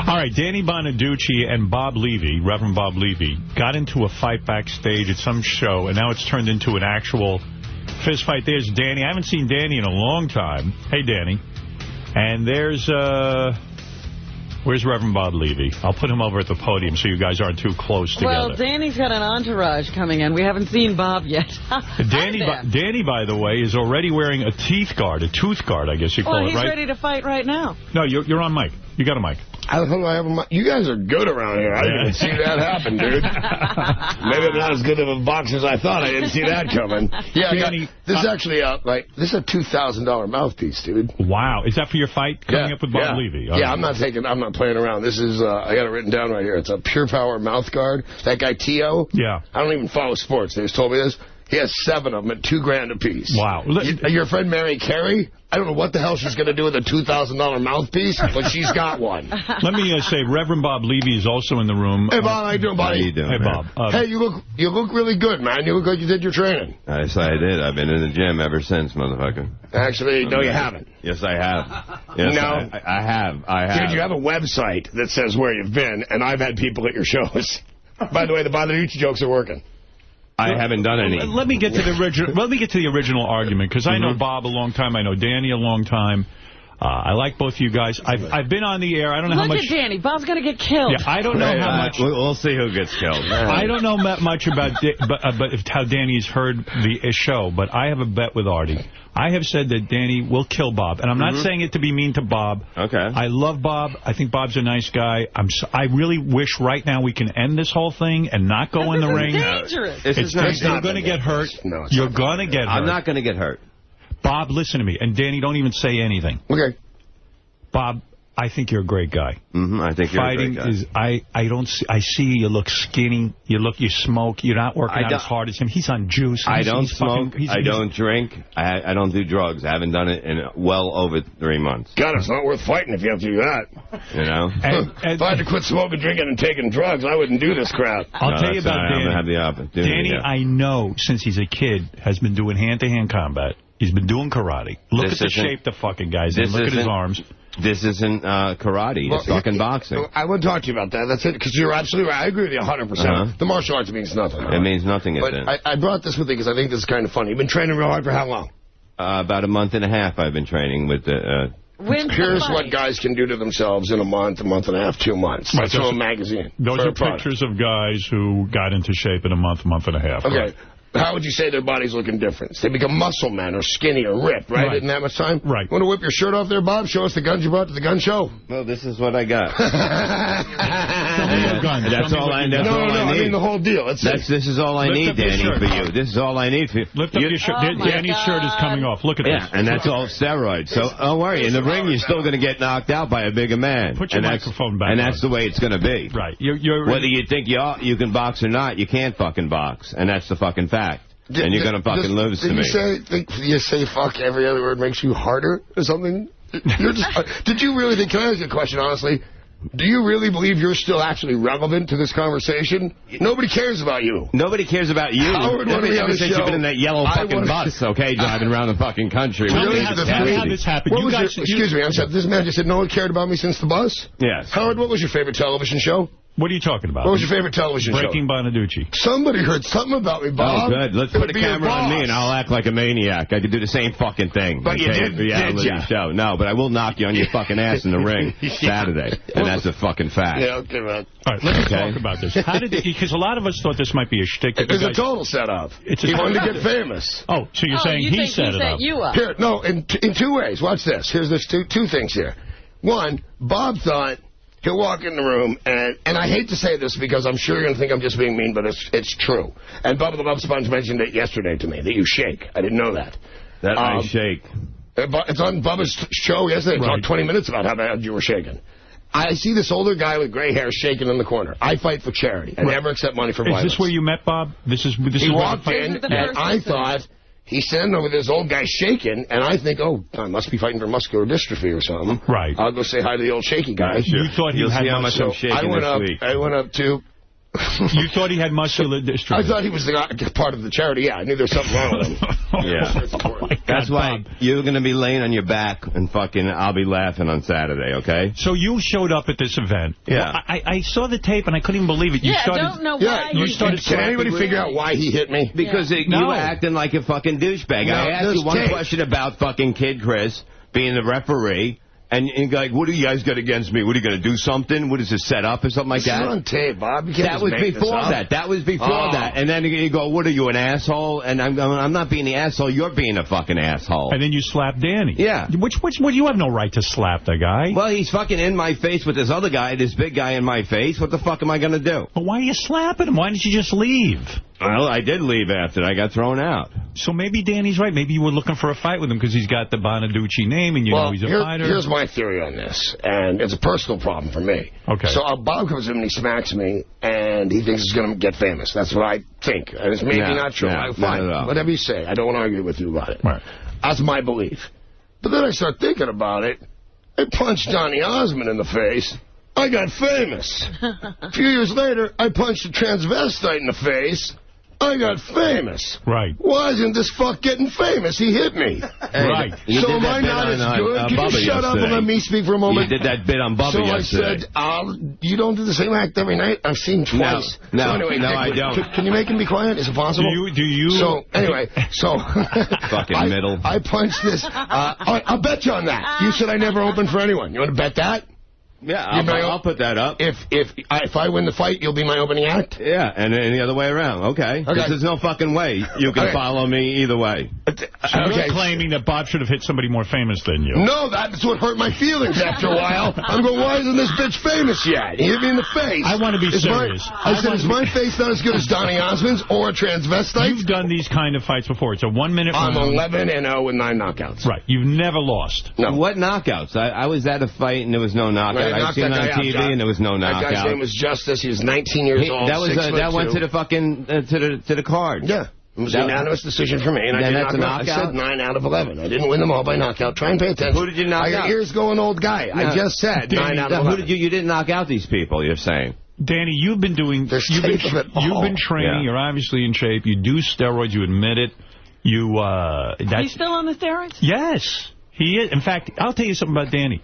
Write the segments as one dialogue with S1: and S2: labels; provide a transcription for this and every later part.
S1: All right, Danny Bonaduce and Bob Levy, Reverend Bob Levy, got into a fight backstage at some show, and now it's turned into an actual fist fight. There's Danny. I haven't seen Danny in a long time. Hey, Danny. And there's, where's Reverend Bob Levy? I'll put him over at the podium so you guys aren't too close together.
S2: Well, Danny's got an entourage coming in. We haven't seen Bob yet.
S1: Danny, by the way, is already wearing a teeth guard, a tooth guard, I guess you call it, right?
S2: Well, he's ready to fight right now.
S1: No, you're on mic. You got a mic.
S3: I don't know. You guys are good around here. I didn't even see that happen, dude. Maybe I'm not as good of a boxer as I thought. I didn't see that coming. Yeah, Danny, this is actually this is a $2,000 mouthpiece, dude.
S1: Wow, is that for your fight coming up with Bob Levy?
S3: Yeah, I'm not playing around. This is I got it written down right here. It's a Pure Power mouth guard. That guy Tio.
S1: Yeah.
S3: I don't even follow sports. They just told me this. He has 7 of them at $2,000 a piece.
S1: Wow.
S3: Your friend Mary Carey? I don't know what the hell she's going to do with a $2,000 mouthpiece, but she's got one.
S1: Let me say, Reverend Bob Levy is also in the room.
S3: Hey, Bob, how you doing, buddy?
S4: How you doing,
S1: Hey, Bob.
S3: Hey, you look really good, man. You look like you did your training.
S4: Yes, I did. I've been in the gym ever since, motherfucker.
S3: Actually, no, you haven't.
S4: Yes, I have. Yes,
S3: no.
S4: I have.
S3: Dude, you have a website that says where you've been, and I've had people at your shows. By the way, the Bonaduce jokes are working.
S4: I haven't done any.
S1: Let me get to the original. Let me get to the original argument, because I know Bob a long time. I know Danny a long time. I like both you guys. I've been on the air. I don't know how much.
S2: Look at Danny. Bob's going to get killed.
S1: Yeah, I don't know how much.
S4: We'll see who gets killed.
S1: I don't know much about how Danny's heard the show, but I have a bet with Artie. I have said that Danny will kill Bob, and I'm not saying it to be mean to Bob.
S4: Okay.
S1: I love Bob. I think Bob's a nice guy. I really wish right now we can end this whole thing and not go in the ring.
S2: Dangerous.
S1: You're going to get hurt.
S3: No,
S1: you're going to get hurt.
S4: I'm not going to get hurt.
S1: Bob, listen to me. And Danny, don't even say anything.
S3: Okay.
S1: Bob, I think you're a great guy.
S4: I think you're a great guy.
S1: I see you look skinny. You smoke. You're not working out as hard as him. He's on juice.
S4: I don't smoke. I don't drink. I don't do drugs. I haven't done it in well over 3 months.
S3: God, it's not worth fighting if you have to do that.
S4: You know?
S3: If I had to quit smoking, drinking, and taking drugs, I wouldn't do this crap.
S1: I'll tell you about Danny.
S4: I'm going to have the opportunity.
S1: Danny, I know, since he's a kid, has been doing hand-to-hand combat. He's been doing karate. Look at the shape the fucking guy's in. Look at his arms.
S4: This isn't karate. It's fucking boxing.
S3: I want to talk to you about that. That's it, because you're absolutely right. I agree with you 100%. The martial arts means nothing.
S4: It means nothing.
S3: But I brought this with you because I think this is kind of funny. You've been training real hard for how long?
S4: About a month and a half I've been training with the...
S3: Here's what guys can do to themselves in a month and a half, 2 months. That's from a magazine.
S1: Those are pictures of guys who got into shape in a month and a half.
S3: Okay.
S1: Right?
S3: How would you say their body's looking different? They become muscle men or skinny or ripped, right? In that much time?
S1: Right.
S3: Want to whip your shirt off there, Bob? Show us the guns you brought to the gun show.
S4: Well, this is what I got.
S1: Show me your gun.
S4: That's all I need.
S3: I mean the whole deal.
S4: This is all I need, Danny, for you. This is all I need for you.
S1: Lift up your shirt. Danny's shirt is coming off. Look at this.
S4: Yeah, and that's all steroids. So don't worry. In the ring, you're still going to get knocked out by a bigger man.
S1: Put your microphone back
S4: on. And that's the way it's going to be.
S1: Right.
S4: Whether you think you can box or not, you can't fucking box. And that's the fucking fact. And you're going to fucking lose to me.
S3: You say fuck every other word makes you harder or something? Did you really think, can I ask you a question, honestly? Do you really believe you're still actually relevant to this conversation? Nobody cares about you.
S4: Nobody cares about you.
S3: Howard,
S4: ever since you've been in that yellow fucking bus, okay, driving around the fucking country.
S1: Tell me how this happened.
S3: Excuse me, this man just said no one cared about me since the bus?
S4: Yes.
S3: Howard, what was your favorite television show?
S1: What are you talking about?
S3: What was your favorite television show?
S1: Breaking Bonaduce.
S3: Somebody heard something about me, Bob.
S4: Oh, good. Let's put a camera on me and I'll act like a maniac. I could do the same fucking thing.
S3: But you did you?
S4: Show. No, but I will knock you on your fucking ass in the ring Saturday. And that's a fucking fact.
S3: Yeah, okay, man.
S1: All right, let's talk about this. How did because a lot of us thought this might be a shtick.
S3: It was a total setup. He wanted to get famous.
S1: Oh, so you're saying he set it up.
S2: You up.
S3: Here, no, in 2 ways. Watch this. Here's this two things here. One, Bob thought he'll walk in the room, and I hate to say this because I'm sure you're going to think I'm just being mean, but it's true. And Bubba the Bub Sponge mentioned it yesterday to me, that you shake. I didn't know that.
S4: That I shake.
S3: It's on Bubba's show yesterday. Right. Talked 20 minutes about how bad you were shaking. I see this older guy with gray hair shaking in the corner. I fight for charity. I never accept money for violence.
S1: Is this where you met Bob? He
S3: walked in, and I thought... He's standing over this old guy shaking, and I think, oh, I must be fighting for muscular dystrophy or something.
S1: Right.
S3: I'll go say hi to the old shaky guy.
S1: You thought he had
S4: how much I'm shaking
S3: I went up to
S1: You thought he had muscular dystrophy?
S3: I thought he was part of the charity. Yeah, I knew there was something wrong with him.
S4: Yeah. That's why you're going to be laying on your back and fucking I'll be laughing on Saturday, okay?
S1: So you showed up at this event.
S4: Yeah.
S1: Well, I saw the tape and I couldn't even believe it.
S2: I don't know why.
S3: Can anybody figure out why he hit me?
S4: Because you were acting like a fucking douchebag. I asked you one question about fucking Kid Chris being the referee. And you're like, what do you guys got against me? What, are you going to do something? What is this, set up or something like that?
S3: This is on tape, Bob. You can't
S4: that was before that. That was before that. And then you go, what are you, an asshole? And I'm not being the asshole. You're being a fucking asshole.
S1: And then you slap Danny.
S4: Yeah.
S1: Which you have no right to slap the guy.
S4: Well, he's fucking in my face with this other guy, this big guy in my face. What the fuck am I going to do?
S1: But why are you slapping him? Why didn't you just leave?
S4: Well, I did leave after I got thrown out.
S1: So maybe Danny's right. Maybe you were looking for a fight with him because he's got the Bonaduce name and you know he's a fighter.
S3: Here's my theory on this, and it's a personal problem for me.
S1: Okay.
S3: So Bob comes in and he smacks me, and he thinks he's going to get famous. That's what I think. And it's maybe not true. Fine, whatever you say. I don't want to argue with you about it.
S1: Right.
S3: That's my belief. But then I start thinking about it. I punched Donny Osmond in the face. I got famous. A few years later, I punched a transvestite in the face. I got famous.
S1: Right.
S3: Why isn't this fuck getting famous? He hit me.
S1: Right.
S3: So am I not as good? Can you shut up and let me speak for a moment?
S4: You did that bit on Bubba yesterday.
S3: So I said, you don't do the same act every night? I've seen twice.
S4: No,
S3: so anyway,
S4: no, I don't.
S3: Can you make him be quiet? Is it possible?
S1: Do you?
S3: So, anyway,
S4: fucking middle.
S3: I punched this. I'll bet you on that. You said I never opened for anyone. You want to bet that?
S4: Yeah, I'll put that up.
S3: If I win the fight, you'll be my opening act?
S4: Yeah, and the other way around. Okay. Because there's no fucking way you can follow me either way.
S1: So you're claiming that Bob should have hit somebody more famous than you.
S3: No, that's what hurt my feelings after a while. I'm going, why isn't this bitch famous yet? He hit me in the face.
S1: I want to be serious.
S3: I said, is my face not as good as Donny Osmond's or a transvestite?
S1: You've done these kind of fights before. It's a 1-minute round.
S3: I'm 11-0 with 9 knockouts.
S1: Right. You've never lost.
S3: No.
S4: What knockouts? I was at a fight and there was no knockout. I've seen on TV and there was no knockout.
S3: That guy's name was Justice. He was 19 years old.
S4: That went to the fucking to the card.
S3: Yeah. It was a unanimous decision for me. And
S4: that's a knockout?
S3: I said 9 out of 11. I didn't win them all by knockout. Try and pay attention.
S4: Who did you knock out?
S3: I got ears going, old guy. No. I just said 9 out of 11.
S4: You didn't knock out these people, you're saying?
S1: Danny, you've been doing... You've been training. Yeah. You're obviously in shape. You do steroids. You admit it.
S2: He's still on the steroids?
S1: Yes. He is. In fact, I'll tell you something about Danny.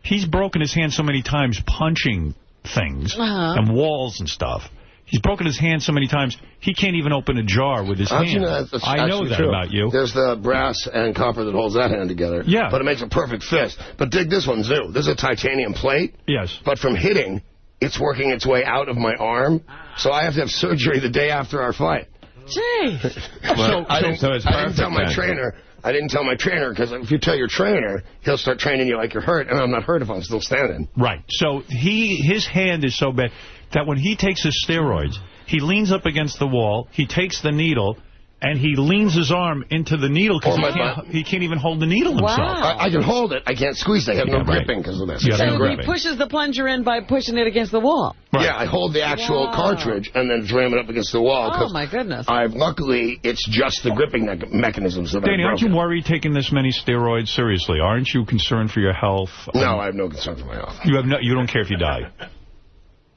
S1: He's broken his hand so many times punching things and walls and stuff. He's broken his hand so many times, he can't even open a jar with his hand. I know that about you.
S3: There's the brass and copper that holds that hand together.
S1: Yeah.
S3: But it makes a perfect fist. But dig this one, too. This is a titanium plate.
S1: Yes.
S3: But from hitting, it's working its way out of my arm. So I have to have surgery the day after our fight.
S2: Gee.
S3: I didn't tell my trainer. I didn't tell my trainer, because if you tell your trainer, he'll start training you like you're hurt, and I'm not hurt if I'm still standing.
S1: Right. So his hand is so bad that when he takes his steroids, he leans up against the wall, he takes the needle, and he leans his arm into the needle because he can't even hold the needle himself.
S2: Wow.
S3: I can hold it. I can't squeeze it. I have no gripping because of this.
S2: So he pushes the plunger in by pushing it against the wall.
S3: Right. Yeah, I hold the actual cartridge and then jam it up against the wall.
S2: Oh, my goodness.
S3: Luckily, it's just the gripping mechanisms that
S1: Danny, aren't you worried taking this many steroids? Seriously, aren't you concerned for your health?
S3: No, I have no concern for my health.
S1: You don't care if you die?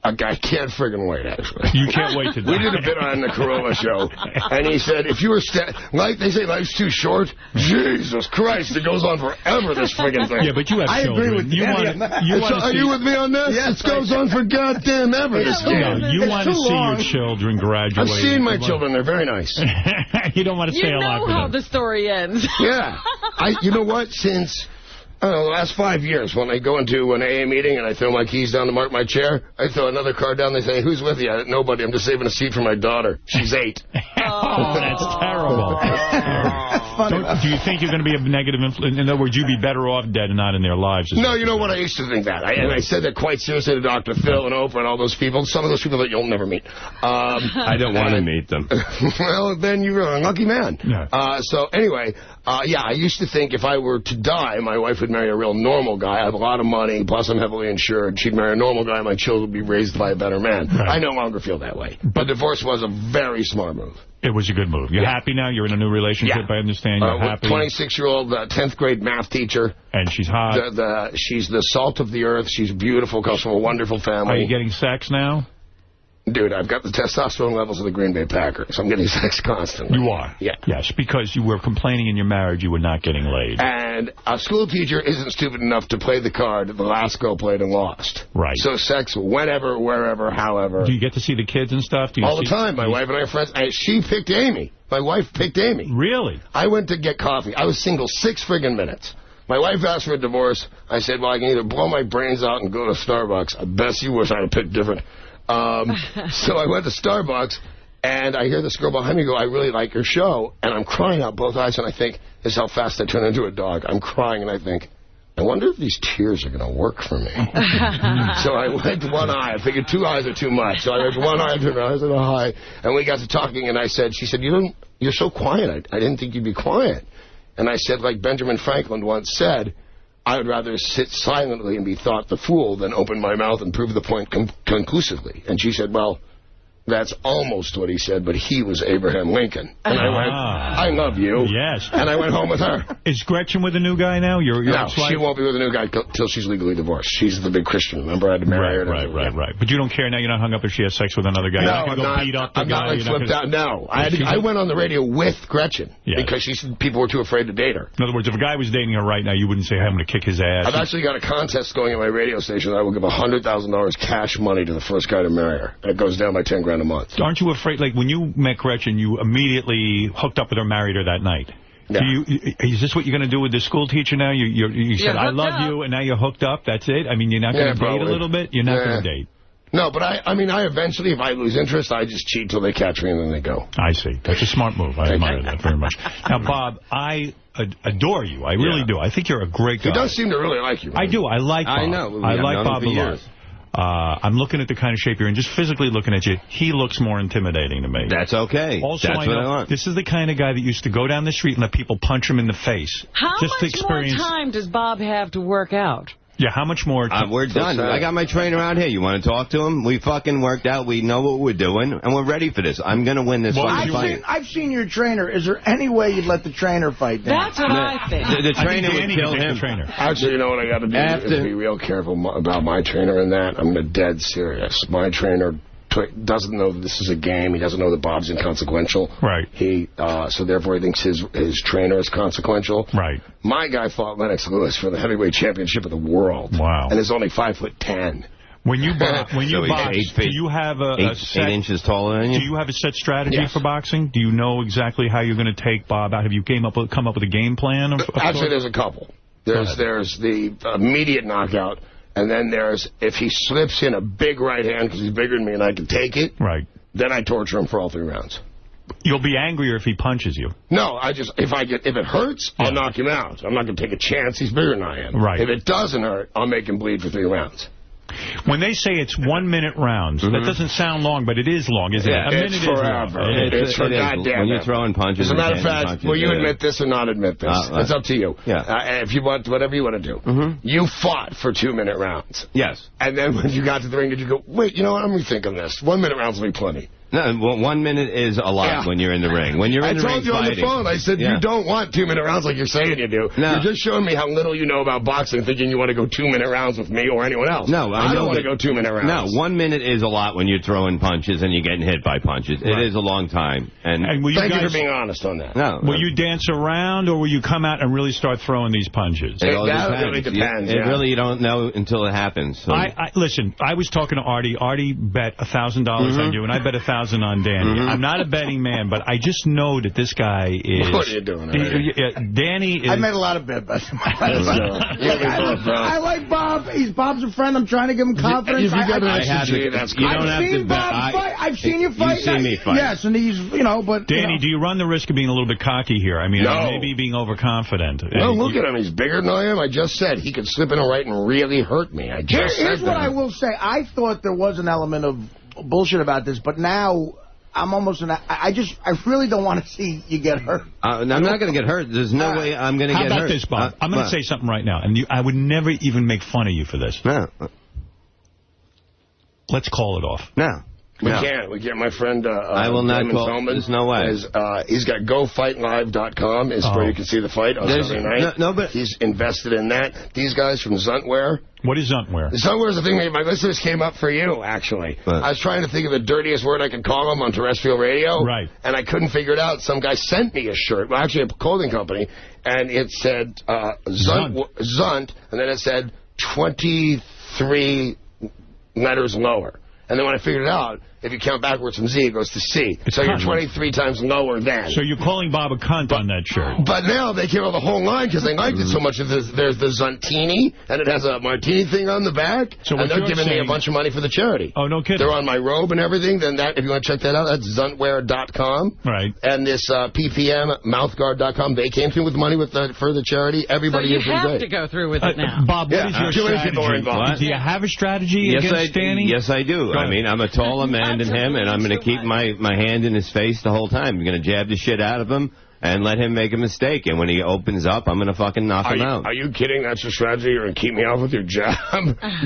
S3: I can't friggin' wait, actually.
S1: You can't wait to die.
S3: We did a bit on the Corolla show, and he said, if you were... they say life's too short. Jesus Christ, it goes on forever, this friggin' thing.
S1: Yeah, but you have children.
S3: I agree with you. Are you with me on this? Yes, it goes on for goddamn ever, this game.
S1: No, you want to see your children graduate.
S3: I've seen my children. They're very nice.
S1: You don't want to stay alive with them.
S2: You know how the story ends.
S3: Yeah. You know what? Since... I don't know, the last 5 years, when I go into an AA meeting and I throw my keys down to mark my chair, I throw another card down, they say, who's with you? Nobody, I'm just saving a seat for my daughter. She's 8.
S1: Oh, that's terrible. Do you think you're going to be a negative influence? In other words, you'd be better off dead and not in their lives?
S3: No, you know what? I used to think that. And I said that quite seriously to Dr. Phil and Oprah and all those people. Some of those people that you'll never meet.
S4: I don't want to meet them.
S3: Well, then you're a lucky man.
S1: Yeah.
S3: So anyway, I used to think if I were to die, my wife would marry a real normal guy. I have a lot of money, plus I'm heavily insured. She'd marry a normal guy. My children would be raised by a better man. Right. I no longer feel that way. But divorce was a very smart move.
S1: It was a good move. You're happy now? You're in a new relationship, I understand. You're happy.
S3: 26-year-old 10th grade math teacher.
S1: And she's hot.
S3: She's the salt of the earth. She's beautiful, comes from a wonderful family.
S1: Are you getting sex now?
S3: Dude, I've got the testosterone levels of the Green Bay Packers. I'm getting sex constantly.
S1: You are?
S3: Yeah.
S1: Yes, because you were complaining in your marriage you were not getting laid.
S3: And a school teacher isn't stupid enough to play the card that the last girl played and lost.
S1: Right.
S3: So sex whenever, wherever, however.
S1: Do you get to see the kids and stuff?
S3: All the time. My wife and I are friends. She picked Amy. My wife picked Amy.
S1: Really?
S3: I went to get coffee. I was single 6 friggin' minutes. My wife asked for a divorce. I said, well, I can either blow my brains out and go to Starbucks. I bet you wish I had picked different. So I went to Starbucks, and I hear this girl behind me go, I really like your show. And I'm crying out both eyes, and I think, this is how fast I turn into a dog. I'm crying, and I think, I wonder if these tears are going to work for me. So I went to one eye. I figured 2 eyes are too much. So I went to one eye, turned around, I said, oh, hi. And we got to talking, and she said, you're so quiet. I didn't think you'd be quiet. And I said, like Benjamin Franklin once said, I would rather sit silently and be thought the fool than open my mouth and prove the point conclusively. And she said, well, that's almost what he said, but he was Abraham Lincoln. And I went, I love you.
S1: Yes.
S3: And I went home with her.
S1: Is Gretchen with a new guy now?
S3: No, she won't be with a new guy till she's legally divorced. She's the big Christian. Remember, I had to marry her.
S1: Right. But you don't care now? You're not hung up if she has sex with another guy?
S3: No,
S1: I'm
S3: not like flipped out. No. I went on the radio with Gretchen because she said people were too afraid to date her.
S1: In other words, if a guy was dating her right now, you wouldn't say, I'm going to kick his ass.
S3: I've actually got a contest going at my radio station. I will give $100,000 cash money to the first guy to marry her. That goes down by $10 grand a month.
S1: Aren't you afraid, like when you met Gretchen, you immediately hooked up with her, married her that night? Yeah. Is this what you're going to do with the school teacher now? You said, I love you, and now you're hooked up? That's it? I mean, you're not going to date a little bit? You're not going to date?
S3: No, but I eventually, if I lose interest, I just cheat till they catch me and then they go.
S1: I see. That's a smart move. I admire that very much. Now, Bob, I adore you. I really do. I think you're a great guy.
S3: He does seem to really like you. Right?
S1: I do. I like Bob.
S4: I know.
S1: I like Bob a lot. I'm looking at the kind of shape you're in, just physically looking at you. He looks more intimidating to me.
S4: That's okay.
S1: Also,
S4: That's what I want.
S1: This is the kind of guy that used to go down the street and let people punch him in the face.
S2: How much more time does Bob have to work out?
S1: Yeah, how much more?
S4: We're done. I got my trainer out here. You want to talk to him? We fucking worked out. We know what we're doing, and we're ready for this. I'm going to win this fucking fight.
S5: I've seen your trainer. Is there any way you'd let the trainer fight Dan?
S2: That's what I think.
S4: The trainer would kill him.
S3: Actually, you know what I got to do is be real careful about my trainer in that. I'm dead serious. My trainer doesn't know that this is a game. He doesn't know that Bob's inconsequential.
S1: Right.
S3: So therefore he thinks his trainer is consequential.
S1: Right.
S3: My guy fought Lennox Lewis for the heavyweight championship of the world.
S1: Wow.
S3: And is only 5'10".
S1: When you box, do you have a set,
S4: 8 inches taller than you?
S1: Do you have a set strategy for boxing? Do you know exactly how you're going to take Bob out? Have you come up with a game plan?
S3: Actually, there's a couple. There's the immediate knockout. And then there's, if he slips in a big right hand because he's bigger than me and I can take it, then I torture him for all 3 rounds.
S1: You'll be angrier if he punches you.
S3: No, if it hurts, I'll knock him out. I'm not going to take a chance. He's bigger than I am.
S1: Right.
S3: If it doesn't hurt, I'll make him bleed for 3 rounds.
S1: When they say it's 1 minute rounds, that doesn't sound long, but it is long, isn't it? A minute
S3: is forever. It's for goddamn.
S4: When you're throwing punches.
S3: As a matter of fact, will you admit this or not admit this? It's up to you.
S4: Yeah.
S3: If you want, whatever you want to do. You fought for 2 minute rounds.
S4: Yes.
S3: And then when you got to the ring, did you go, wait, you know what, I'm rethinking this. 1 minute rounds will be plenty.
S4: No, 1 minute is a lot when you're in the ring. When you're in the ring
S3: I told you on the phone, I said, you don't want 2 minute rounds like you're saying you do. No. You're just showing me how little you know about boxing, thinking you want to go 2 minute rounds with me or anyone else.
S4: No,
S3: I don't want to go 2 minute rounds.
S4: No, 1 minute is a lot when you're throwing punches and you're getting hit by punches. Right. It is a long time. And
S3: thank you for being honest on that.
S4: No.
S1: Will you dance around or will you come out and really start throwing these punches?
S3: That really depends.
S4: It really you don't know until it happens. So.
S1: Listen, I was talking to Artie. Artie bet $1,000 on you, and I bet $1,000 on Danny. I'm not a betting man, but I just know that this guy is...
S3: What are you doing?
S1: Danny is...
S5: I made a lot of bet bets in my life. I like Bob. Bob's a friend. I'm trying to give him confidence.
S3: If you got an extra
S4: you don't have to bet.
S5: I've seen you fight.
S4: You've seen me fight.
S5: Yes, and he's, but...
S1: Danny, do you run the risk of being a little bit cocky here? I mean, maybe being overconfident.
S3: No, look at him. He's bigger than I am. I just said he could slip in a right and really hurt me.
S5: Here's what I will say. I thought there was an element of bullshit about this, but now... I'm almost I really don't want to see you get hurt.
S4: I'm not going to get hurt. There's no way I'm going to get hurt.
S1: How about this, Bob? I'm going to say something right now, and I would never even make fun of you for this.
S4: No.
S1: Let's call it off.
S4: No.
S3: We can't. We can't. My friend,
S4: I will not call.
S3: Feldman,
S4: there's no way.
S3: He's got GoFightLive.com is where you can see the fight on Saturday night.
S4: No, but
S3: he's invested in that. These guys from Zuntware.
S1: What is Zuntware?
S3: Zuntware is the thing that my listeners came up for you, actually. I was trying to think of the dirtiest word I could call them on terrestrial radio.
S1: Right.
S3: And I couldn't figure it out. Some guy sent me a shirt, well, actually a clothing company, and it said Zunt, and then it said 23 letters lower. And then when I figured it out, if you count backwards from Z, it goes to C. So you're 23 times lower than.
S1: So you're calling Bob a cunt on that shirt.
S3: But now they came out the whole line because they liked it so much. There's the Zuntini, and it has a martini thing on the back. So and they're giving me a bunch of money for the charity.
S1: Oh, no kidding.
S3: They're on my robe and everything. Then that, if you want to check that out, that's Zuntware.com.
S1: Right.
S3: And this PPM, mouthguard.com, they came through with money for the charity. Everybody is great.
S2: So you have to go through with it now.
S1: Bob, what is your strategy? Do you have a strategy against Danny?
S4: Yes, I do. I mean, I'm a taller man than him, and I'm going to keep my hand in his face the whole time. I'm going to jab the shit out of him and let him make a mistake. And when he opens up, I'm going to fucking knock him out.
S3: Are you kidding? That's your strategy? You're going to keep me off with your jab?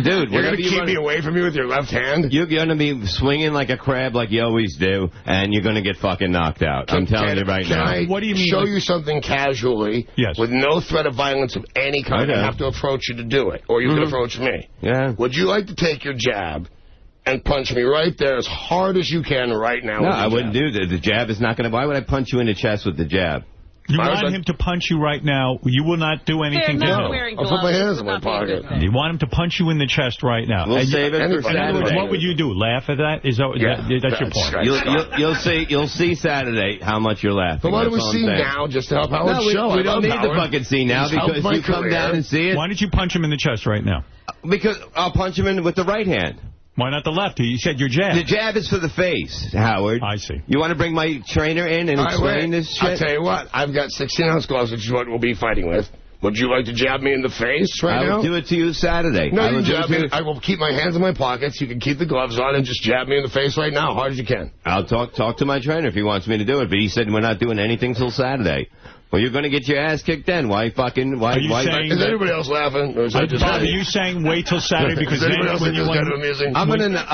S4: Dude,
S3: you're going to keep me away from you with your left hand?
S4: You're going to be swinging like a crab like you always do, and you're going to get fucking knocked out. I'm telling you right now.
S3: What do you mean? Show you something casually with no threat of violence of any kind. I have to approach you to do it, or you can approach me.
S4: Yeah.
S3: Would you like to take your jab and punch me right there as hard as you can right now?
S4: No, I wouldn't do that. The jab is not going to... Why would I punch you in the chest with the jab?
S1: You want him to punch you right now. You will not do anything to him.
S3: I'll put my hands in my pocket.
S1: You want him to punch you in the chest right now.
S4: We'll save it for Saturday.
S1: In other words, what would you do? Laugh at that? That's your point.
S4: You'll see Saturday how much you're laughing.
S3: But why do we see now just to help Howard's show?
S4: We don't need to fucking see now because you come down and see it.
S1: Why don't you punch him in the chest right now?
S4: Because I'll punch him in with the right hand.
S1: Why not the left? You said your jab.
S4: The jab is for the face, Howard.
S1: I see.
S4: You want to bring my trainer in and explain this shit?
S3: I'll tell you what. I've got 16-ounce gloves, which is what we'll be fighting with. Would you like to jab me in the face now?
S4: I will do it to you Saturday.
S3: No, you jab me. I will keep my hands in my pockets. You can keep the gloves on and just jab me in the face right now, hard as you can.
S4: I'll talk to my trainer if he wants me to do it, but he said we're not doing anything till Saturday. Well, you're going to get your ass kicked then. Why fucking... Why?
S3: Is anybody else laughing? Or is that just
S1: Bob, are you saying wait till Saturday because then when you want...
S4: I'm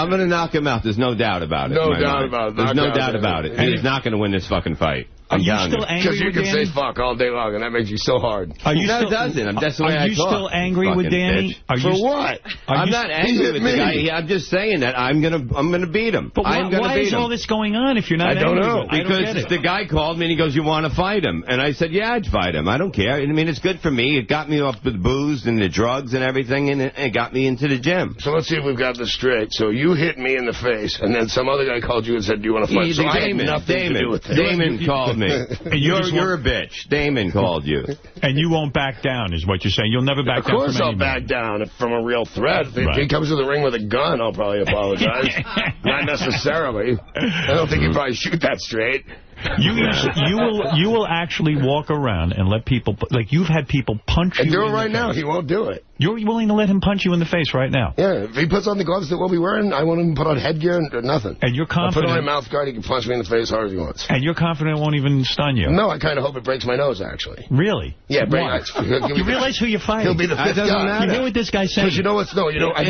S4: going to knock him out. There's no doubt about it.
S3: No doubt about it.
S4: There's no doubt about it. And he's not going to win this fucking fight.
S1: Are you still angry
S3: with Danny? Because you can say fuck all day long, and that makes you so hard.
S1: Are you
S4: no, it doesn't. That's the way I talk.
S1: Are you still angry with Danny?
S3: For what?
S4: I'm not angry with the guy. I'm just saying that I'm gonna beat him.
S1: But why is all this going on if you're not angry?
S3: I don't know.
S4: Because the guy called me and he goes, you want to fight him? And I said, yeah, I'd fight him. I don't care. I mean, it's good for me. It got me off the booze and the drugs and everything, and it got me into the gym.
S3: So let's see if we've got this straight. So you hit me in the face, and then some other guy called you and said, do you want to fight? So I had nothing to do with it.
S4: Damon called me. You're a bitch. Damon called you.
S1: And you won't back down, is what you're saying. You'll never back down from anybody. Of course I'll back
S3: down from a real threat. If he comes to the ring with a gun, I'll probably apologize. Not necessarily. I don't think he'd probably shoot that straight.
S1: You will actually walk around and let people, like you've had people punch you.
S3: And do it right now. He won't do it.
S1: You're willing to let him punch you in the face right now?
S3: Yeah. If he puts on the gloves that we'll be wearing, I won't even put on headgear and nothing.
S1: And you're confident?
S3: I'll put on my mouth guard. He can punch me in the face as hard as he wants.
S1: And you're confident it won't even stun you?
S3: No, I kind of hope it breaks my nose, actually.
S1: Really?
S3: Yeah.
S1: You realize who you're fighting?
S3: He'll be the fifth guy.
S1: You hear what this guy's saying?
S3: Because you know what's... No, you know, I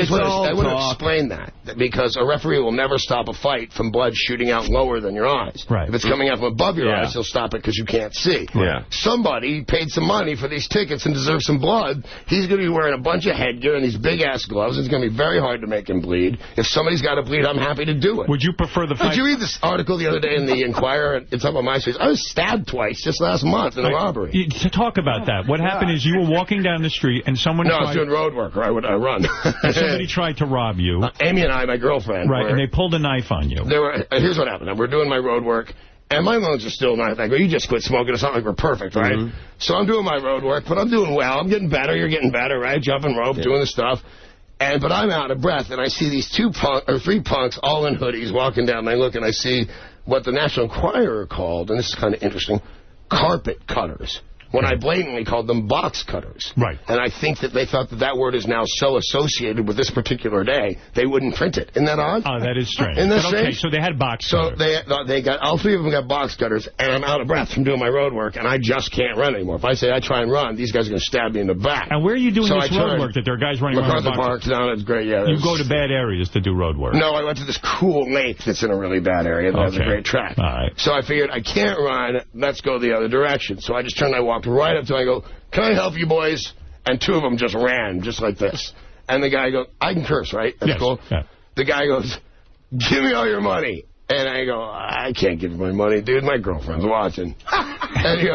S3: want to explain that. Because a referee will never stop a fight from blood shooting out lower than your eyes.
S1: Right.
S3: If it's coming out from above your eyes, he'll stop it because you can't see.
S4: Yeah.
S3: Somebody paid some money for these tickets and deserves some blood. He's going to be wearing a bunch of headgear and these big-ass gloves. It's going to be very hard to make him bleed. If somebody's got to bleed, I'm happy to do it.
S1: Would you prefer the fight?
S3: Did you read this article the other day in the Inquirer? It's up on MySpace. I was stabbed twice just last month in a robbery.
S1: To talk about that, what happened is you were walking down the street and someone
S3: I was doing road work, or I run.
S1: Somebody tried to rob you.
S3: Amy and I, my girlfriend.
S1: Right, and they pulled a knife on you.
S3: Here's what happened. We're doing my road work. And my lungs are still not like, you just quit smoking. It's not like we're perfect, right? Mm-hmm. So I'm doing my road work, but I'm doing well. I'm getting better. You're getting better, right? Jumping rope, doing the stuff. But I'm out of breath, and I see these three punks all in hoodies walking down. And I look, and I see what the National Enquirer called, and this is kind of interesting, carpet cutters. when I blatantly called them box cutters.
S1: Right.
S3: And I think that they thought that word is now so associated with this particular day, they wouldn't print it. Isn't that odd?
S1: Oh, that is strange.
S3: Isn't that strange?
S1: Okay, so they had box cutters.
S3: So they got, all three of them got box cutters, and I'm out of breath from doing my road work, and I just can't run anymore. If I say I try and run, these guys are going to stab me in the back.
S1: And where are you doing this road work that there are guys running around?
S3: MacArthur Park, down, it's great, yeah.
S1: You go to bad areas to do road work?
S3: No, I went to this cool lake that's in a really bad area that has a great track.
S1: All right.
S3: So I figured, I can't run, let's go the other direction. So I just turned, I walked right up to him, I go, can I help you boys? And two of them just ran, just like this. And the guy goes, I can curse, right? That's cool. Yeah. The guy goes, give me all your money. And I go, I can't give you my money, dude. My girlfriend's watching. And he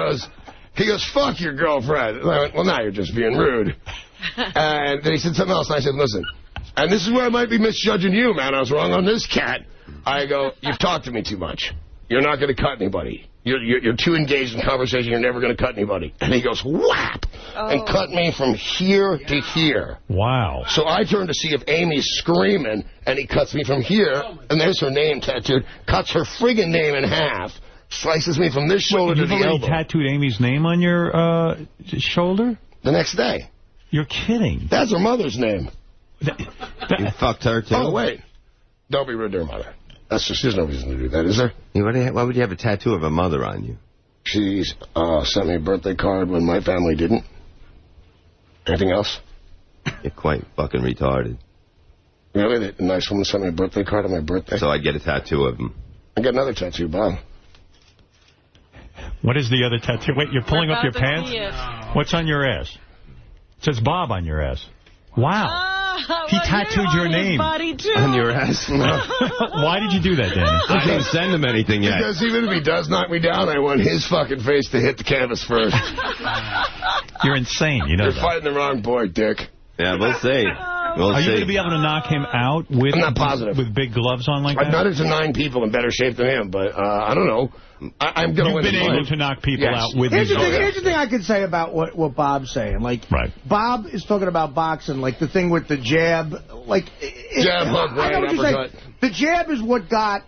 S3: goes, fuck your girlfriend. And I went, well, now you're just being rude. And then he said something else. And I said, listen, and this is where I might be misjudging you, man. I was wrong on this cat. I go, you've talked to me too much. You're not going to cut anybody. You're too engaged in conversation. You're never going to cut anybody. And he goes, whap, and cut me from here to here.
S1: Wow.
S3: So I turn to see if Amy's screaming, and he cuts me from here, and there's her name tattooed, cuts her friggin' name in half, slices me from this shoulder to the elbow.
S1: You've already tattooed Amy's name on your shoulder?
S3: The next day.
S1: You're kidding.
S3: That's her mother's name.
S4: You fucked her, too?
S3: Oh, wait. Don't be rude to her mother. That's just, there's no reason to do that, is there?
S4: Why would you have a tattoo of a mother on you?
S3: She sent me a birthday card when my family didn't. Anything else?
S4: You're quite fucking retarded.
S3: Really? The nice woman sent me a birthday card on my birthday?
S4: So I'd get a tattoo of him.
S3: I got another tattoo, Bob.
S1: What is the other tattoo? Wait, you're pulling up your pants? What's on your ass? It says Bob on your ass. Wow. He tattooed your name
S4: on your ass.
S1: Why did you do that, Danny?
S4: I didn't send him anything yet.
S3: Because even if he does knock me down, I want his fucking face to hit the canvas first.
S1: You're insane, you know.
S3: You're fighting the wrong boy, Dick.
S4: Yeah, we'll see.
S1: Are you going to be able to knock him out with,
S3: I'm not positive.
S1: With big gloves on like that?
S3: I've done it to 9 people in better shape than him, but I don't know. I'm going to win.
S1: You've been able to knock people out with these gloves.
S5: Here's the thing I could say about what Bob's saying. Like, Bob is talking about boxing, like the thing with the jab. Like,
S3: jab, hook, right, uppercut.
S5: The jab is what got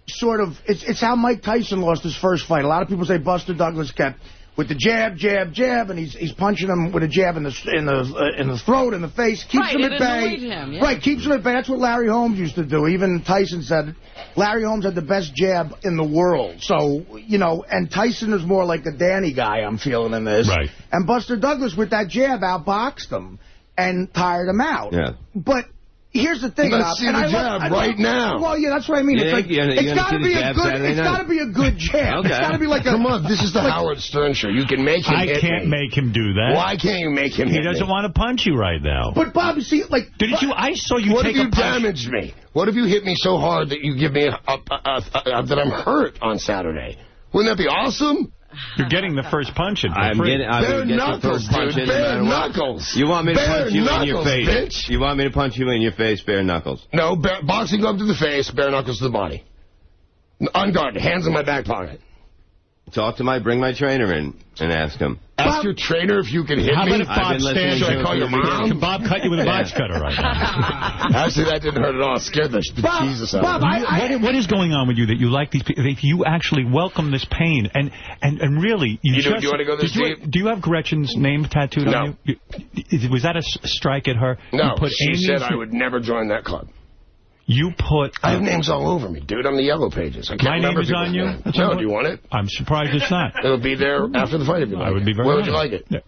S5: sort of, it's how Mike Tyson lost his first fight. A lot of people say Buster Douglas kept with the jab, jab, jab, and he's punching him with a jab in the throat, in the face, keeps him at bay. Right, keeps him at bay. That's what Larry Holmes used to do. Even Tyson said Larry Holmes had the best jab in the world. So, you know, and Tyson is more like the Danny guy I'm feeling in this. Right. And Buster Douglas with that jab outboxed him and tired him out. Yeah. But here's the thing.
S3: Let's see the jab right now.
S5: Well, yeah, that's what I mean. It's like, it's got to be a good. It's got to be a good jab. Okay. It's got to be like a.
S3: Come on, this is the Howard Stern show. You can make him.
S1: I can't make him do that.
S3: Why can't you make him?
S1: He doesn't want to punch you right now.
S5: But Bob, you see, like,
S1: didn't you? I saw you
S3: take a punch. What if you damaged me? What if you hit me so hard that you give me that I'm hurt on Saturday? Wouldn't that be awesome?
S1: You're getting the first punch in.
S3: Bare knuckles, dude. Bare knuckles.
S4: You want me to punch you in your face? Bitch. You want me to punch you in your face, bare knuckles?
S3: No, boxing glove to the face, bare knuckles to the body. Unguarded, hands in my back pocket.
S4: Bring my trainer in and ask him.
S3: Ask your trainer if you can hit me.
S1: How about if Bob stands?
S3: Should I call your mom?
S1: Can Bob cut you with a box cutter right now?
S3: Actually, that didn't hurt at all. It scared the Jesus out of me.
S1: What is going on with you that you like these people? That you actually welcome this pain and really you
S3: do you want to go this deep?
S1: Do you have Gretchen's name tattooed on you? Was that a strike at her?
S3: No, she said I would never join that club.
S1: You put...
S3: I have names all over me, dude. On the yellow pages. I can't
S1: remember. My name is on you?
S3: No, do you want it?
S1: I'm surprised it's not.
S3: It'll be there after the fight if you like.
S1: I would be very
S3: Where would you like it?
S1: Yeah.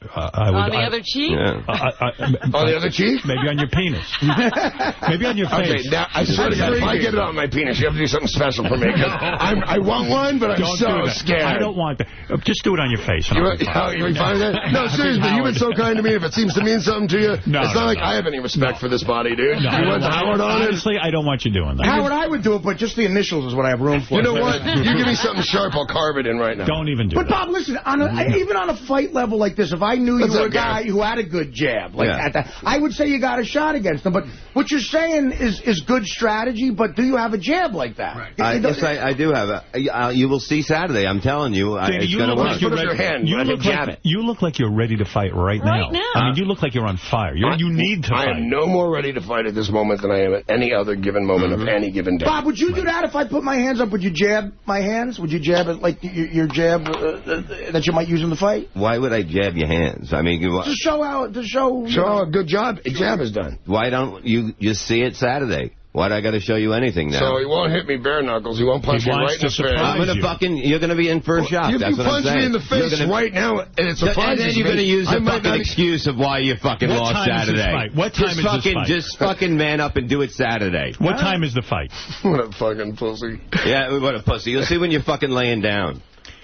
S2: On the other cheek?
S3: Yeah. On the other cheek?
S1: Maybe on your penis. Maybe on your face.
S3: Okay, now, I swear to God, if I get it on my penis, you have to do something special for me. I want one, but I'm so scared.
S1: I don't want that. Just do it on your face.
S3: You find that? No, seriously, you've been so kind to me. If it seems to mean something to you, it's not like I have any respect for this body, dude. You went to Howard on it?
S1: Honestly, I don't want you doing that.
S5: Howard, I would do it, but just the initials is what I have room for.
S3: You know what? You give me something sharp, I'll carve it in right now.
S1: Don't even do that.
S5: But Bob, listen, even on a fight level like this, if I I knew you were a guy who had a good jab. Like at that, I would say you got a shot against him. But what you're saying is good strategy, but do you have a jab like that?
S4: Right. Yes, I do have a. You will see Saturday. I'm telling you. It's going to work.
S1: You look like you're ready to fight right now. I mean, you look like you're on fire. You need to fight.
S3: I am no more ready to fight at this moment than I am at any other given moment of any given day.
S5: Bob, would you do that if I put my hands up? Would you jab my hands? Would you jab it like your jab that you might use in the fight?
S4: Why would I jab your hands? I mean,
S5: to show how
S3: a good jab is done.
S4: Why don't you just see it Saturday? Why do I got to show you anything now?
S3: So he won't hit me bare knuckles. He won't punch me right in the face.
S4: I'm going to you're going to be in for a shot.
S3: That's what I'm saying. You punch me in the face right now, and it surprises me.
S4: And then you're going to use the fucking excuse of why you fucking lost Saturday.
S1: What time is this fight?
S4: Just fucking man up and do it Saturday.
S1: What time is the fight?
S3: What a fucking pussy.
S4: Yeah, what a pussy. You'll see when you're fucking laying down.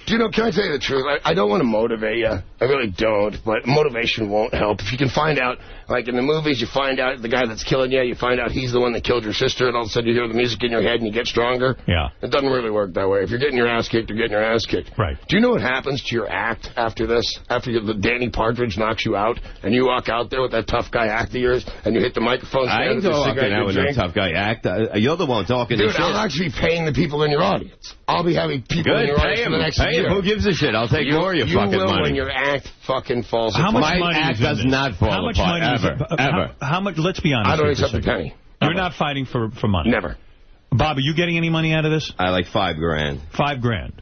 S3: Do you know, can I tell you the truth? I don't want to motivate you. I really don't. But motivation won't help. If you can find out, like in the movies, you find out the guy that's killing you, you find out he's the one that killed your sister, and all of a sudden you hear the music in your head and you get stronger.
S1: Yeah.
S3: It doesn't really work that way. If you're getting your ass kicked, you're getting your ass kicked.
S1: Right.
S3: Do you know what happens to your act after this? After the Danny Partridge knocks you out, and you walk out there with that tough guy act of yours, and you hit the microphone.
S4: I ain't walking out with no tough guy act. You're the one talking
S3: Dude,
S4: this shit.
S3: I'll actually be paying the people in your audience. I'll be having people in your audience for the next year.
S4: Who gives a shit? I'll take more of your fucking money.
S3: You will when your act fucking falls apart.
S4: My act does not fall apart, ever.
S1: How much, let's be honest.
S3: I don't accept a penny.
S1: You're not fighting for money?
S3: Never.
S1: Bob, are you getting any money out of this?
S4: I like $5 grand.
S1: $5 grand.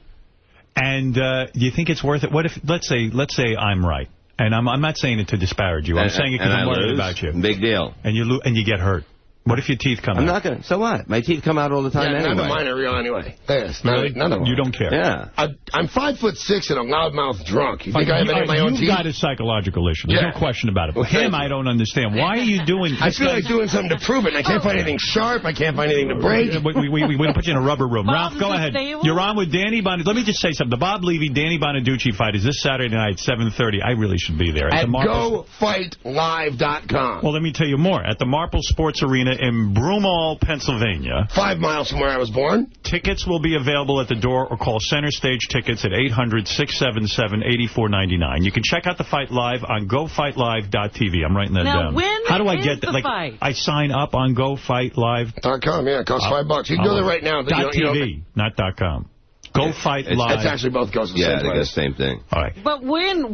S1: And do you think it's worth it? What if, let's say I'm right. And I'm not saying it to disparage you. I'm saying it because I'm worried about you.
S4: Big deal.
S1: And you get hurt. What if your teeth come out?
S4: I'm not going to. So what? My teeth come out all the time anyway.
S3: None of mine are real anyway. Yes,
S1: really?
S3: None of them.
S1: You don't care?
S4: Yeah.
S3: I'm 5'6" and a loudmouth drunk. You think I have any of my own teeth?
S1: You've got a psychological issue. There's no question about it. But him, I don't understand. Why are you doing...
S3: I feel like doing something to prove it. And I can't find anything sharp. I can't find anything to break.
S1: We're going to put you in a rubber room. Ralph, go ahead. You're on with Danny Bonaduce. Let me just say something. The Bob Levy, Danny Bonaduce fight is this Saturday night at 7:30. I really should be there.
S3: At GoFightLive.com.
S1: Well, let me tell you more. At the Marple Sports Arena in Broomall, Pennsylvania.
S3: 5 miles from where I was born.
S1: Tickets will be available at the door or call Center Stage Tickets at 800-677-8499. You can check out the fight live on GoFightLive.tv. I'm writing that down.
S2: How
S1: do I get that? Like, fight? I sign up on GoFightLive.com.
S3: Yeah, it costs $5. You can go there right now.
S1: .tv, not .com. Go Fight Live.
S3: It's actually both goes the same place.
S4: Yeah, the same thing.
S1: All right.
S2: But when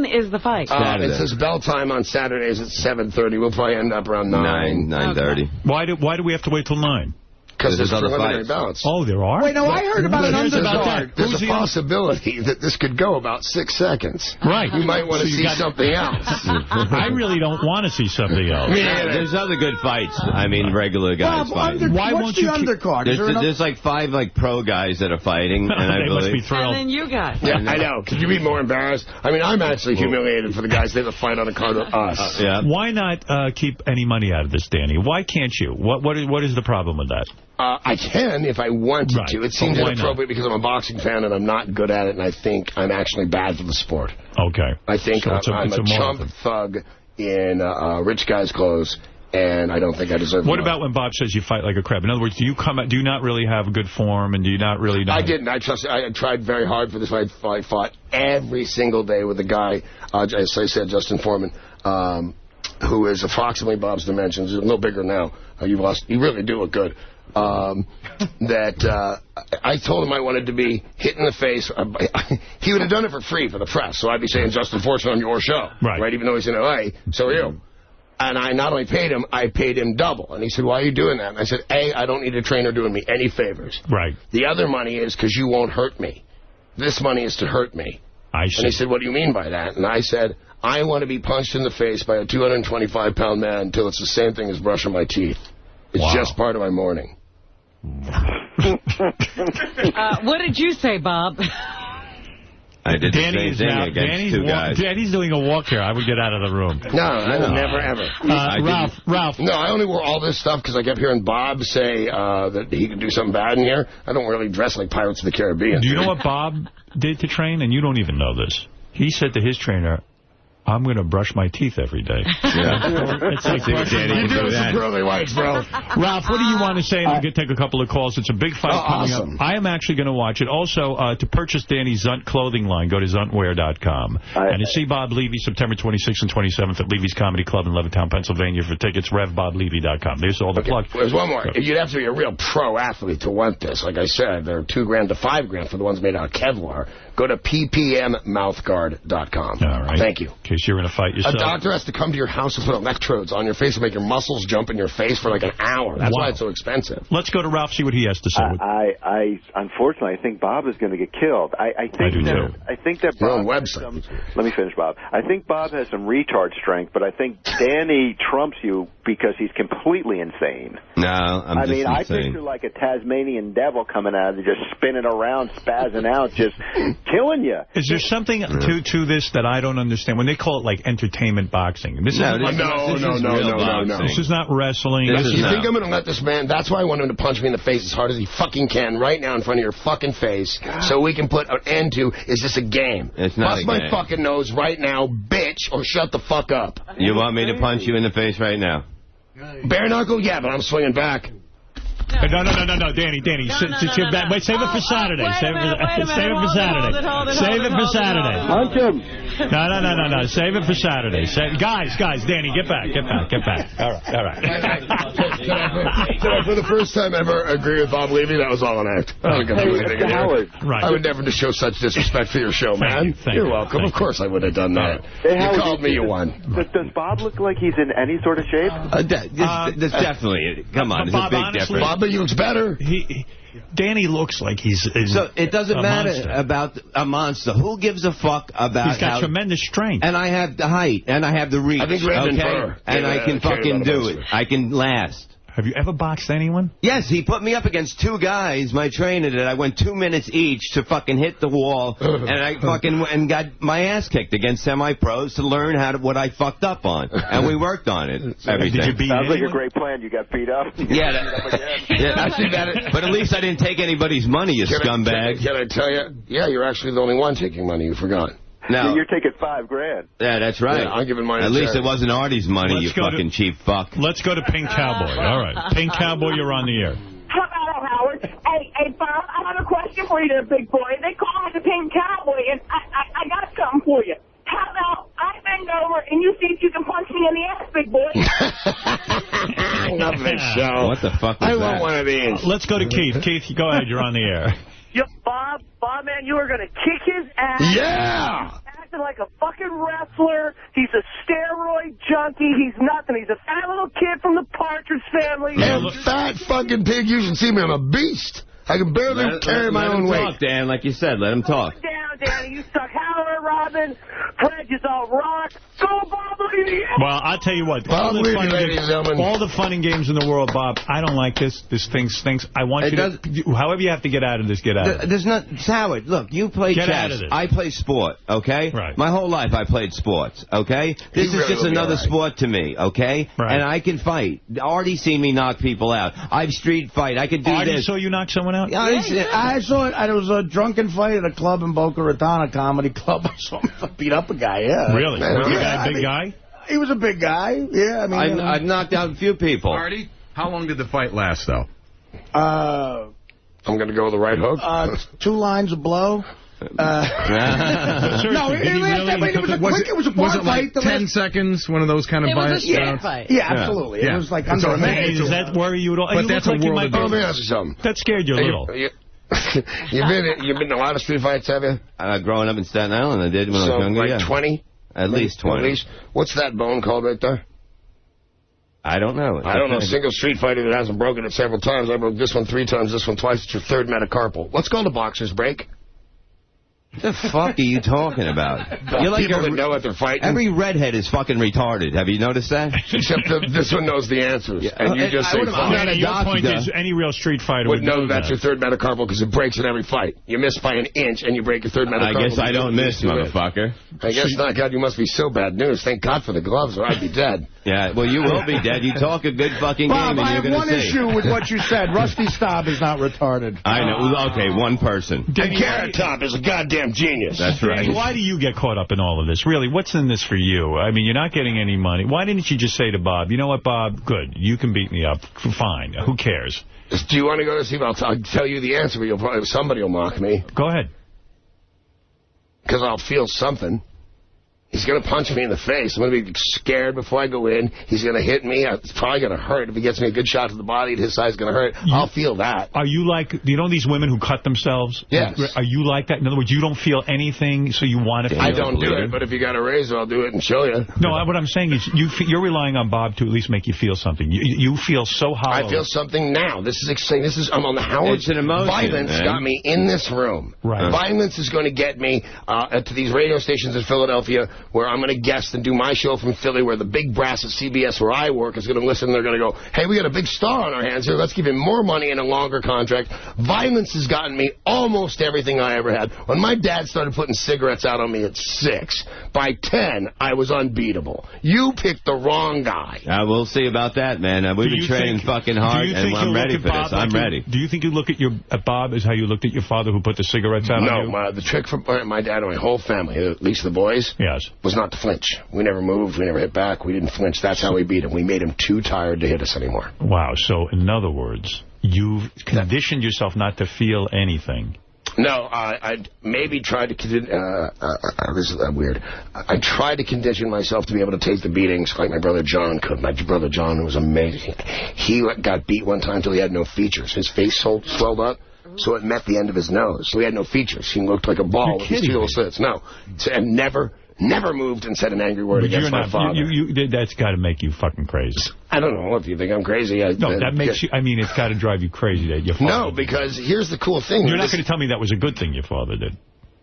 S2: is the fight?
S3: It says bell time on Saturdays at 7:30. We'll probably end up around 9:30.
S2: Okay.
S1: Why do we have to wait till 9?
S3: Because there's other fights.
S1: Oh, there are?
S5: Wait, no, I heard about an undercard.
S3: There's a possibility that this could go about 6 seconds.
S1: Right.
S3: You might want to see something else.
S1: I really don't want to see something else.
S4: Yeah, there's other good fights. I mean, regular guys fighting.
S5: Why won't you undercard?
S4: There's like 5 pro guys that are fighting, and I
S1: must be thrilled.
S2: And then you guys.
S3: Yeah, I know. Could you be more embarrassed? I mean, I'm actually humiliated for the guys that fight on a card with us.
S4: Yeah.
S1: Why not keep any money out of this, Danny? Why can't you? What is the problem with that?
S3: I can if I wanted to. It seems inappropriate because I'm a boxing fan and I'm not good at it, and I think I'm actually bad for the sport.
S1: Okay.
S3: I think I'm a chump thug in rich guy's clothes, and I don't think I deserve it.
S1: What about when Bob says you fight like a crab? In other words, do you not really have a good form, and do you not really know?
S3: I didn't. I tried very hard for this fight. I fought every single day with a guy, as I said, Justin Foreman, who is approximately Bob's dimensions. He's a little bigger now. You really do look good. I told him I wanted to be hit in the face. He would have done it for free for the press, so I'd be saying Justin Fortune on your show, right? Even though he's in L.A., so are you. And I not only paid him, I paid him double. And he said, why are you doing that? And I said, A, I don't need a trainer doing me any favors.
S1: Right.
S3: The other money is because you won't hurt me. This money is to hurt me.
S1: I see.
S3: And he said, what do you mean by that? And I said, I want to be punched in the face by a 225-pound man until it's the same thing as brushing my teeth. It's just part of my morning.
S2: What did you say, Bob?
S4: I did the same thing against 2 guys.
S1: Danny's doing a walk here. I would get out of the room.
S3: No, I will never, ever.
S1: Ralph.
S3: No, I only wore all this stuff because I kept hearing Bob say that he could do something bad in here. I don't really dress like Pirates of the Caribbean.
S1: Do you know what Bob did to train? And you don't even know this. He said to his trainer, I'm going to brush my teeth every day. It's like
S3: you do some curly whites, bro.
S1: Ralph, what do you want to say? And I'm going to take a couple of calls. It's a big fight coming up. I am actually going to watch it. Also, to purchase Danny's Zunt clothing line, go to zuntwear.com. And to see Bob Levy September 26th and 27th at Levy's Comedy Club in Levittown, Pennsylvania. For tickets, revboblevy.com. There's all the plug.
S3: There's one more. You'd have to be a real pro athlete to want this. Like I said, they're $2,000 to $5,000 for the ones made out of Kevlar. Go to ppmmouthguard.com.
S1: All right.
S3: Thank you.
S1: In case you're in a fight yourself.
S3: A doctor has to come to your house and put electrodes on your face and make your muscles jump in your face for like an hour. That's why it's so expensive.
S1: Let's go to Ralph, see what he has to say.
S6: Unfortunately, I think Bob is going to get killed. I think that Bob
S3: website.
S6: Let me finish, Bob. I think Bob has some retard strength, but I think Danny trumps you because he's completely insane.
S4: No, I
S6: picture like a Tasmanian devil coming out and just spinning around, spazzing out, just killing you.
S1: Is there something to this that I don't understand? When they call it like entertainment boxing. This
S3: no.
S1: This is not wrestling.
S3: You think I'm going to let this man? That's why I want him to punch me in the face as hard as he fucking can right now in front of your fucking face, so we can put an end to, is this a game?
S4: It's not
S3: Bust my fucking nose right now, bitch, or shut the fuck up.
S4: You want me to punch you in the face right now?
S3: Bare knuckle? Yeah, but I'm swinging back.
S1: No, Danny. Wait, save it for Saturday. Save it for Saturday. Save it for Saturday.
S6: Punch him.
S1: No. Save it for Saturday. Guys, Danny, get back. All right.
S3: Did I, for the first time ever, agree with Bob Levy? That was all an act. I don't do anything
S6: Howard.
S1: Right.
S3: I would never show such disrespect for your show, man. You're welcome. Of course I would have done that.
S6: Hey,
S3: you called me, you won.
S6: Does Bob look like he's in any sort of shape?
S4: That's definitely. Come on, there's a big difference.
S3: Bob, he looks better.
S1: Danny looks like he's
S4: so it doesn't matter
S1: monster.
S4: About a monster. Who gives a fuck about?
S1: He's got tremendous strength,
S4: and I have the height, and I have the reach.
S3: I think
S4: and I can fucking do it. I can last.
S1: Have you ever boxed anyone?
S4: Yes, he put me up against two guys, my trainer did. I went 2 minutes each to fucking hit the wall, and I fucking got my ass kicked against semi-pros to learn what I fucked up on. And we worked on it. Everything.
S1: Did you beat
S6: Sounds
S1: anyone?
S6: like a great plan. You got beat up.
S4: But at least I didn't take anybody's money, you scumbag.
S3: Can I tell you? Yeah, you're actually the only one taking money. You forgot.
S4: No.
S6: You're taking $5,000.
S4: Yeah, that's right.
S3: Yeah, I'm giving mine.
S4: At least it wasn't Artie's money, you fucking cheap fuck.
S1: Let's go to Pink Cowboy. All right. Pink Cowboy, you're on the air.
S7: Hello, Howard. Hey, Bob, I have a question for you there, big boy. They call me the Pink Cowboy, and I got something for you. How about I bend over and you see if you can punch me in the ass, big boy?
S3: Love this show.
S4: What the fuck was
S3: I want one of these.
S1: Let's go to Keith. Keith, go ahead. You're on the air.
S7: Yo, Bob, man, you are going to kick his ass.
S3: Yeah!
S7: Acting like a fucking wrestler. He's a steroid junkie. He's nothing. He's a fat little kid from the Partridge Family.
S3: And fat fucking pig, you should see me. I'm a beast. I can barely carry my own weight.
S4: Let him talk, Dan, like you said. Let him talk.
S7: Down, Danny. You suck. Howard, Robin, Fred, you all rock. Go, Bob, Levy.
S1: Well, I'll tell you what.
S3: Bob Levy,
S1: all the fun and games in the world, Bob, I don't like this. This thing stinks. I want you to, however you have to get out of this, get out of it.
S4: There's not, Howard, look, you play chess.
S1: Out of this.
S4: I play sport, okay?
S1: Right.
S4: My whole life I played sports, okay? This is just another sport to me, okay?
S1: Right.
S4: And I can fight. Artie seen me knock people out. I've street fight. I could do
S1: Artie
S4: this.
S1: saw you knock someone out?
S5: Yeah, I saw it. It was a drunken fight at a club in Boca Raton, a comedy club. I saw him beat up a guy, yeah.
S1: Really? Was the guy a big guy?
S5: He was a big guy, yeah.
S4: I've knocked out a few people.
S8: Artie, how long did the fight last, though?
S3: I'm going to go with the right hook.
S5: 2 lines of blow. No, it was a fight.
S8: 10 seconds, one of those kind of fights?
S2: Yeah, fight.
S5: Yeah, absolutely. Yeah. It was like under a minute.
S1: Does that worry you at all?
S8: But that's a world of
S3: Let me ask you something.
S1: That scared you a little.
S3: You've been in a lot of street fights, have you?
S4: Growing up in Staten Island, I did when I was younger,
S3: like 20?
S4: At least 20.
S3: At least. What's that bone called right there?
S4: I don't know.
S3: I don't know a single street fighter that hasn't broken it several times. I broke this one 3 times, this one twice. It's your 3rd metacarpal. What's called a boxer's break?
S4: What the fuck are you talking about? You're like
S3: people that know what they're fighting.
S4: Every redhead is fucking retarded. Have you noticed that?
S3: Except this one knows the answers. Yeah. And you just say,
S1: your point is any real street fighter would know
S3: that's your 3rd metacarpal because it breaks in every fight. You miss by an inch and you break your 3rd metacarpal.
S4: I guess I don't miss, motherfucker.
S3: I guess not. God, you must be so bad news. Thank God for the gloves or I'd be dead.
S4: Yeah, well, you will be dead. You talk a good fucking
S5: Bob,
S4: game, and you're going to see.
S5: I have one issue with what you said. Rusty Staub is not retarded.
S4: I know. Okay, one person.
S3: And Carrot Top is a goddamn genius.
S4: That's right.
S1: Danny, why do you get caught up in all of this? Really, what's in this for you? I mean, you're not getting any money. Why didn't you just say to Bob, you know what, Bob, good, you can beat me up. Fine. Who cares?
S3: Do you want to go to see if I'll tell you the answer, but somebody will mock me.
S1: Go ahead.
S3: Because I'll feel something. He's going to punch me in the face. I'm going to be scared before I go in. He's going to hit me. It's probably going to hurt. If he gets me a good shot to the body, his side's going to hurt. I'll feel that.
S1: Are you like, you know these women who cut themselves?
S3: Yes.
S1: Are you like that? In other words, you don't feel anything, so you want to feel
S3: I don't do it, but if you got a razor, I'll do it and show you.
S1: No, what I'm saying is you're relying on Bob to at least make you feel something. You feel so hollow.
S3: I feel something now. This is exciting. I'm on the Howard.
S4: It's an emotion,
S3: Violence got me in this room.
S1: Right.
S3: Violence is going to get me to these radio stations in Philadelphia where I'm going to guest and do my show from Philly, where the big brass at CBS where I work is going to listen and they're going to go, hey, we got a big star on our hands here. Let's give him more money and a longer contract. Violence has gotten me almost everything I ever had. When my dad started putting cigarettes out on me at 6, by 10, I was unbeatable. You picked the wrong guy.
S4: We'll see about that, man. We've been training fucking hard, and I'm ready for this. I'm ready.
S1: Do you think you look at Bob as how you looked at your father who put the cigarettes out on you?
S3: No, the trick for my dad and my whole family, at least the boys, was not to flinch. We never moved. We never hit back. We didn't flinch. That's how we beat him. We made him too tired to hit us anymore.
S1: Wow. So, in other words, you've conditioned yourself not to feel anything.
S3: No, I maybe tried to this is weird. I tried to condition myself to be able to take the beatings like my brother John could. My brother John was amazing. He got beat one time until he had no features. His face swelled up, so it met the end of his nose. So he had no features. He looked like a ball with his 2 little slits. No, and never moved and said an angry word against my father.
S1: That's got to make you fucking crazy.
S3: I don't know if you think I'm crazy.
S1: No, that makes you, I mean, it's got to drive you crazy that your father...
S3: No, because here's the cool thing.
S1: You're not going to tell me that was a good thing your father did.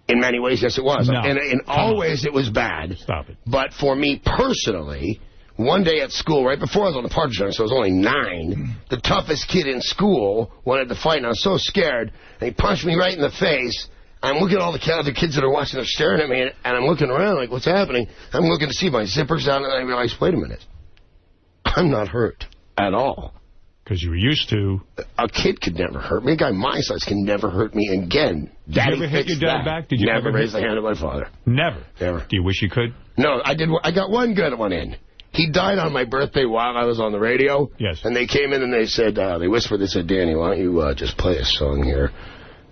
S3: In many ways, yes, it was.
S1: No.
S3: In all ways, it was bad.
S1: Stop it.
S3: But for me personally, one day at school, right before I was on the party train, so I was only 9, the toughest kid in school wanted to fight, and I was so scared, and he punched me right in the face. I'm looking at all the other kids that are watching, they're staring at me, and I'm looking around like, what's happening? I'm looking to see my zippers out, and I realize, wait a minute. I'm not hurt at all.
S1: Because you were used to...
S3: A kid could never hurt me. A guy my size can never hurt me again.
S1: Did you ever hit your dad back? Did you
S3: never raise the hand of my father.
S1: Never?
S3: Never.
S1: Do you wish you could?
S3: No, I did. I got one good one in. He died on my birthday while I was on the radio.
S1: Yes.
S3: And they came in and they said, they whispered, they said, Danny, why don't you just play a song here?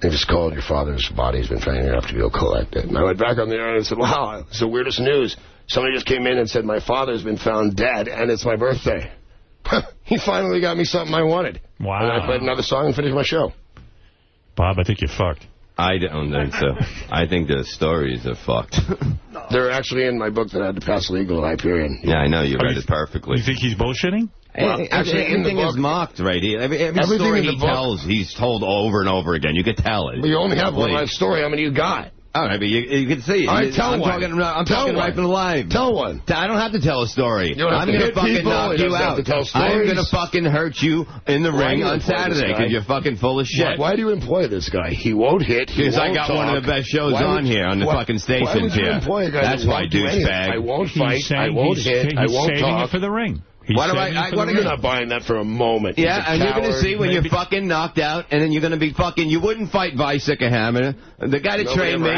S3: They just called your father's body has been training up to go collect it. And I went back on the air and I said, wow, it's the weirdest news. Somebody just came in and said my father's been found dead and it's my birthday. He finally got me something I wanted.
S1: Wow.
S3: And I played another song and finished my show.
S1: Bob, I think you're fucked.
S4: I don't think so. I think the stories are fucked.
S3: They're actually in my book that I had to pass legal in Hyperion.
S4: Yeah, I know. You read it perfectly.
S1: You think he's bullshitting?
S4: Well, actually, everything is mocked right here. Every story he tells, he's told over and over again. You could tell it.
S3: But you only have one life story. How many you got?
S4: All right, but you can see.
S3: All right, tell one.
S4: I'm talking life and life.
S3: Tell one.
S4: I don't have to tell a story.
S3: I'm going to
S4: fucking knock you out. I'm going to fucking hurt you in the ring on Saturday because you're fucking full of shit.
S3: Why do you employ this guy? He won't hit.
S4: Because I got one of the best shows on here on the fucking stations here.
S3: That's
S4: why, douchebag.
S3: I won't fight. I won't hit. I won't talk.
S1: He's saving it for the ring.
S3: You're not buying that for a moment.
S4: Yeah, and you're going to see when you're fucking knocked out, and then you're going to be fucking... You wouldn't fight Vicek Hammer. The guy that trained me...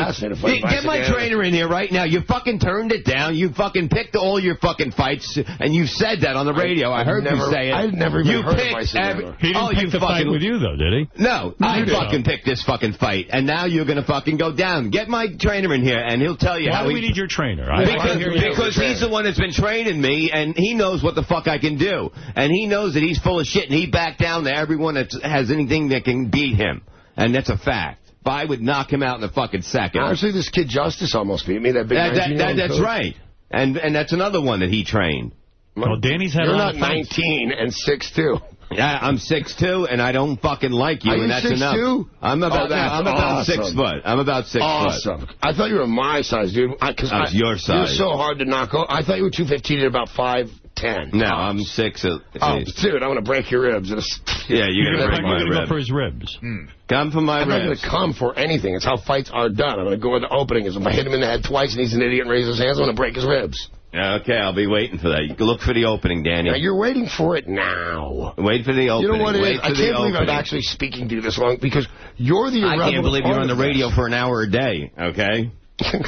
S4: Get my trainer in here right now. You fucking turned it down. You fucking picked all your fucking fights, and you said that on the radio. I heard you say it.
S3: I've never even heard of Vicek Hammer.
S1: He didn't pick the fight with you, though, did he?
S4: No, I fucking picked this fucking fight, and now you're going to fucking go down. Get my trainer in here, and he'll tell you how...
S1: Why do we need your trainer?
S4: Because he's the one that's been training me, and he knows what the fuck I can do. And he knows that he's full of shit, and he backed down to everyone that has anything that can beat him. And that's a fact. But I would knock him out in a fucking second.
S3: Honestly, this kid Justice almost beat me. That big
S4: That's right. And that's another one that he trained.
S1: Well, Danny's had a lot of fights.
S3: You're not 19 and 6'2".
S4: Yeah, I'm 6'2", and I don't fucking like you, and that's enough.
S3: 6'2"?
S4: I'm about 6 foot. I'm about 6 foot.
S3: I thought you were my size, dude.
S4: I was your size.
S3: You're so hard to knock out. I thought you were 215 at about 5'10".
S4: No, I'm 6 at least.
S3: Dude, I'm going to break your ribs.
S4: Yeah, you're going to break my ribs.
S1: You're going to go for his ribs.
S4: Come for my ribs.
S3: I'm not going to come for anything. It's how fights are done. I'm going to go in the opening. If I hit him in the head twice and he's an idiot and raises his hands, I'm going to break his ribs.
S4: Okay, I'll be waiting for that. You can look for the opening, Danny.
S3: Now, you're waiting for it now.
S4: Wait for the opening.
S3: You know what it is? I can't believe
S4: opening.
S3: I'm actually speaking to you this long, because you're the irrelevant
S4: I can't believe you're on the radio
S3: this.
S4: for an hour a day, okay?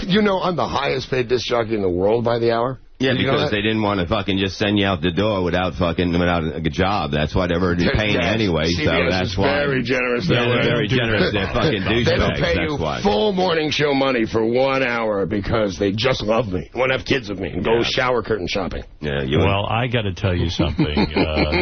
S3: You know I'm the highest paid disc jockey in the world by the hour?
S4: Yeah, because they didn't want to fucking just send you out the door without a job. That's why they were paying anyway,
S3: CBS
S4: so that's why.
S3: Very generous.
S4: Yeah, they're very generous. They're fucking douchebags.
S3: They don't pay you
S4: why.
S3: full morning show money for 1 hour because they just love me, want to have kids with me, and go shower curtain shopping.
S1: Yeah, well, I got to tell you something.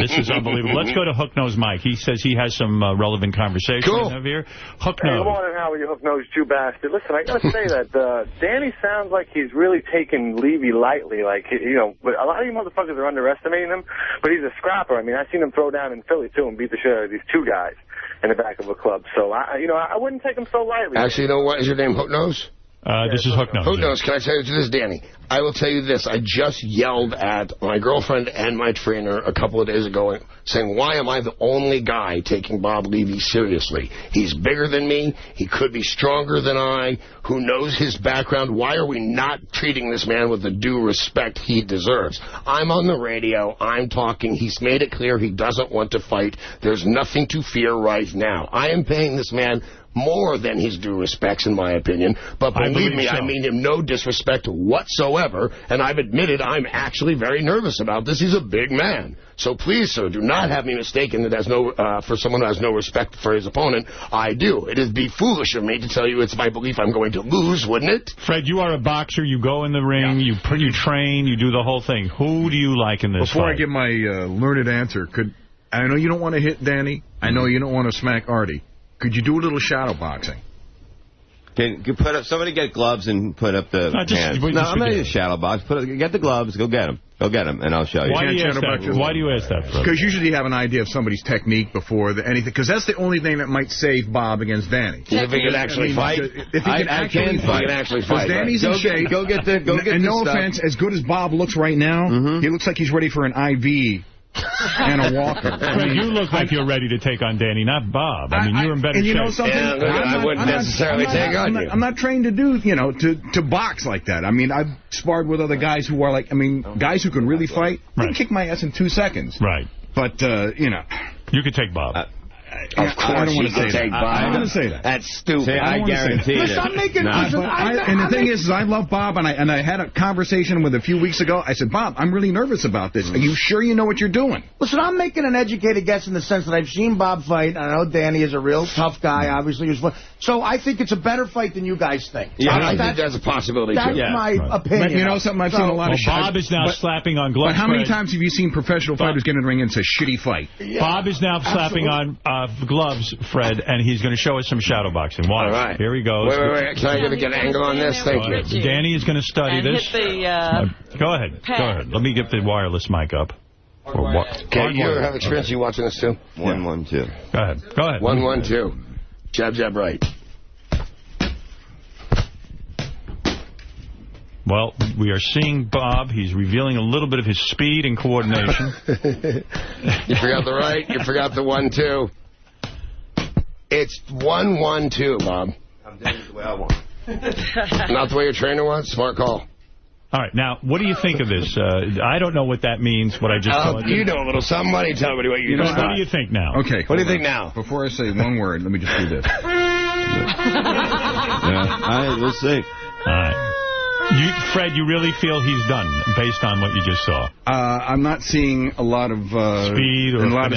S1: This is unbelievable. Let's go to Hook Nose Mike. He says he has some relevant conversation over here. Hook Nose.
S9: Hey, good morning, Howard, you Hook Nose Jew bastard. Listen, I got to say that Danny sounds like he's really taking Levy lightly. Like, you know, but a lot of you motherfuckers are underestimating him, but he's a scrapper. I mean, I've seen him throw down in Philly, too, and beat the shit out of these 2 guys in the back of a club. So, I wouldn't take him so lightly.
S3: Actually, you know what? Is your name Hook Nose?
S1: This is Hook Nose.
S3: Hook Nose, can I tell you this, Danny? I will tell you this. I just yelled at my girlfriend and my trainer a couple of days ago saying, why am I the only guy taking Bob Levy seriously? He's bigger than me. He could be stronger than I. Who knows his background? Why are we not treating this man with the due respect he deserves? I'm on the radio. I'm talking. He's made it clear he doesn't want to fight. There's nothing to fear right now. I am paying this man more than his due respects, in my opinion. But believe me, I mean him no disrespect whatsoever, and I've admitted I'm actually very nervous about this. He's a big man. So please, sir, do not have me mistaken that for someone who has no respect for his opponent. I do. It would be foolish of me to tell you it's my belief I'm going to lose, wouldn't it?
S1: Fred, you are a boxer. You go in the ring, you train, you do the whole thing. Who do you like in this
S8: Before
S1: fight?
S8: I give my learned answer, I know you don't want to hit Danny. I know you don't want to smack Artie. Could you do a little shadow boxing?
S4: Can you put up? Somebody get gloves and put up the hands. No, I'm not a shadow box. Get the gloves. Go get them. Go get them, and I'll show you.
S1: Why do you ask that?
S8: Because usually you have an idea of somebody's technique before anything. Because that's the only thing that might save Bob against Danny.
S3: If he can actually fight.
S8: If he can actually fight. Because Danny's in shape.
S4: Go get
S8: and no offense, as good as Bob looks right now, he looks like he's ready for an IV. And a walker.
S1: You look like you're ready to take on Danny, not Bob. I mean, you're in better shape.
S8: And you know something?
S3: I wouldn't necessarily take on you.
S8: I'm not trained to do, to box like that. I mean, I've sparred with other guys who are guys who can really fight. They can kick my ass in 2 seconds.
S1: Right.
S8: But,
S1: you could take Bob.
S3: Of course,
S8: I don't want to say that.
S3: I
S8: don't want to say that.
S3: That's stupid.
S4: I guarantee it.
S8: And the thing is, I love Bob, and I had a conversation with a few weeks ago. I said, Bob, I'm really nervous about this. Are you sure you know what you're doing?
S5: Listen, I'm making an educated guess in the sense that I've seen Bob fight. I know Danny is a real tough guy, obviously. So I think it's a better fight than you guys think.
S3: Yeah, I think that's a possibility, too.
S5: That's my opinion.
S8: But you know something? I've seen a lot of shit.
S1: Bob is now slapping on gloves.
S8: But how many times have you seen professional fighters get in the ring and say, shitty fight?
S1: Yeah, Bob is now slapping on gloves, Fred, and he's going to show us some shadow boxing. Watch.
S3: All right.
S1: Here he goes.
S3: Wait. Can I get an angle on this? Thank you.
S1: Danny is going to study this. Go ahead. Go ahead. Let me get the wireless mic up.
S3: Okay, you have experience you watching this, too?
S4: 1-1-2.
S1: Go ahead.
S3: 1-1-2. Jab, right.
S1: Well, we are seeing Bob. He's revealing a little bit of his speed and coordination.
S3: You forgot the right. You forgot the 1-2. It's 1-1-2, Bob.
S4: I'm doing it the way I want.
S3: Not the way your trainer wants? Smart call.
S1: All right. Now, what do you think of this? I don't know what that means, what I just told you.
S3: You know a little somebody. Tell me what you know.
S1: What do you think now?
S8: Okay.
S3: What do you think now?
S8: Before I say one word, let me just do this.
S4: All right, we'll see.
S1: All right. Fred, you really feel he's done based on what you just saw?
S8: I'm not seeing a lot of
S1: speed.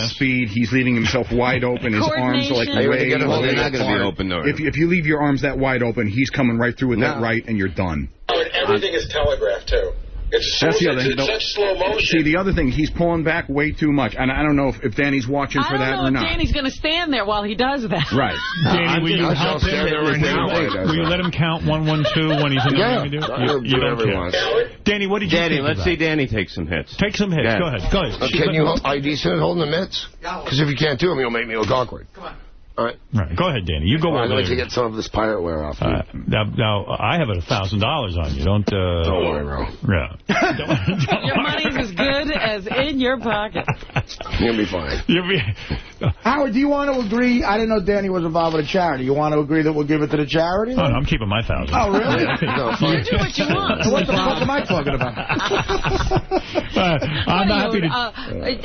S8: Speed. He's leaving himself wide open. His arms are like way.
S4: They're not going to be open though.
S8: If you leave your arms that wide open, he's coming right through with that right, and you're done.
S10: Everything is telegraphed too. It's such slow motion.
S8: See, the other thing, he's pulling back way too much. And I don't know if Danny's watching for that or not.
S2: I don't know if Danny's going to stand there while he does that.
S8: Right.
S1: Danny, will you help him? Will you let him count 1-1-2 when he's in the ring? You don't care. Danny, what did you think
S4: let's see Danny take some hits.
S1: Take some hits. Go ahead.
S3: Can you hold, are you decent at holding the mitts? Because if you can't do them, you'll make me look awkward.
S5: Come on.
S3: All right.
S1: All right. Go ahead, Danny. You go
S3: I'd
S1: over
S3: like
S1: there.
S3: to get some of this pirate wear off.
S1: Now, I have $1,000 on you. Don't
S3: worry, bro.
S1: Yeah.
S2: Your money's as good as in your pocket.
S3: You'll be fine.
S5: Howard, do you want to agree? I didn't know Danny was involved with a charity. You want to agree that we'll give it to the charity?
S1: Oh, no, I'm keeping my $1,000.
S5: Oh, really?
S2: You do what you want.
S5: What the fuck am I talking about?
S1: I'm happy to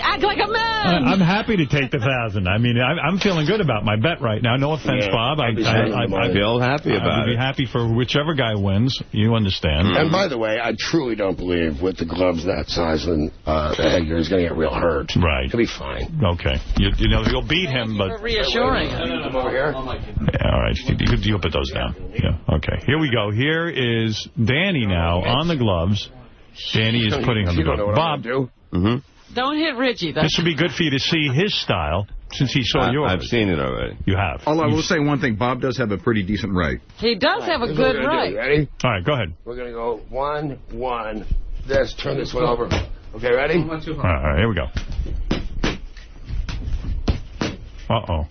S2: act like a man.
S1: I'm happy to take the $1,000. I mean, I'm feeling good about my bet right now. No offense, Bob. I
S4: feel happy about
S1: it. I'd be happy for whichever guy wins. You understand.
S3: And by the way, I truly don't believe with the gloves that size and Edgar is going to get real hurt.
S1: Right.
S3: He'll be fine.
S1: Okay. You know, you'll beat him, but...
S2: Reassuring.
S3: Over here?
S1: Yeah, all right. You put those down. Yeah. Okay. Here we go. Here is Danny now on the gloves. Danny is putting on the gloves. Bob.
S2: Don't hit Richie.
S1: This would be good for you to see his style, since he saw yours.
S4: I've seen it already.
S1: You have.
S8: Although I will say one thing. Bob does have a pretty decent right.
S2: He does have a good right.
S3: Ready?
S1: All right, go ahead.
S3: We're going to go 1, 1. Turn this one over. Okay, ready?
S1: All right, here we go. Uh-oh.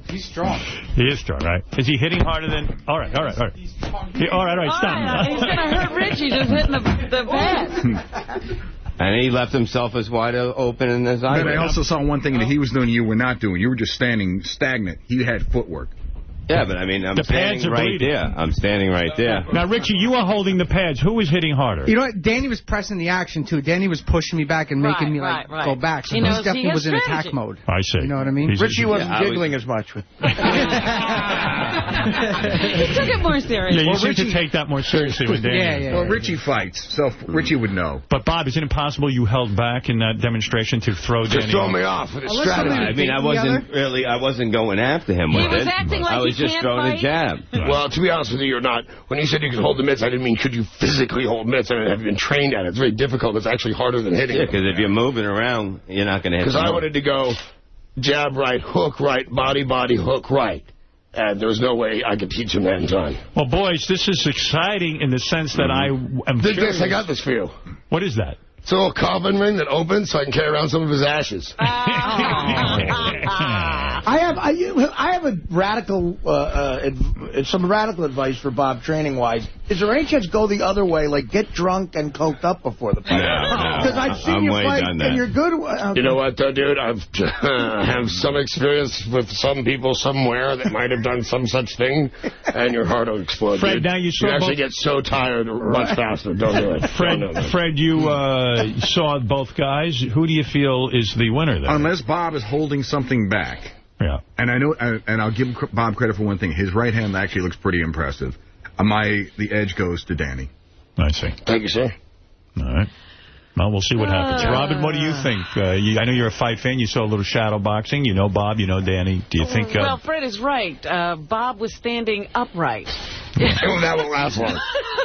S5: He's strong.
S1: He is strong, right? Is he hitting harder than... All right. All right, stop.
S2: He's going to hurt Richie just hitting the pad.
S4: And he left himself as wide open in his eye.
S8: But I also saw one thing that he was doing you were not doing. You were just standing stagnant. He had footwork.
S4: Yeah, but I mean, I'm
S1: the
S4: standing right there. I'm standing right there.
S1: Now, Richie, you are holding the pads. Who was hitting harder?
S11: You know what? Danny was pressing the action, too. Danny was pushing me back and making me go back. So he definitely was in attack mode.
S1: I see.
S11: You know what I mean?
S5: Richie wasn't giggling as much.
S2: He took it more seriously.
S1: Yeah, you seem to take that more seriously with Danny.
S8: Well, Richie fights, so Richie would know.
S1: But, Bob, is it impossible you held back in that demonstration to throw Danny?
S3: Just throw me off with a strategy.
S4: I mean, I wasn't going after him with it.
S2: He was acting like
S4: I was just throwing a jab.
S3: Well, to be honest with you, you're not. When you said you could hold the mitts, I didn't mean could you physically hold mitts. I mean, have you been trained at it? It's very difficult. It's actually harder than hitting.
S4: Yeah, because if you're moving around, you're not going to hit.
S3: Because I wanted to go jab right, hook right, body, hook right. And there was no way I could teach him that in time.
S1: Well, boys, this is exciting in the sense that I am curious.
S3: I got this for you.
S1: What is that?
S3: It's a little coffin ring that opens so I can carry around some of his ashes.
S5: I have a radical, some radical advice for Bob training-wise. Is there any chance go the other way, like get drunk and coked up before the fight? Because I've seen you fight and you're good.
S3: You know what, though, dude? I've have some experience with some people somewhere that might have done some such thing, and your heart will explode.
S1: Fred,
S3: dude.
S1: now you
S3: actually get so tired much faster. Don't do it.
S1: Fred, you saw both guys. Who do you feel is the winner there?
S8: Unless Bob is holding something back.
S1: Yeah.
S8: And I know, and I'll give Bob credit for one thing. His right hand actually looks pretty impressive. The edge goes to Danny.
S1: I see.
S3: Thank you, sir.
S1: All right. Well, we'll see what happens. Robin, what do you think? I know you're a fight fan. You saw a little shadow boxing. You know Bob. You know Danny. Do you think...
S2: Well, Fred is right. Bob was standing upright.
S3: That won't last long.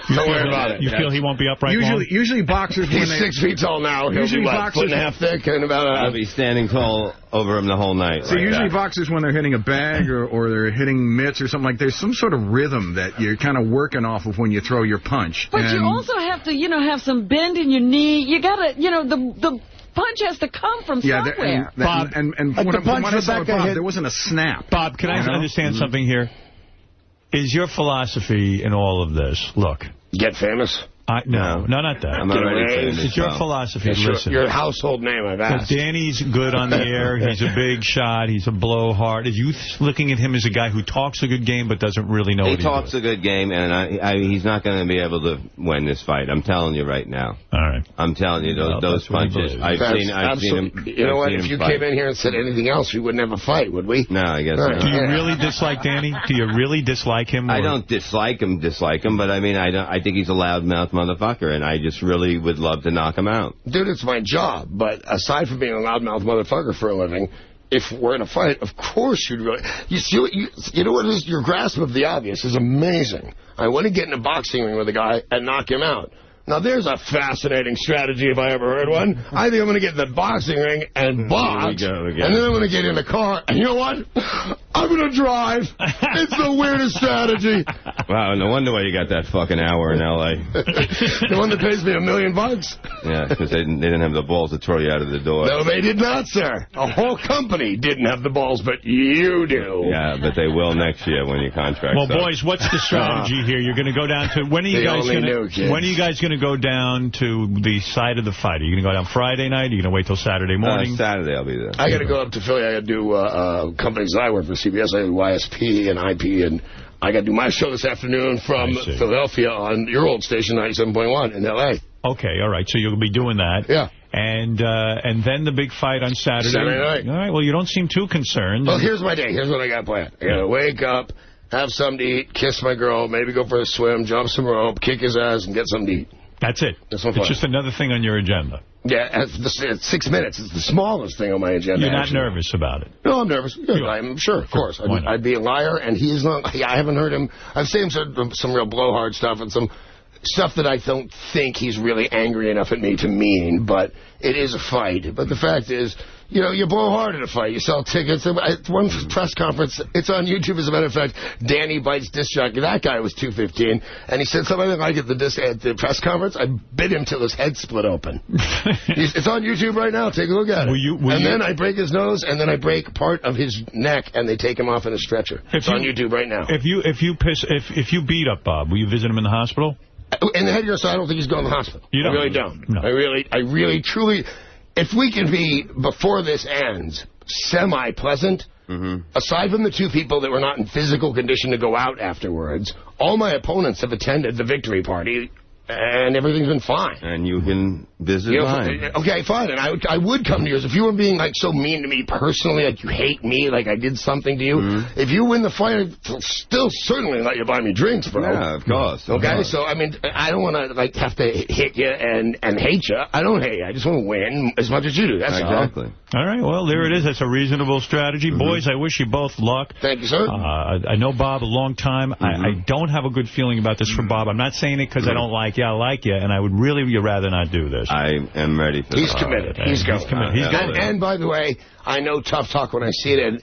S3: Don't worry about it.
S1: You feel he won't be upright long?
S8: Usually boxers...
S3: He's 6 feet tall now. He'll be, what, foot and a half thick? And
S4: I'll be standing tall over him the whole night.
S8: So usually boxers, when they're hitting a bag or they're hitting mitts or something like, there's some sort of rhythm that you're kind of working off of when you throw your punch.
S2: But you also have to, have some bend in your knee. You got to, the punch has to come from somewhere.
S1: Bob,
S8: and when I saw Bob, there wasn't a snap.
S1: Bob, can I understand something here? Is your philosophy in all of this, look...
S3: Get famous?
S1: No, not that.
S4: I'm already famous.
S1: It's your philosophy. Listen.
S3: Your household name, I've asked.
S1: Danny's good on the air. He's a big shot. He's a blowhard. Is you looking at him as a guy who talks a good game but doesn't really know what he's doing?
S4: He talks a good game, and he's not going to be able to win this fight. I'm telling you right now.
S1: All right.
S4: I'm telling you, those punches. I've seen him.
S3: You know what? If you came in here and said anything else, we wouldn't have a fight, would we?
S4: No, I guess not.
S1: Do you really dislike Danny? Do you really dislike him?
S4: I don't dislike him, but I mean, I think he's a loudmouth motherfucker, and I just really would love to knock him out.
S3: Dude, it's my job, but aside from being a loudmouth motherfucker for a living, if we're in a fight, of course you'd really... You know what it is? Your grasp of the obvious is amazing. I want to get in a boxing ring with a guy and knock him out. Now, there's a fascinating strategy if I ever heard one. I think I'm going to get in the boxing ring and box, and then I'm going to get in a car, and you know what? I'm going to drive. It's the weirdest strategy.
S4: Wow, no wonder why you got that fucking hour in L.A.
S3: The one that pays me $1 million?
S4: Yeah, because they didn't have the balls to throw you out of the door.
S3: No, they did not, sir. A whole company didn't have the balls, but you do.
S4: Yeah, but they will next year when your contract's
S1: Well, boys, what's the strategy here? You're going to go down to... When are you guys going to go down to the site of the fight? Are you going to go down Friday night? Are you going to wait till Saturday morning?
S4: Saturday I'll be there.
S3: I got to go up to Philly. I got to do companies I work for, CBS, I do YSP and IP, and I got to do my show this afternoon from Philadelphia on your old station, 97.1 in L.A.
S1: Okay, all right. So you'll be doing that.
S3: Yeah.
S1: And then the big fight on Saturday.
S3: Saturday night.
S1: All right, well, you don't seem too concerned.
S3: Well, here's my day. Here's what I got planned. I got to wake up, have something to eat, kiss my girl, maybe go for a swim, jump some rope, kick his ass, and get something to eat.
S1: That's it.
S3: That's my plan.
S1: It's just another thing on your agenda.
S3: Yeah, it's 6 minutes. It's the smallest thing on my agenda.
S1: You're not nervous about it?
S3: No, I'm nervous. Yeah, I'm sure, of course. I'd be a liar, and he is not. I haven't heard him. I've seen him some real blowhard stuff and some stuff that I don't think he's really angry enough at me to mean, but it is a fight. But the fact is, you know, you blow hard at a fight. You sell tickets. At one press conference, it's on YouTube, as a matter of fact, Danny Bites disc jockey. That guy was $215, and he said something like at the press conference, I bit him till his head split open. It's on YouTube right now. Take a look at it. Then I break his nose, and then I break part of his neck, and they take him off in a stretcher. It's on YouTube right now.
S1: If you beat up Bob, will you visit him in the hospital?
S3: In the headgear, so I don't think he's going to the hospital.
S1: You don't?
S3: I really don't.
S1: No.
S3: I really, truly... If we can be, before this ends, semi-pleasant, aside from the two people that were not in physical condition to go out afterwards, all my opponents have attended the victory party, and everything's been fine.
S4: And you can visit mine.
S3: Okay, fine. And I would come to yours. If you were being, like, so mean to me personally, like you hate me, like I did something to you, if you win the fight, I'll still certainly let you buy me drinks, bro.
S4: Yeah, of course.
S3: Okay? So, I mean, I don't want to, like, have to hit you and hate you. I don't hate you. I just want to win as much as you do. That's
S4: exactly.
S1: All right, well, there it is. That's a reasonable strategy. Boys, I wish you both luck.
S3: Thank you, sir.
S1: I know Bob a long time. I don't have a good feeling about this for Bob. I'm not saying it because I don't like you. I like you, and I would really rather not do this.
S4: I am ready for
S3: He's committed. He's committed. And by the way, I know tough talk when I see it, and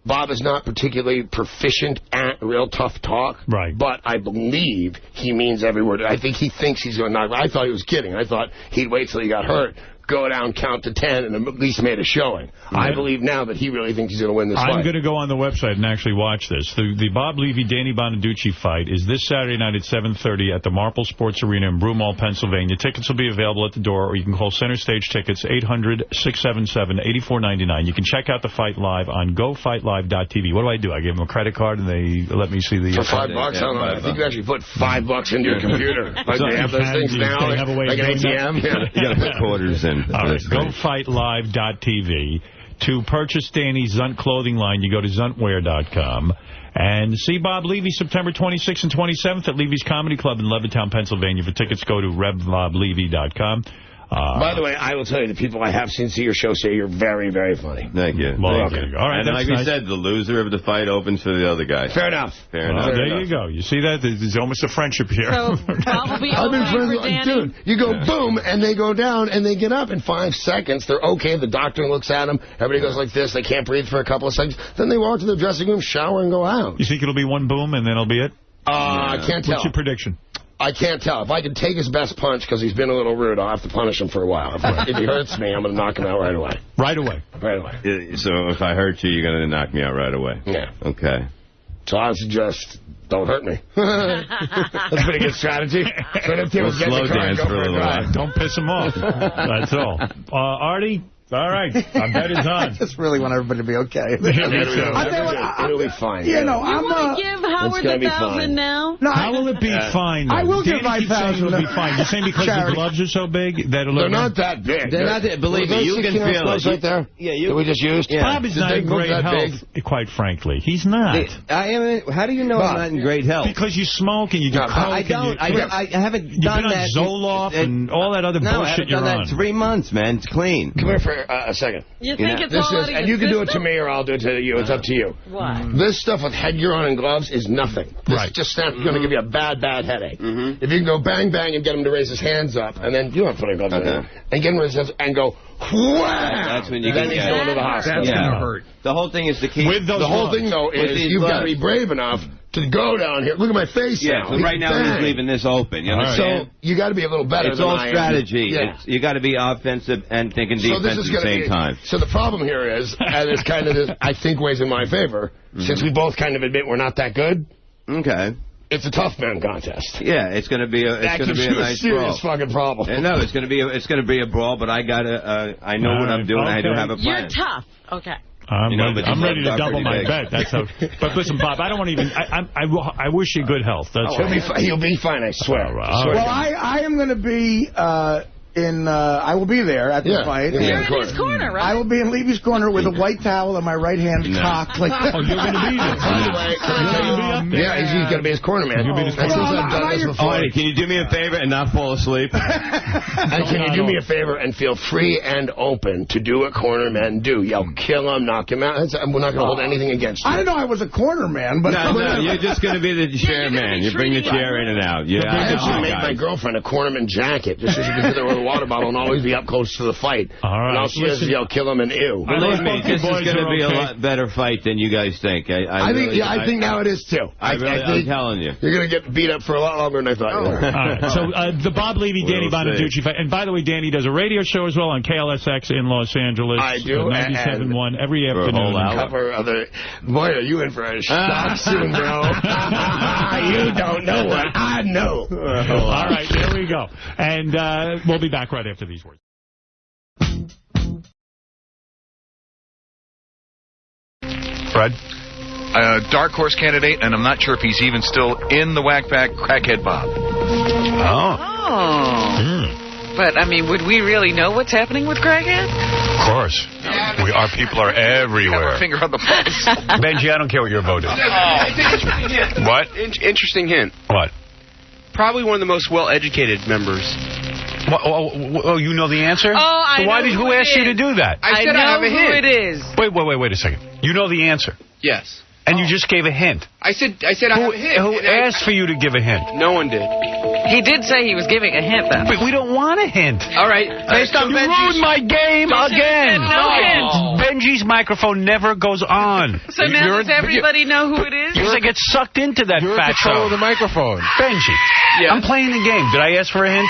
S3: Bob is not particularly proficient at real tough talk.
S1: Right.
S3: But I believe he means every word. I think he thinks he's going to knock. I thought he was kidding. I thought he'd wait till he got hurt, go down, count to 10, and at least made a showing. I believe now that he really thinks he's going to win this fight.
S1: I'm going to go on the website and actually watch this. The Bob Levy-Danny Bonaduce fight is this Saturday night at 7:30 at the Marple Sports Arena in Broomall, Pennsylvania. Tickets will be available at the door, or you can call Center Stage Tickets, 800-677-8499. You can check out the fight live on GoFightLive.tv. What do? I give them a credit card, and they let me see the...
S3: For $5? I don't know. I think you actually put $5 into your computer. Like they have those things now, like an ATM.
S4: You got to put quarters in.
S1: All right, GoFightLive.tv. To purchase Danny's Zunt clothing line, you go to ZuntWear.com. And see Bob Levy September 26th and 27th at Levy's Comedy Club in Levittown, Pennsylvania. For tickets, go to RevBobLevy.com.
S3: By the way, I will tell you, the people I have seen see your show say you're very, very funny.
S4: Thank you.
S1: Well, okay. All right,
S4: and like we said, the loser of the fight opens for the other guy.
S3: Fair enough.
S4: Fair enough.
S1: There you go. You see that? There's almost a friendship here.
S2: So, Bob will be
S3: I've been friends
S2: with Danny.
S3: Dude, you go boom, and they go down, and they get up in 5 seconds. They're okay. The doctor looks at them. Everybody goes like this. They can't breathe for a couple of seconds. Then they walk to the dressing room, shower, and go out.
S1: You think it'll be one boom, and then it'll be it?
S3: I can't tell.
S1: What's your prediction?
S3: I can't tell. If I can take his best punch because he's been a little rude, I'll have to punish him for a while. If he hurts me, I'm going to knock him out right away.
S1: Right away?
S3: Right away.
S4: So if I hurt you, you're going to knock me out right away?
S3: Yeah.
S4: Okay.
S3: So I suggest, don't hurt me. That's a pretty good strategy.
S4: We'll slow dance for a little while.
S1: Don't piss him off. That's all. Artie? All right. I bet it's on.
S5: I just really want everybody to be okay.
S3: It'll be fine.
S5: You know,
S2: you want to give Howard the $1,000 now?
S5: No,
S1: how will it be fine?
S5: I will give
S1: my
S5: $5,000.
S1: It'll be fine. You're saying because the gloves are so big that it'll...
S3: They're not that big.
S4: They're not that, believe me, you can feel it.
S3: Right there?
S4: Yeah, you.
S3: That we just used?
S4: Yeah.
S1: Bob is not in great health, quite frankly. He's not.
S4: How do you know I'm not in great health?
S1: Because you smoke and you do coke.
S4: I don't. I haven't done that.
S1: You've been on Zoloft and all that other bullshit you're on.
S4: No, I haven't done that 3 months, man. It's clean.
S3: Come here for a second.
S2: You think it's all out of
S3: and you can do it to me or I'll do it to you. It's up to you.
S2: Why?
S3: This stuff with headgear on and gloves is nothing. This
S1: right.
S3: just snaps. going to give you a bad headache. If you can go bang, bang, and get him to raise his hands up, and then you don't have to put gloves on, and get him to raise his hands and go, wham!
S4: That's when you
S3: then
S4: can
S3: he's
S4: get
S3: going to the hospital.
S8: That's going to hurt.
S4: The whole thing is to keep...
S3: The whole thing, though, is you've got to be brave enough to go down here. Look at my face now.
S4: So right now he's leaving this open. You understand?
S3: So you got to be a little better
S4: It's
S3: than
S4: all
S3: I am.
S4: strategy.
S3: Yeah.
S4: You got to be offensive and thinking defense at the same time.
S3: So the problem here is, and it's kind of this, I think weighs in my favor, since we both kind of admit we're not that good.
S4: Okay.
S3: It's a tough man contest.
S4: Yeah, it's going to be a nice
S3: serious
S4: brawl.
S3: fucking problem.
S4: No, it's going to be a brawl, but I know what I'm doing. I do have a plan.
S2: You're tough. Okay.
S1: I'm ready to double my bet. But listen, Bob, I don't want to even... I wish you good health.
S3: He'll be fine, I swear.
S5: Well, I am going to be... I will be there at the fight.
S2: You're in his corner, right?
S5: I will be in Levy's corner with a white towel on my right hand cocked. Like,
S1: you're going to be there.
S3: By the way, he's going to be his corner man.
S4: Can you do me a favor and not fall asleep?
S3: And can you do me a favor and feel free and open to do what corner men do? Kill him, knock him out. We're not going to hold anything against you.
S5: I didn't know I was a corner man, but...
S4: No, you're just going to be the chair man. You bring the chair in and out.
S3: I actually made my girlfriend a cornerman jacket just so she could sit there with a water bottle and always be up close to the fight.
S1: All right.
S3: And all she does is yell, kill him, and ew.
S4: Believe me, this is going to be a lot better fight than you guys think. I
S3: think now it is, too.
S4: I'm telling you.
S3: You're going to get beat up for a lot longer than I thought you were.
S1: All right. So the Bob Levy, Danny Bonaduce fight. And by the way, Danny does a radio show as well on KLSX in Los Angeles.
S3: I do.
S1: 97.1 every afternoon.
S3: Cover other... Boy, are you in for a shock soon, bro. You don't know what I know.
S1: All right, there we go. And we'll be back right after these words.
S12: Fred? Dark horse candidate, and I'm not sure if he's even still in the whack pack, Crackhead Bob.
S2: But, I mean, would we really know what's happening with Crackhead?
S12: Of course. Our people are everywhere. Have finger on the pulse. Benjy, I don't care what your vote is.
S13: Interesting hint.
S12: What?
S13: Interesting hint.
S12: What?
S13: Probably one of the most well-educated members.
S12: Oh, you know the answer?
S2: Oh, I know
S12: who asked you to do that?
S13: I said I have a hint.
S2: Who it is.
S12: Wait a second. You know the answer?
S13: Yes.
S12: And you just gave a hint.
S13: I said I have a hint.
S12: Who asked for you to give a hint?
S13: No one did.
S2: He did say he was giving a hint, though.
S12: But we don't want a hint.
S13: All right. Based on
S12: you
S13: Benjy's...
S12: ruined my game again.
S2: No hint.
S12: Benjy's microphone never goes on.
S2: So now does everybody know who it is?
S12: Because I get sucked into that fat
S14: control of the microphone.
S12: Benjy, I'm playing the game. Did I ask for a hint?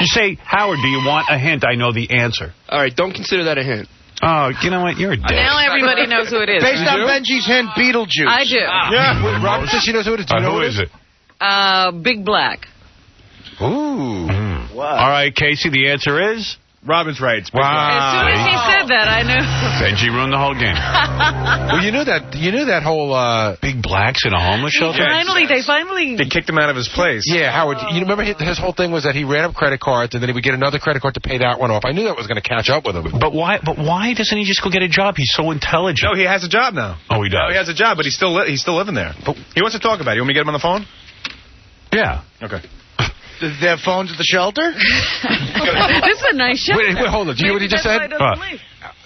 S12: You say, Howard, do you want a hint? I know the answer.
S13: All right, don't consider that a hint.
S12: Oh, you know what? You're a dick.
S2: Now everybody knows who it is.
S14: Based on Benjy's hint, Beetlejuice.
S2: I do.
S14: Yeah, Robert says she knows who it is.
S12: Who is it?
S2: Big Black.
S12: Ooh. Wow. All right, Casey, the answer is?
S14: Robin's right.
S2: Wow. As soon as he said that, I knew.
S12: Benjy ruined the whole game.
S14: Well, you knew that whole
S12: Big Blacks in a homeless shelter?
S2: They finally
S14: kicked him out of his place. Yeah, Howard, you remember his whole thing was that he ran up credit cards and then he would get another credit card to pay that one off. I knew that was going to catch up with him.
S12: But why doesn't he just go get a job? He's so intelligent.
S14: No, he has a job now.
S12: Oh, he does?
S14: No, he has a job, but he's still living there. But he wants to talk about it. You want me to get him on the phone?
S12: Yeah.
S14: Okay. Do they have phones at the shelter?
S2: This is a nice shelter.
S14: Wait, hold on. Do you hear what he just said?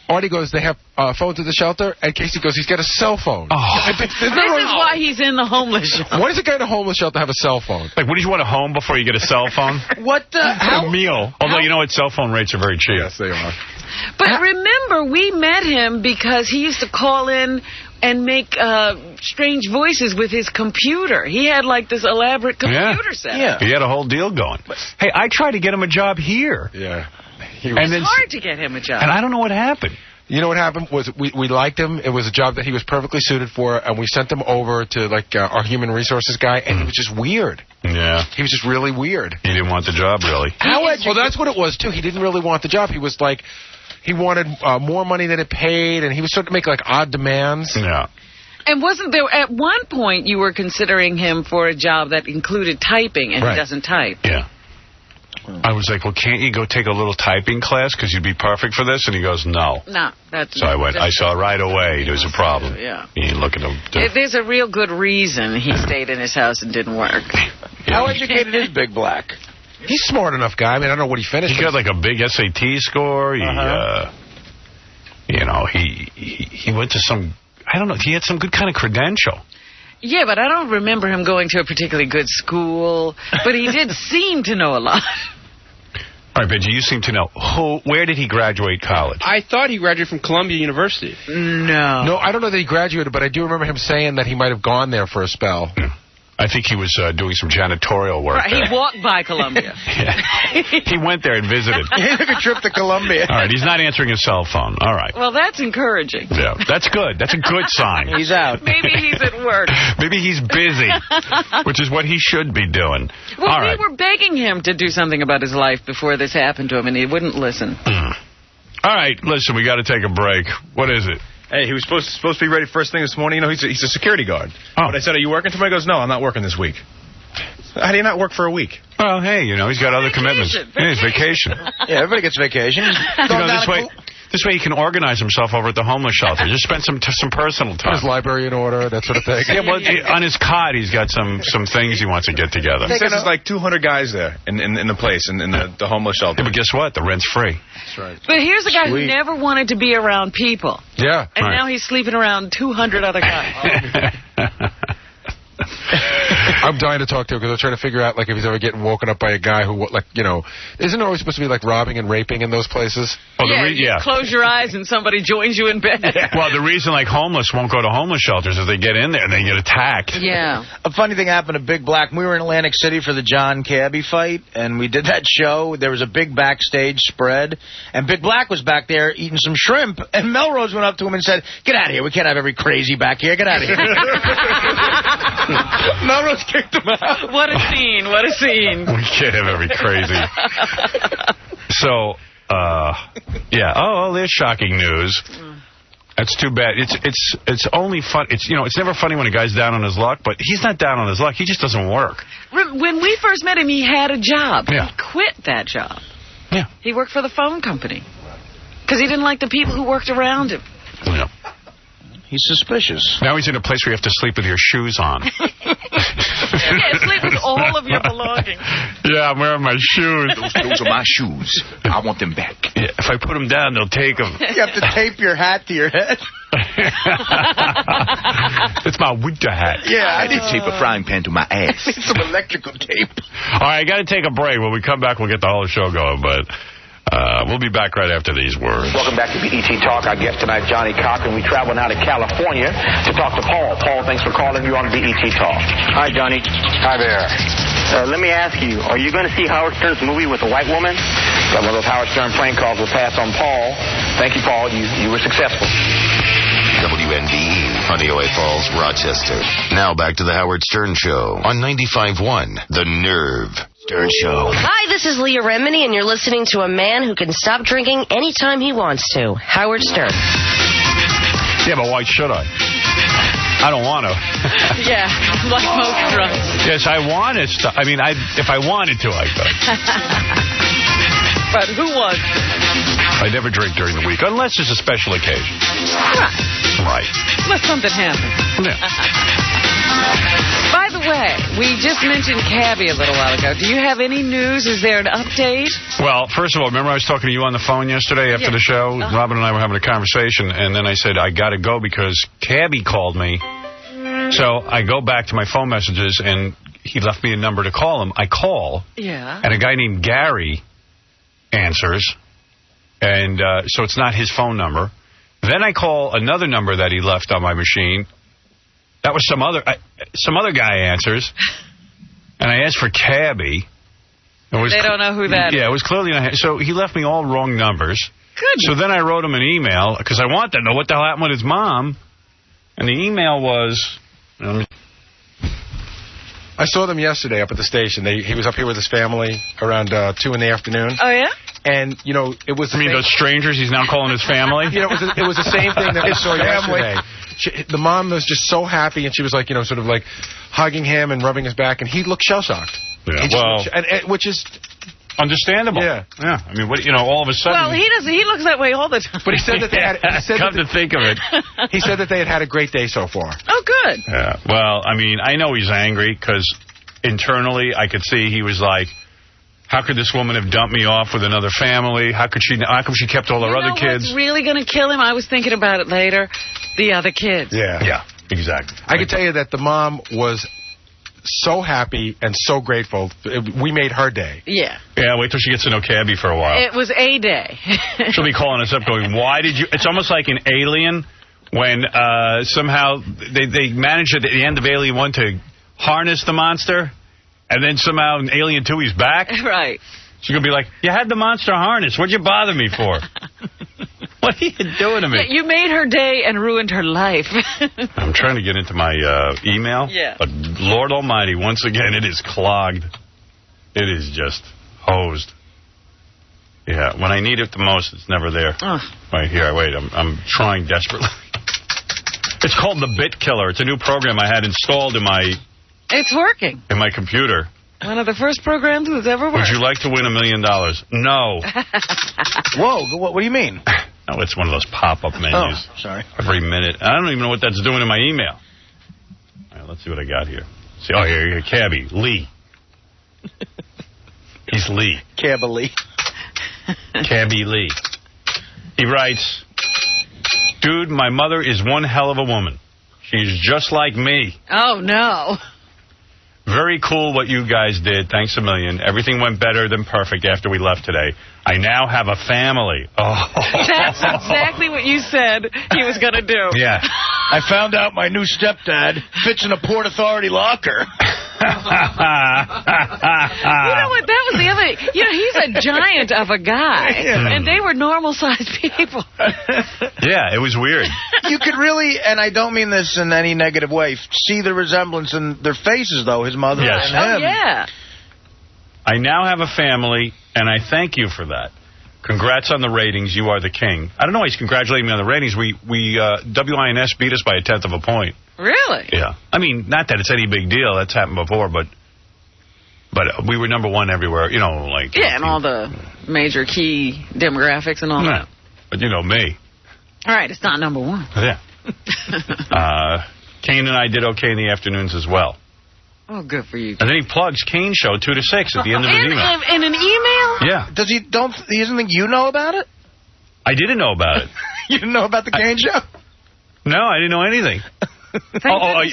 S14: Artie goes, they have phones at the shelter, and Casey goes, he's got a cell phone.
S2: Oh. This is why he's in the homeless shelter.
S14: Why does a guy in a homeless shelter have a cell phone?
S12: Like, what, do you want a home before you get a cell phone?
S2: What the?
S12: A meal. Although, you know what? Cell phone rates are very cheap.
S14: Yes, they are.
S2: But remember, we met him because he used to call in and make strange voices with his computer. He had, like, this elaborate computer set.
S12: Yeah. He had a whole deal going. Hey, I tried to get him a job here.
S14: Yeah.
S2: It's hard to get him a job.
S12: And I don't know what happened.
S14: You know what happened was we liked him. It was a job that he was perfectly suited for, and we sent him over to, like, our human resources guy, and he was just weird.
S12: Yeah.
S14: He was just really weird.
S12: He didn't want the job, really.
S14: Well, that's what it was, too. He didn't really want the job. He was like... He wanted more money than it paid, and he was starting to make, like, odd demands.
S12: Yeah.
S2: And wasn't there, at one point, you were considering him for a job that included typing, and he doesn't type?
S12: Yeah. I was like, well, can't you go take a little typing class because you'd be perfect for this? And he goes, no.
S2: No.
S12: So I went, I saw right away there was a problem.
S2: Yeah.
S12: He ain't looking to...
S2: There's a real good reason he stayed in his house and didn't work.
S14: How educated is Big Black? He's smart enough guy. I mean, I don't know what he finished.
S12: He got like a big SAT score. He, he went to some, I don't know, he had some good kind of credential.
S2: Yeah, but I don't remember him going to a particularly good school. But he did seem to know a lot.
S15: All right, Benji, you seem to know. Where did he graduate college?
S13: I thought he graduated from Columbia University.
S2: No.
S14: No, I don't know that he graduated, but I do remember him saying that he might have gone there for a spell.
S15: I think he was doing some janitorial work.
S2: Right, he walked by Columbia.
S15: He went there and visited.
S16: He took a trip to Columbia.
S15: All right, he's not answering his cell phone. All right.
S2: Well, that's encouraging.
S15: Yeah, that's good. That's a good sign.
S16: He's out.
S2: Maybe he's at work.
S15: Maybe he's busy, which is what he should be doing.
S2: Well,
S15: All right.
S2: we were begging him to do something about his life before this happened to him, and he wouldn't listen.
S15: All right, listen, we got to take a break. What is it?
S17: Hey, he was supposed to be ready first thing this morning. You know, he's a security guard.
S15: Oh.
S17: But I said, are you working tomorrow? He goes, no, I'm not working this week. How do you not work for a week?
S15: Well, hey, you know, he's got other commitments. Yeah, it's vacation.
S16: Yeah, everybody gets vacation.
S15: This way he can organize himself over at the homeless shelter. Just spend some personal time.
S14: His library in order, that sort of thing.
S15: Yeah, well, on his cot, he's got some things he wants to get together.
S17: He says there's like 200 guys there in the place, in the homeless shelter.
S15: Yeah, but guess what? The rent's free.
S17: That's right.
S2: But here's a guy who never wanted to be around people.
S14: Yeah.
S2: And now he's sleeping around 200 other guys.
S14: I'm dying to talk to him because I'm trying to figure out, like, if he's ever getting woken up by a guy who, like, you know, isn't it always supposed to be, like, robbing and raping in those places?
S15: Oh,
S2: You close your eyes and somebody joins you in bed.
S15: Yeah. Well, the reason, like, homeless won't go to homeless shelters is they get in there and they get attacked.
S2: Yeah.
S16: A funny thing happened to Big Black. We were in Atlantic City for the John Cabby fight, and we did that show. There was a big backstage spread, and Big Black was back there eating some shrimp, and Melrose went up to him and said, get out of here. We can't have every crazy back here. Get out of here. Melrose kicked him out.
S2: What a scene. What a scene.
S15: We can't have every crazy. So, yeah. Oh, there's shocking news. That's too bad. It's only fun. It's never funny when a guy's down on his luck, but he's not down on his luck. He just doesn't work.
S2: When we first met him, he had a job.
S15: Yeah.
S2: He quit that job.
S15: Yeah.
S2: He worked for the phone company because he didn't like the people who worked around him.
S15: Yeah.
S16: He's suspicious.
S15: Now he's in a place where you have to sleep with your shoes on.
S2: Yeah, sleep with all of your belongings.
S15: Yeah, I'm wearing my shoes.
S17: Those are my shoes. I want them back.
S15: Yeah, if I put them down, they'll take them.
S16: You have to tape your hat to your head.
S15: It's my winter hat.
S16: Yeah,
S17: I did tape a frying pan to my ass.
S16: I need some electrical tape.
S15: All right, I got to take a break. When we come back, we'll get the whole show going, but... we'll be back right after these words.
S10: Welcome back to BET Talk. Our guest tonight, Johnny Cochran. We travel now to California to talk to Paul. Paul, thanks for calling you on BET Talk. Hi, Johnny. Hi there. Let me ask you, are you going to see Howard Stern's movie with a white woman? One of those Howard Stern prank calls will pass on Paul. Thank you, Paul. You were successful.
S18: WNDE, Honeoye Falls, Rochester. Now back to the Howard Stern Show on 95.1 The Nerve. Stern Show.
S19: Hi, this is Leah Remini, and you're listening to a man who can stop drinking anytime he wants to. Howard Stern.
S15: Yeah, but why should I? I don't want to.
S2: Yeah, like most drunks.
S15: Yes, I want to stop. I mean, if I wanted to, I could.
S2: But who wants to?
S15: I never drink during the week, unless it's a special occasion. Right.
S2: Unless something happens.
S15: Yeah.
S2: By the way, we just mentioned Cabby a little while ago. Do you have any news? Is there an update?
S15: Well, first of all, remember I was talking to you on the phone yesterday after the show? Robin and I were having a conversation, and then I said, I got to go because Cabby called me. So I go back to my phone messages, and he left me a number to call him. I call, and a guy named Gary answers, and so it's not his phone number. Then I call another number that he left on my machine. That was some other guy answers, and I asked for Cabby.
S2: They don't know who that is.
S15: Yeah, it was clearly not. So he left me all wrong numbers.
S2: Goodness.
S15: So then I wrote him an email because I wanted to know what the hell happened with his mom, and the email was.
S14: I saw them yesterday up at the station. He was up here with his family around 2 in the afternoon.
S2: Oh, yeah?
S14: And, you know, it was...
S15: those strangers he's now calling his family?
S14: You know, it was the same thing that we saw yesterday. The mom was just so happy, and she was like, you know, sort of like hugging him and rubbing his back, and he looked shell-shocked.
S15: Yeah,
S14: which is...
S15: understandable.
S14: Yeah.
S15: I mean, all of a sudden...
S2: Well, he looks that way all the time.
S14: But he said that they had...
S15: Come to think of it.
S14: He said that they had a great day so far.
S2: Oh, good.
S15: Yeah. Well, I mean, I know he's angry because internally I could see he was like, how could this woman have dumped me off with another family? How come she kept all her other kids?
S2: What's really going to kill him? I was thinking about it later. The other kids.
S14: Yeah.
S15: Exactly.
S14: I can tell you that the mom was so happy and so grateful. We made her day.
S2: Yeah.
S15: Yeah, wait till she gets to know Cabby for a while.
S2: It was a day.
S15: She'll be calling us up going, why did you... It's almost like an Alien when somehow they managed at the end of Alien 1 to harness the monster, and then somehow in Alien 2 he's back.
S2: Right.
S15: She's going to be like, you had the monster harness. What'd you bother me for? What are you doing to me?
S2: Yeah, you made her day and ruined her life.
S15: I'm trying to get into my email.
S2: Yeah.
S15: But Lord Almighty, once again, it is clogged. It is just hosed. Yeah, when I need it the most, it's never there. Right here, wait, I'm trying desperately. It's called the Bit Killer. It's a new program I had installed in my...
S2: It's working.
S15: In my computer.
S2: One of the first programs that's ever worked.
S15: Would you like to win $1 million? No.
S16: Whoa, what do you mean?
S15: No, it's one of those pop-up menus.
S16: Oh, sorry.
S15: Every minute. I don't even know what that's doing in my email. All right, let's see what I got here. See, oh, here, Cabby. Lee. He's Lee.
S16: Cabby Lee.
S15: Cabby Lee. He writes, dude, my mother is one hell of a woman. She's just like me.
S2: Oh, no.
S15: Very cool what you guys did. Thanks a million. Everything went better than perfect after we left today. I now have a family. Oh.
S2: That's exactly what you said he was going to do.
S15: Yeah.
S16: I found out my new stepdad fits in a Port Authority locker.
S2: You know what? That was the other... You know, he's a giant of a guy. And they were normal-sized people.
S15: Yeah, it was weird.
S16: You could really, and I don't mean this in any negative way, see the resemblance in their faces, though, his mother and him.
S2: Oh, yeah.
S15: I now have a family, and I thank you for that. Congrats on the ratings. You are the king. I don't know why he's congratulating me on the ratings. WINS beat us by 1/10 of a point.
S2: Really?
S15: Yeah. I mean, not that it's any big deal. That's happened before, but we were #1 everywhere. You know, like...
S2: Yeah, and all the major key demographics and all that.
S15: But you know me.
S2: All right, it's not #1.
S15: Yeah. Kane and I did okay in the afternoons as well.
S2: Oh, good for you.
S15: And then he plugs Kane Show 2 to 6 at the end of his email.
S2: In an email?
S15: Yeah.
S16: He doesn't think you know about it?
S15: I didn't know about it.
S16: You didn't know about the Kane Show?
S15: No, I didn't know anything. About I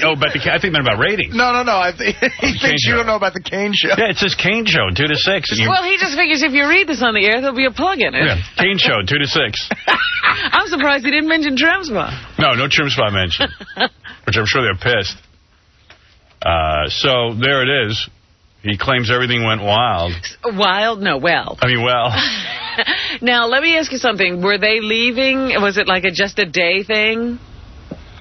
S15: think meant about ratings.
S16: No. He thinks you don't know about the Kane Show.
S15: Yeah, it says Kane Show 2 to 6.
S2: Well, he just figures if you read this on the air, there'll be a plug in it.
S15: Yeah, Kane Show 2 to 6.
S2: I'm surprised he didn't mention Trim Spot.
S15: No Trim Spot mentioned. Which I'm sure they're pissed. So there it is. He claims everything went wild.
S2: Wild? No, well.
S15: I mean, well.
S2: Now, let me ask you something. Were they leaving? Was it like just a day thing?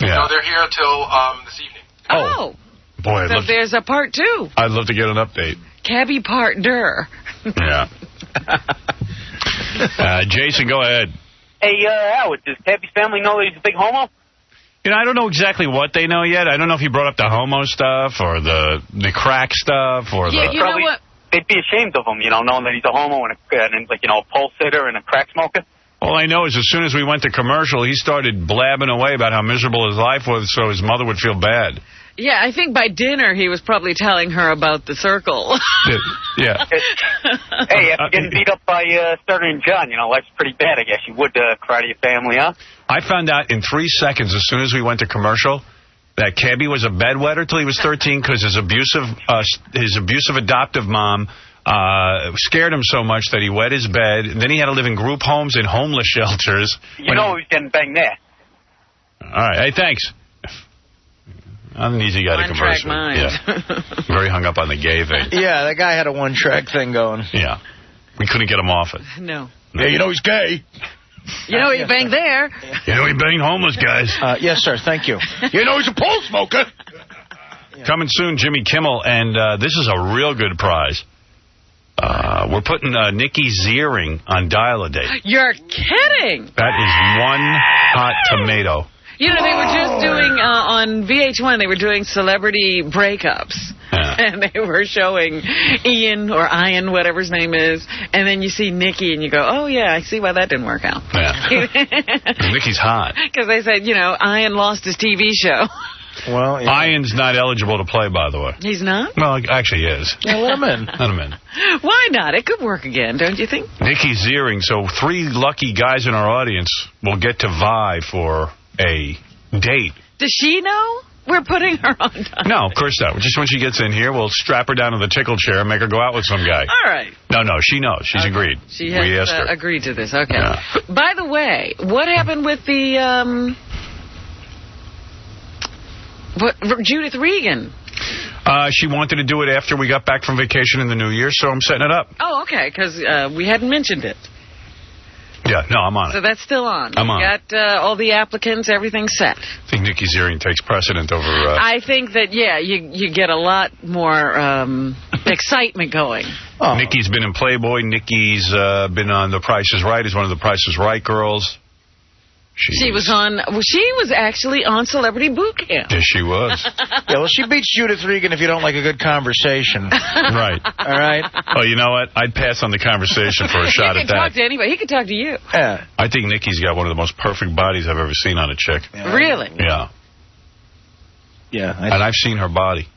S15: Yeah.
S14: No, they're here till this evening.
S2: Oh.
S15: Boy,
S2: so there's a part 2.
S15: I'd love to get an update.
S2: Cabby part der.
S15: Yeah. Jason, go ahead.
S10: Hey, Howard, does Cabby's family know that he's a big homo?
S15: You know, I don't know exactly what they know yet. I don't know if he brought up the homo stuff or the crack stuff or
S2: you know what?
S10: They'd be ashamed of him, knowing that he's a homo and a pole sitter and a crack smoker.
S15: All I know is as soon as we went to commercial, he started blabbing away about how miserable his life was so his mother would feel bad.
S2: Yeah, I think by dinner he was probably telling her about the circle.
S15: Yeah.
S10: Hey, after getting beat up by Sterling and John, life's pretty bad, I guess. You would cry to your family, huh?
S15: I found out in 3 seconds as soon as we went to commercial that Cabby was a bedwetter till he was 13 because his abusive adoptive mom scared him so much that he wet his bed. And then he had to live in group homes and homeless shelters.
S10: You know he was getting banged there.
S15: All right. Hey, thanks. I'm an easy guy to converse with. Yeah. Very hung up on the gay thing.
S16: Yeah, that guy had a one-track thing going.
S15: Yeah. We couldn't get him off it.
S2: No.
S16: Yeah, he's gay.
S2: You know he banged there.
S15: You know he banged homeless guys.
S16: Yes, sir. Thank you. He's a pole smoker.
S15: Coming soon, Jimmy Kimmel, and this is a real good prize. We're putting Nikki Ziering on Dial-A-Date.
S2: You're kidding.
S15: That is one hot tomato.
S2: You know, they were just doing, on VH1, they were doing celebrity breakups. Yeah. And they were showing Ian, or Ian, whatever his name is, and then you see Nikki, and you go, oh, yeah, I see why that didn't work out.
S15: Yeah. Nikki's hot.
S2: Because they said, Ian lost his TV show.
S15: Well, yeah. Ian's not eligible to play, by the way.
S2: He's not?
S15: Well, actually, he is.
S16: Yeah, let him in.
S15: Let him in.
S2: Why not? It could work again, don't you think?
S15: Nikki Ziering. So 3 lucky guys in our audience will get to vie for a date
S2: Does she know we're putting her on time?
S15: No, of course not. Just when she gets in here, we'll strap her down to the tickle chair and make her go out with some guy.
S2: All right.
S15: No, she knows. She's agreed.
S2: She
S15: we
S2: has
S15: asked her.
S2: agreed to this. Okay.
S15: Yeah.
S2: By the way, what happened with the Judith Regan?
S15: She wanted to do it after we got back from vacation in the new year, so I'm setting it up.
S2: Oh, okay, because we hadn't mentioned it.
S15: Yeah, no, I'm on it.
S2: So that's still on.
S15: I'm on.
S2: Got all the applicants, everything set.
S15: I think Nikki's earring takes precedent over...
S2: I think that, you get a lot more excitement going.
S15: Oh. Nikki's been in Playboy. Nikki's been on The Price is Right as one of The Price is Right girls.
S2: She was actually on Celebrity Boot Camp.
S15: Yes, she was.
S16: Yeah, well, she beats Judith Regan if you don't like a good conversation.
S15: Right.
S16: All right?
S15: Oh, you know what? I'd pass on the conversation for a shot at that.
S2: He can talk to anybody. He can talk to you.
S16: Yeah.
S15: I think Nikki's got one of the most perfect bodies I've ever seen on a chick.
S2: Yeah. Really?
S15: Yeah.
S16: Yeah.
S15: And I've seen her body.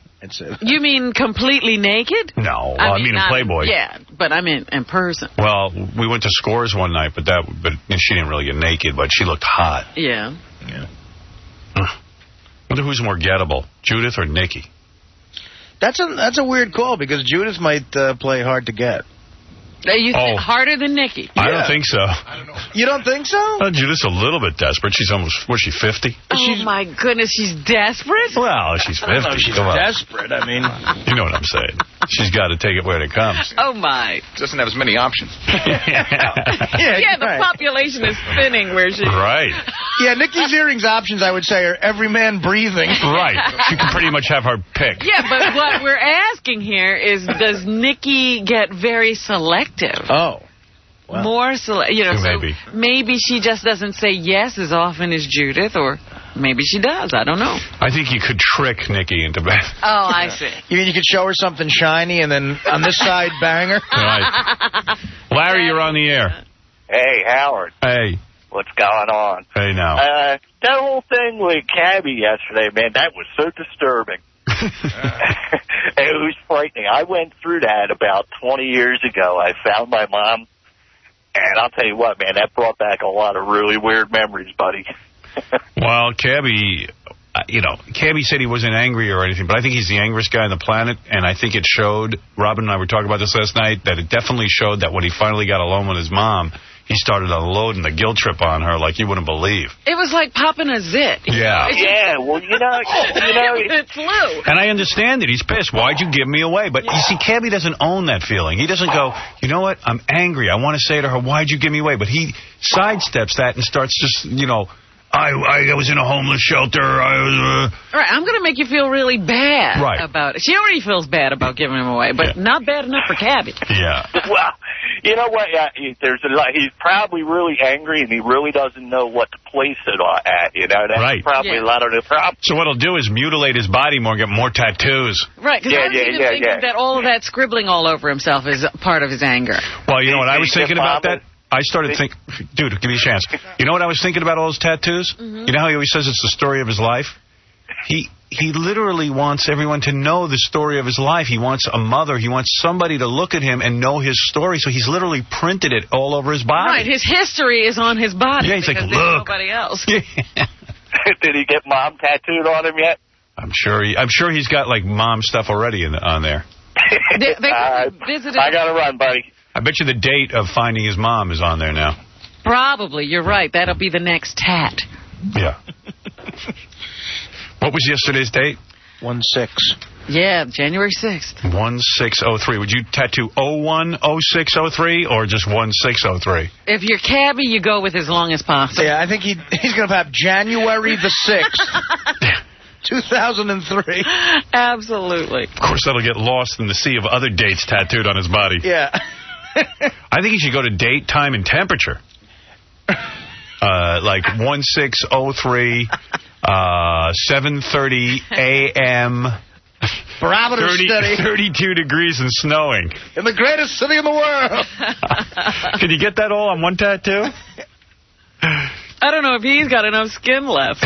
S2: You mean completely naked?
S15: No, I mean in Playboy.
S2: Yeah, but I mean in person.
S15: Well, we went to Scores one night, but she didn't really get naked, but she looked hot.
S2: Yeah.
S15: Wonder who's more gettable, Judith or Nikki?
S16: That's a weird call because Judith might play hard to get.
S2: You think harder than Nikki?
S15: I don't think so.
S16: I don't know. You don't think so?
S15: Judith's a little bit desperate. She's almost, was she 50?
S2: Oh, my goodness, she's desperate?
S15: Well, she's 50.
S16: I don't know if she's desperate. I mean...
S15: You know what I'm saying. She's got to take it where it comes.
S2: Oh, my.
S12: Doesn't have as many options.
S2: The population is thinning where she is.
S15: Right.
S16: Yeah, Nikki's earrings options, I would say, are every man breathing.
S15: Right. She can pretty much have her pick.
S2: Yeah, but what we're asking here is, does Nikki get very selective?
S16: Oh. Wow.
S2: More selective.
S15: Maybe.
S2: So maybe she just doesn't say yes as often as Judith, or maybe she does. I don't know.
S15: I think you could trick Nikki into bed.
S2: Oh, I see.
S16: You mean you could show her something shiny and then on this side bang her?
S15: Right. Larry, you're on the air.
S20: Hey, Howard.
S15: Hey.
S20: What's going on?
S15: Hey, now.
S20: That whole thing with Cabby yesterday, man, that was so disturbing. It was frightening. I went through that about 20 years ago. I found my mom, and I'll tell you what, man, that brought back a lot of really weird memories, buddy.
S15: Well, Cabby, Cabby said he wasn't angry or anything, but I think he's the angriest guy on the planet, and I think it showed, Robin and I were talking about this last night, that it definitely showed that when he finally got alone with his mom, he started unloading the guilt trip on her like you wouldn't believe.
S2: It was like popping a zit.
S15: Yeah.
S20: Yeah, well,
S2: it flew.
S15: And I understand it. He's pissed. Why'd you give me away? But you see, Cabby doesn't own that feeling. He doesn't go, you know what, I'm angry. I want to say to her, why'd you give me away? But he sidesteps that and starts just, I was in a homeless shelter.
S2: All right, I'm going to make you feel really bad about it. She already feels bad about giving him away, but not bad enough for Cabby.
S15: Yeah.
S20: Well, you know what? There's a lot. He's probably really angry, and he really doesn't know what to place it at. That's probably a lot of the problem.
S15: So what he'll do is mutilate his body more, get more tattoos.
S2: Right, because I was even thinking that all of that scribbling all over himself is part of his anger.
S15: Well, you know what I was thinking about that? I started thinking, dude, give me a chance. You know what I was thinking about all his tattoos? Mm-hmm. You know how he always says it's the story of his life? He literally wants everyone to know the story of his life. He wants a mother. He wants somebody to look at him and know his story. So he's literally printed it all over his body.
S2: Right, his history is on his body.
S15: Yeah, he's like, look.
S2: Nobody else.
S20: Did he get mom tattooed on him yet?
S15: I'm sure he's got like mom stuff already on there.
S2: They visited.
S20: I gotta run, buddy.
S15: I bet you the date of finding his mom is on there now.
S2: Probably. You're right. That'll be the next tat.
S15: Yeah. What was yesterday's date?
S16: 1/6.
S2: Yeah, January 6th.
S15: 1603. Would you tattoo 010603 or just 1603?
S2: If you're Cabby, you go with as long as possible.
S16: Yeah, I think he's going to have January the 6th. 2003.
S2: Absolutely.
S15: Of course, that'll get lost in the sea of other dates tattooed on his body.
S16: Yeah.
S15: I think he should go to date, time, and temperature. Like 1603, 7:30 a.m.
S16: Barometer steady.
S15: 32 degrees and snowing.
S16: In the greatest city in the world.
S15: Can you get that all on one tattoo?
S2: I don't know if he's got enough skin left.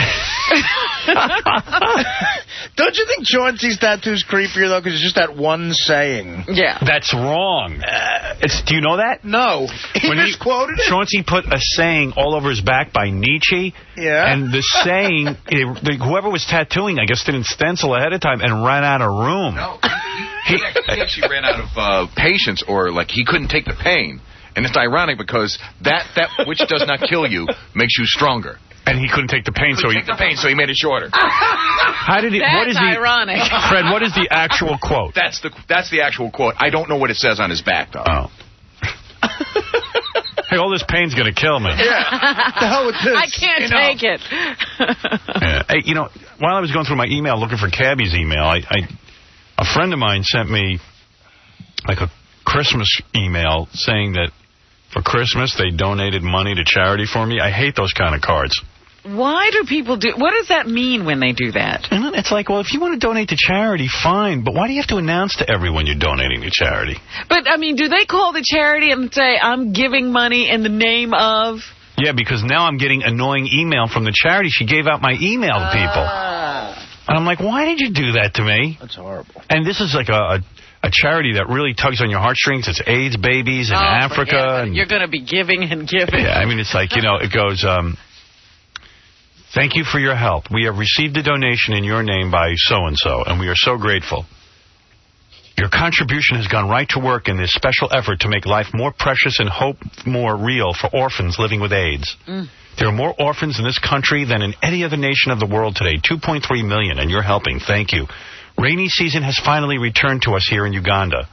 S16: Don't you think Chauncey's tattoo's creepier, though, because it's just that one saying?
S2: Yeah.
S15: That's wrong. Do you know that?
S16: No. He misquoted it?
S15: Chauncey put a saying all over his back by Nietzsche.
S16: Yeah.
S15: And the saying, whoever was tattooing, I guess, didn't stencil ahead of time and ran out of room.
S12: No. He actually ran out of patience, or like he couldn't take the pain. And it's ironic because that which does not kill you makes you stronger.
S15: And he couldn't take the pain, so he
S12: made it shorter.
S15: How did he? What is
S2: ironic.
S15: Fred, what is the actual quote?
S12: That's the actual quote. I don't know what it says on his back, though.
S15: Oh. Hey, all this pain's going to kill me.
S16: Yeah. The hell with this?
S2: I can't take it.
S15: Yeah. Hey, while I was going through my email looking for Cabby's email, a friend of mine sent me like a Christmas email saying that for Christmas they donated money to charity for me. I hate those kind of cards.
S2: Why do people do... What does that mean when they do that?
S15: And it's like, well, if you want to donate to charity, fine. But why do you have to announce to everyone you're donating to charity?
S2: But, I mean, do they call the charity and say, I'm giving money in the name of...
S15: Yeah, because now I'm getting annoying email from the charity. She gave out my email to people. And I'm like, why did you do that to me?
S16: That's horrible.
S15: And this is like a charity that really tugs on your heartstrings. It's AIDS babies in Africa. And
S2: you're going to be giving and giving.
S15: Yeah, I mean, it's like, it goes... Thank you for your help. We have received a donation in your name by so-and-so, and we are so grateful. Your contribution has gone right to work in this special effort to make life more precious and hope more real for orphans living with AIDS. There are more orphans in this country than in any other nation of the world today, 2.3 million, and you're helping. Thank you. Rainy season has finally returned to us here in Uganda.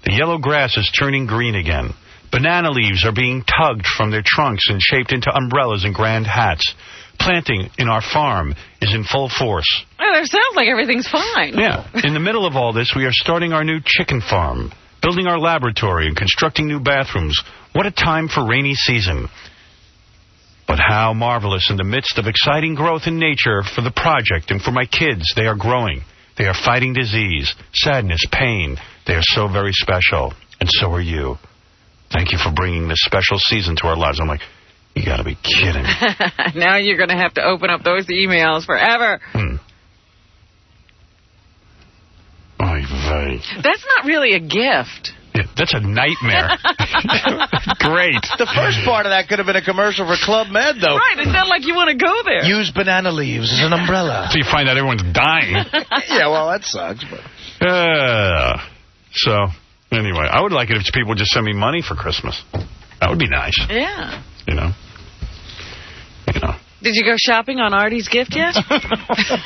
S15: The yellow grass is turning green again. Banana leaves are being tugged from their trunks and shaped into umbrellas and grand hats. Planting in our farm is in full force.
S2: Well, it sounds like everything's fine.
S15: Yeah. In the middle of all this, we are starting our new chicken farm, building our laboratory, and constructing new bathrooms. What a time for rainy season. But how marvelous in the midst of exciting growth in nature for the project and for my kids. They are growing. They are fighting disease, sadness, pain. They are so very special. And so are you. Thank you for bringing this special season to our lives. I'm like... You gotta be kidding.
S2: Now you're going to have to open up those emails forever. That's not really a gift.
S15: Yeah, that's a nightmare. Great.
S16: The first part of that could have been a commercial for Club Med, though.
S2: Right, it's not like you want to go there.
S16: Use banana leaves as an umbrella.
S15: So you find out everyone's dying.
S16: Yeah, well, that sucks. But...
S15: So, anyway, I would like it if people just send me money for Christmas. That would be nice.
S2: Yeah.
S15: You know.
S2: Did you go shopping on Artie's gift yet?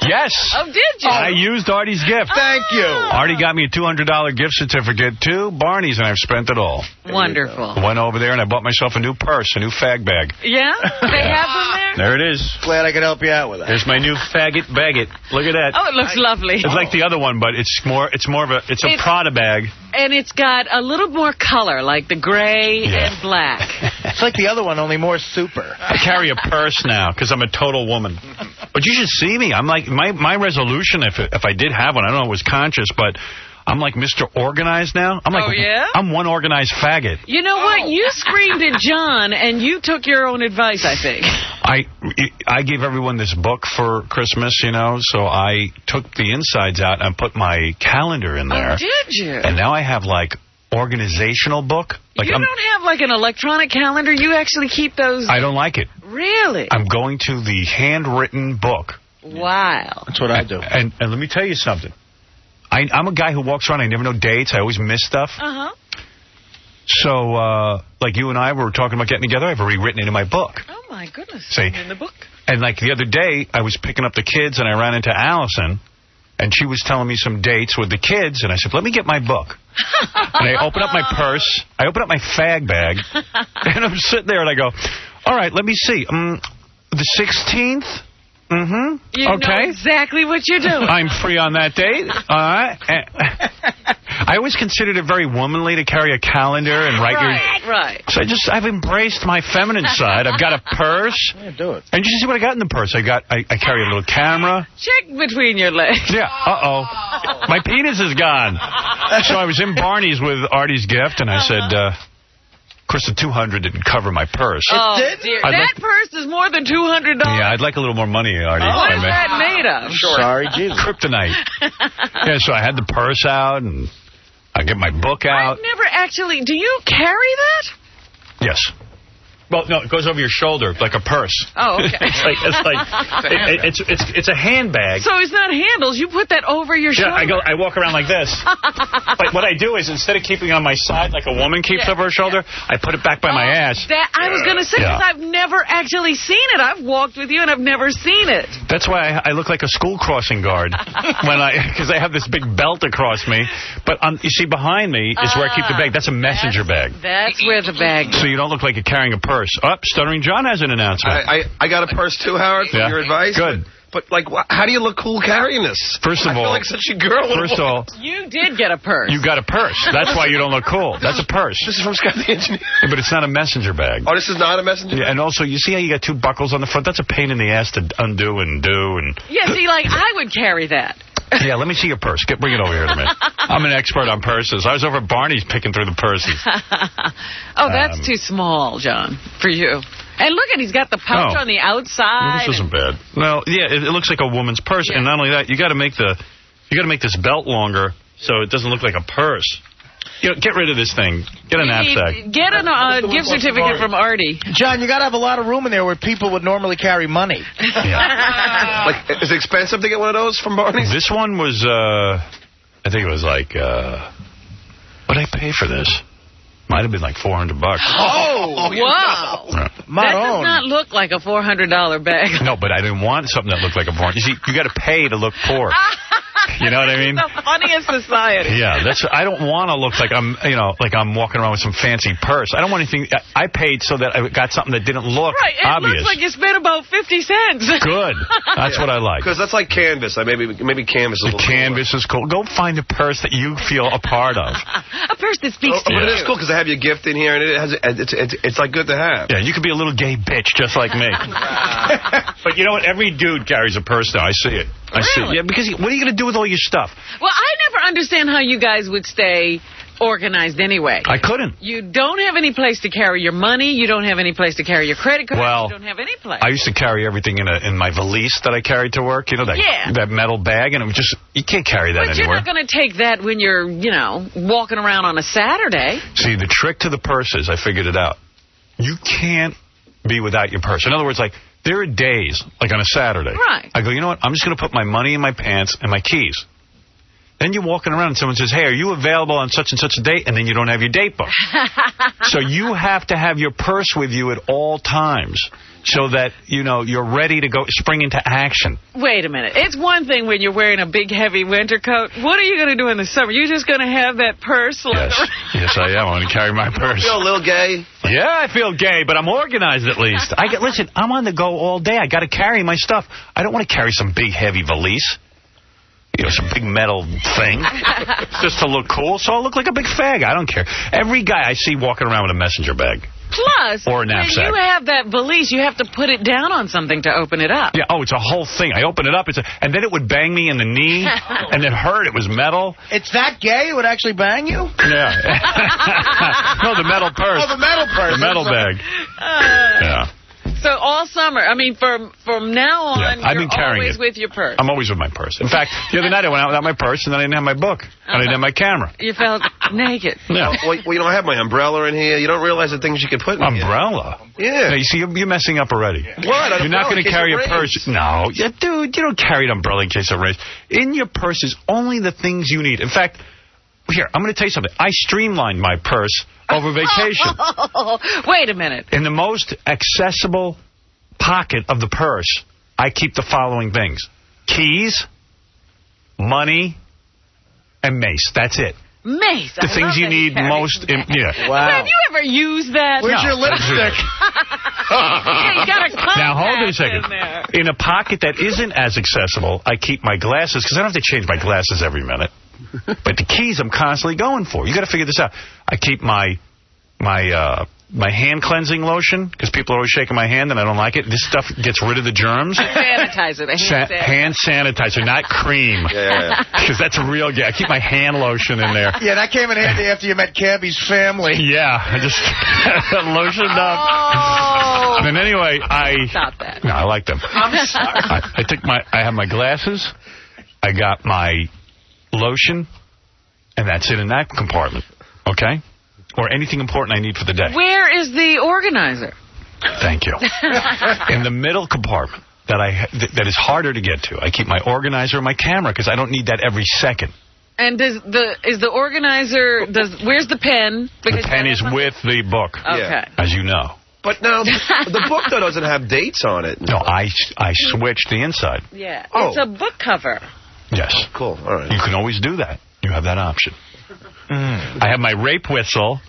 S15: Yes.
S2: Oh, did you?
S15: I used Artie's gift.
S16: Thank you.
S15: Artie got me a $200 gift certificate to Barney's, and I've spent it all.
S2: Wonderful.
S15: Went over there, and I bought myself a new purse, a new fag bag.
S2: Yeah? They have them there?
S15: There it is.
S16: Glad I could help you out with that.
S15: There's my new faggot baggett. Look at that.
S2: Oh, it looks lovely.
S15: It's like the other one, but it's more of a Prada bag.
S2: And it's got a little more color, like the gray and black.
S16: It's like the other one, only more super.
S15: I carry a purse now because I'm a total woman. But you should see me. I'm like, my resolution, if I did have one, I don't know if it was conscious, but I'm like Mr. Organized now. I'm like, I'm one organized faggot.
S2: You know what? You screamed at John, and you took your own advice, I think.
S15: I gave everyone this book for Christmas, so I took the insides out and put my calendar in there.
S2: Oh, did you?
S15: And now I have, like, organizational book. Like,
S2: you don't have, like, an electronic calendar? You actually keep those?
S15: I don't like it.
S2: Really?
S15: I'm going to the handwritten book.
S2: Wow.
S16: That's what I do.
S15: And let me tell you something. I'm a guy who walks around. I never know dates. I always miss stuff.
S2: Uh-huh.
S15: So, like you and I were talking about getting together, I've already written it in my book.
S2: Oh, my goodness.
S15: See,
S2: in the book.
S15: And, like, the other day, I was picking up the kids, and I ran into Allison, and she was telling me some dates with the kids, and I said, let me get my book. And I open up my purse. I open up my fag bag, and I'm sitting there, and I go, all right, let me see. The 16th? Mm-hmm.
S2: You know exactly what you're doing.
S15: I'm free on that date. All right. I always considered it very womanly to carry a calendar and write
S2: Right.
S15: So I've embraced my feminine side. I've got a purse.
S16: Yeah, do it.
S15: And you see what I got in the purse? I carry a little camera.
S2: Check between your legs.
S15: Yeah. Uh-oh. My penis is gone. So I was in Barney's with Artie's gift, and I said, Of course, the $200 didn't cover my purse.
S2: Oh, dear. That purse is more than $200.
S15: Yeah, I'd like a little more money, Artie.
S2: What is that made of?
S16: Sorry, Jesus.
S15: Kryptonite. Yeah, so I had the purse out, and I get my book out.
S2: I've never actually... Do you carry that?
S15: Yes. Well, no, it goes over your shoulder like a purse.
S2: Oh, okay.
S15: It's a handbag.
S2: So it's not handles. You put that over your shoulder.
S15: Yeah, I walk around like this. But what I do is instead of keeping it on my side like a woman keeps over her shoulder, I put it back by my ass.
S2: I was going to say, because I've never actually seen it. I've walked with you and I've never seen it.
S15: That's why I look like a school crossing guard because I have this big belt across me. But you see behind me is where I keep the bag. That's a messenger bag.
S2: That's where the bag is.
S15: So you don't look like you're carrying a purse. Oh, Stuttering John has an announcement.
S21: I got a purse too, Howard, for your advice.
S15: Good.
S21: But like, how do you look cool carrying this?
S15: First of all,
S21: I feel like such a girl.
S15: First of all,
S2: you did get a purse.
S15: You got a purse. That's why you don't look cool. That's a purse.
S21: This is from Scott the Engineer.
S15: Yeah, but it's not a messenger bag.
S21: Oh, this is not a messenger bag?
S15: Yeah, and also, you see how you got 2 buckles on the front? That's a pain in the ass to undo and do. And
S2: yeah, see, like, I would carry that.
S15: Yeah, let me see your purse. Bring it over here to me. I'm an expert on purses. I was over at Barney's picking through the purses.
S2: Oh, that's too small, John, for you. And look at, he's got the pouch on the outside.
S15: This isn't bad. Well, yeah, it looks like a woman's purse, and not only that, you got to make this belt longer so it doesn't look like a purse. You know, get rid of this thing. Get a knapsack.
S2: Get a gift certificate from Artie.
S16: John, you got to have a lot of room in there where people would normally carry money.
S15: Yeah.
S21: Like, is it expensive to get one of those from Barney's?
S15: This one was, I think it was like, what did I pay for this? Might have been like $400.
S2: Oh, wow.
S15: Right.
S2: That does not look like a $400 bag.
S15: No, but I didn't want something that looked like a $400. You see, you got to pay to look poor. You know what I mean?
S2: The funniest society.
S15: Yeah, I don't want to look like I'm walking around with some fancy purse. I don't want anything. I paid so that I got something that didn't look obvious.
S2: It looks like you spent about 50 cents.
S15: Good. That's what I like.
S21: Because that's like canvas. Maybe canvas is a little
S15: canvas is cool. Go find a purse that you feel a part of.
S2: A purse that speaks to you.
S21: But it is cool because I have your gift in here, and it's like good to have.
S15: Yeah, you could be a little gay bitch just like me. But you know what? Every dude carries a purse now. I see it. I see it. Yeah, because what are you going to do with all your stuff?
S2: Well, I never understand how you guys would stay organized anyway.
S15: I couldn't.
S2: You don't have any place to carry your money. You don't have any place to carry your credit card.
S15: Well,
S2: you don't have any place.
S15: I used to carry everything in my valise that I carried to work. You know, that metal bag, and it was just, you can't carry that anywhere.
S2: But you're not going to take that when you're, walking around on a Saturday.
S15: See, the trick to the purse is, I figured it out. You can't be without your purse. In other words, like, there are days, like on a Saturday.
S2: Right.
S15: I go, you know what? I'm just going to put my money in my pants and my keys. Then you're walking around and someone says, hey, are you available on such and such a date? And then you don't have your date book. So you have to have your purse with you at all times so that, you're ready to go spring into action.
S2: Wait a minute. It's one thing when you're wearing a big, heavy winter coat. What are you going to do in the summer? You're just going to have that purse?
S15: Yes, I am. I'm going to carry my purse.
S21: You feel a little gay?
S15: Yeah, I feel gay, but I'm organized at least. Listen, I'm on the go all day. I got to carry my stuff. I don't want to carry some big, heavy valise. Some big metal thing, just to look cool, so I'll look like a big fag. I don't care. Every guy I see walking around with a messenger bag.
S2: Plus,
S15: or a knapsack.
S2: When you have that valise, you have to put it down on something to open it up.
S15: Yeah, it's a whole thing. I open it up, and then it would bang me in the knee, and it hurt. It was metal.
S16: It's that gay? It would actually bang you?
S15: Yeah. No, the metal purse.
S16: Oh, the metal purse.
S15: The metal bag. Yeah.
S2: So all summer, from now on,
S15: I've been carrying
S2: always with your purse.
S15: I'm always with my purse. In fact, the other night I went out without my purse, and then I didn't have my book, and I didn't have my camera.
S2: You felt naked.
S15: Yeah.
S21: Well, I have my umbrella in here. You don't realize the things you can put in
S15: umbrella?
S21: Here. Yeah.
S15: No, you see, you're messing up already.
S21: What?
S15: You're not going to carry a purse. No. Yeah, dude, you don't carry an umbrella in case it rains. In your purse is only the things you need. In fact, here, I'm going to tell you something. I streamlined my purse over vacation.
S2: Wait a minute.
S15: In the most accessible pocket of the purse, I keep the following things: keys, money, and mace. That's it.
S2: Mace.
S15: The things you need most.
S2: Wow. Have you ever used that?
S16: Where's your lipstick?
S2: Yeah, you got a compact.
S15: Now hold on a second. In a pocket that isn't as accessible, I keep my glasses because I don't have to change my glasses every minute. But the keys I'm constantly going for. You got to figure this out. I keep my my hand cleansing lotion, because people are always shaking my hand and I don't like it. This stuff gets rid of the germs.
S2: Sanitizer.
S15: Hand sanitizer, not cream. Because that's a real I keep my hand lotion in there.
S16: Yeah, that came in handy after you met Cabby's family.
S15: Yeah, I just lotioned up.
S2: Oh.
S15: And anyway,
S2: Stop that.
S15: No, I like them.
S2: I'm sorry.
S15: I have my glasses. I got my lotion, and that's it in that compartment. Okay? Or anything important I need for the day.
S2: Where is the organizer?
S15: Thank you. In the middle compartment that is harder to get to. I keep my organizer and my camera because I don't need that every second.
S2: And is the organizer, where's the pen?
S15: Because the pen is with the book.
S2: Okay.
S15: As you know.
S21: But now, the book, though, doesn't have dates on it.
S15: No, I switched the inside.
S2: Yeah. It's a book cover.
S15: Yes.
S21: Cool. All right.
S15: You can always do that. You have that option. I have my rape whistle.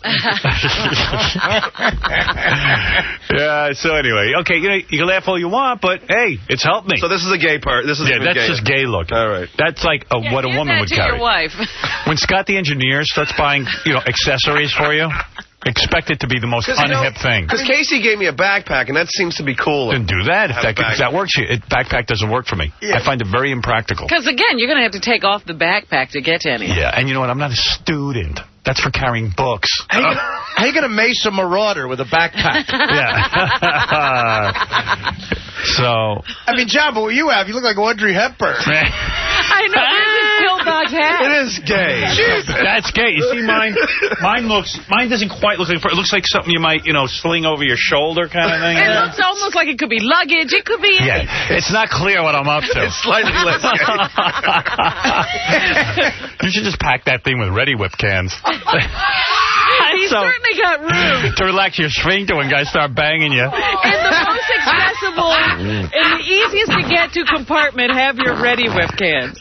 S15: Yeah, so anyway. Okay, you can laugh all you want, but, hey, it's helped me.
S21: So this is a gay part. This is
S15: that's just gay looking.
S21: All right.
S15: That's like what a woman would carry.
S2: Your wife.
S15: When Scott the engineer starts buying, accessories for you, expect it to be the most unhip thing.
S21: Because Casey gave me a backpack, and that seems to be cool.
S15: Then do that. If that works. Backpack doesn't work for me. Yeah. I find it very impractical.
S2: Because, again, you're going to have to take off the backpack to get to anything.
S15: Yeah, and you know what? I'm not a student. That's for carrying books.
S16: How you going to mace a marauder with a backpack?
S15: Yeah. So.
S16: I mean, John, but what you have, you look like Audrey Hepburn.
S2: I know. This is pillbox hat.
S21: It is gay.
S15: That's gay. You see mine? Mine doesn't quite look like, it looks like something you might, sling over your shoulder kind of thing.
S2: It looks almost like it could be luggage. It could be anything.
S15: Yeah, it's not clear what I'm up to.
S21: It's slightly less gay.
S15: You should just pack that thing with Ready Whip cans.
S2: He's certainly got room.
S15: To relax your sphincter when guys start banging you.
S2: In the most accessible, in the easiest to get to compartment, have your Ready Whip cans.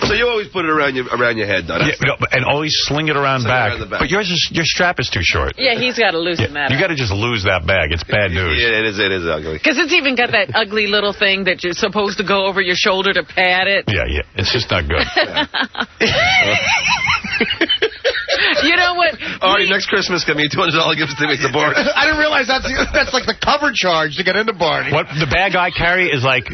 S21: So you always put it around your head, though.
S15: And always sling it around back. But your strap is too short.
S2: Yeah, he's got to loosen that up.
S15: You got to just lose that bag. It's bad news.
S21: Yeah, it is ugly.
S2: Because it's even got that ugly little thing that you're supposed to go over your shoulder to pad it.
S15: Yeah. It's just not good.
S2: You know what?
S21: Artie, next Christmas, give me $200 gifts to make the Barney.
S16: I didn't realize that's like the cover charge to get into Barney.
S15: What the bag I carry is like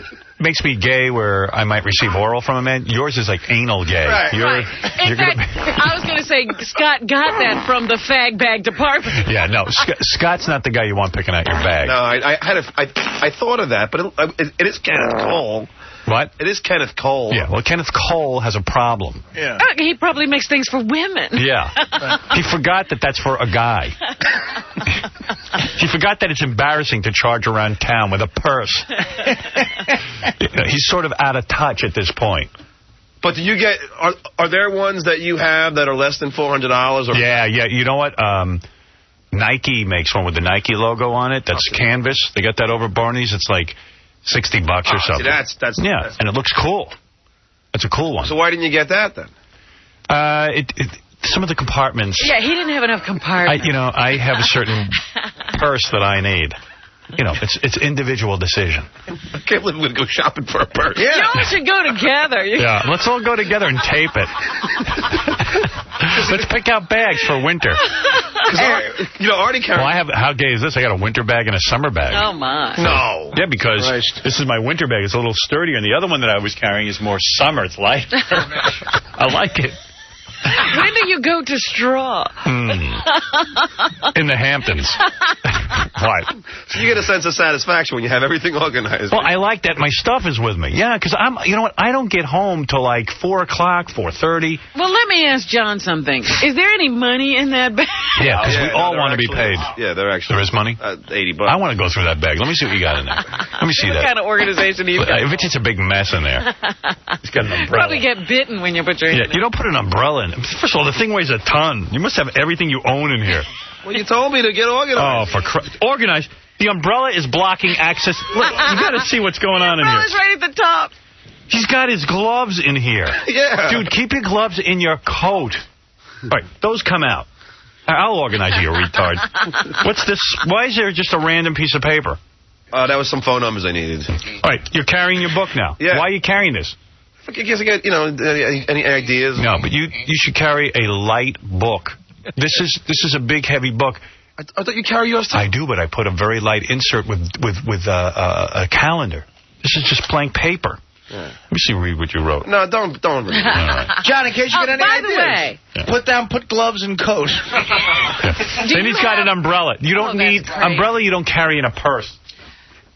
S15: makes me gay where I might receive oral from a man. Yours is like anal gay.
S2: Right. In fact, I was going to say Scott got that from the fag bag department.
S15: Yeah, no, Scott's not the guy you want picking out your bag.
S21: No, I thought of that, but it is Kenneth Cole.
S15: What?
S21: It is Kenneth Cole.
S15: Yeah, well, Kenneth Cole has a problem.
S21: Yeah.
S2: He probably makes things for women.
S15: Yeah. He forgot that that's for a guy. He forgot that it's embarrassing to charge around town with a purse. He's sort of out of touch at this point.
S21: But do you get... Are there ones that you have that are less than $400? Or
S15: Yeah. You know what? Nike makes one with the Nike logo on it. That's canvas. They got that over Barney's. It's like $60 or something.
S21: See, that's
S15: and it looks cool. It's a cool one.
S21: So why didn't you get that then?
S15: Some of the compartments.
S2: Yeah, he didn't have enough compartments.
S15: I have a certain purse that I need. It's individual decision.
S21: I can't believe we're going to go shopping for a purse.
S2: Yeah. You all should go together.
S15: Yeah, let's all go together and tape it. Let's pick out bags for winter.
S21: Artie carries...
S15: Well, how gay is this? I got a winter bag and a summer bag.
S2: Oh, my.
S21: No.
S15: Yeah, because this is my winter bag. It's a little sturdier, and the other one that I was carrying is more summer. It's lighter. I like it.
S2: When do you go to straw?
S15: In the Hamptons. What?
S21: So you get a sense of satisfaction when you have everything organized.
S15: Well, I like that my stuff is with me. Yeah, because you know what? I don't get home till like 4 o'clock, 4:30.
S2: Well, let me ask John something. Is there any money in that bag?
S15: Yeah, because we all want to be paid.
S21: Yeah, there actually.
S15: There is money?
S21: $80.
S15: I want to go through that bag. Let me see what you got in there. Let me see
S2: what
S15: that.
S2: What kind of organization he's got?
S15: If it's a big mess in there. He's got an umbrella.
S2: Probably get bitten when you put your hand in.
S15: You don't put an umbrella in. First of all, the thing weighs a ton. You must have everything you own in here.
S21: Well, you told me to get organized.
S15: Oh, organized. The umbrella is blocking access. Look, you got to see what's going on in here.
S2: The umbrella's right at the top.
S15: He's got his gloves in here.
S21: Yeah.
S15: Dude, keep your gloves in your coat. All right, those come out. I'll organize you, retard. What's this? Why is there just a random piece of paper?
S21: That was some phone numbers I needed.
S15: All right, you're carrying your book now.
S21: Yeah.
S15: Why are you carrying this?
S21: I guess I get, any ideas?
S15: No, but you should carry a light book. This is a big, heavy book.
S21: I thought you carry yours too.
S15: I do, but I put a very light insert with a calendar. This is just blank paper. Yeah. Let me see, read what you wrote.
S21: No, don't read it.
S15: Right.
S16: John, in case you get any ideas, put gloves and coat.
S15: Then he's got an umbrella. You don't need umbrella. You don't carry in a purse.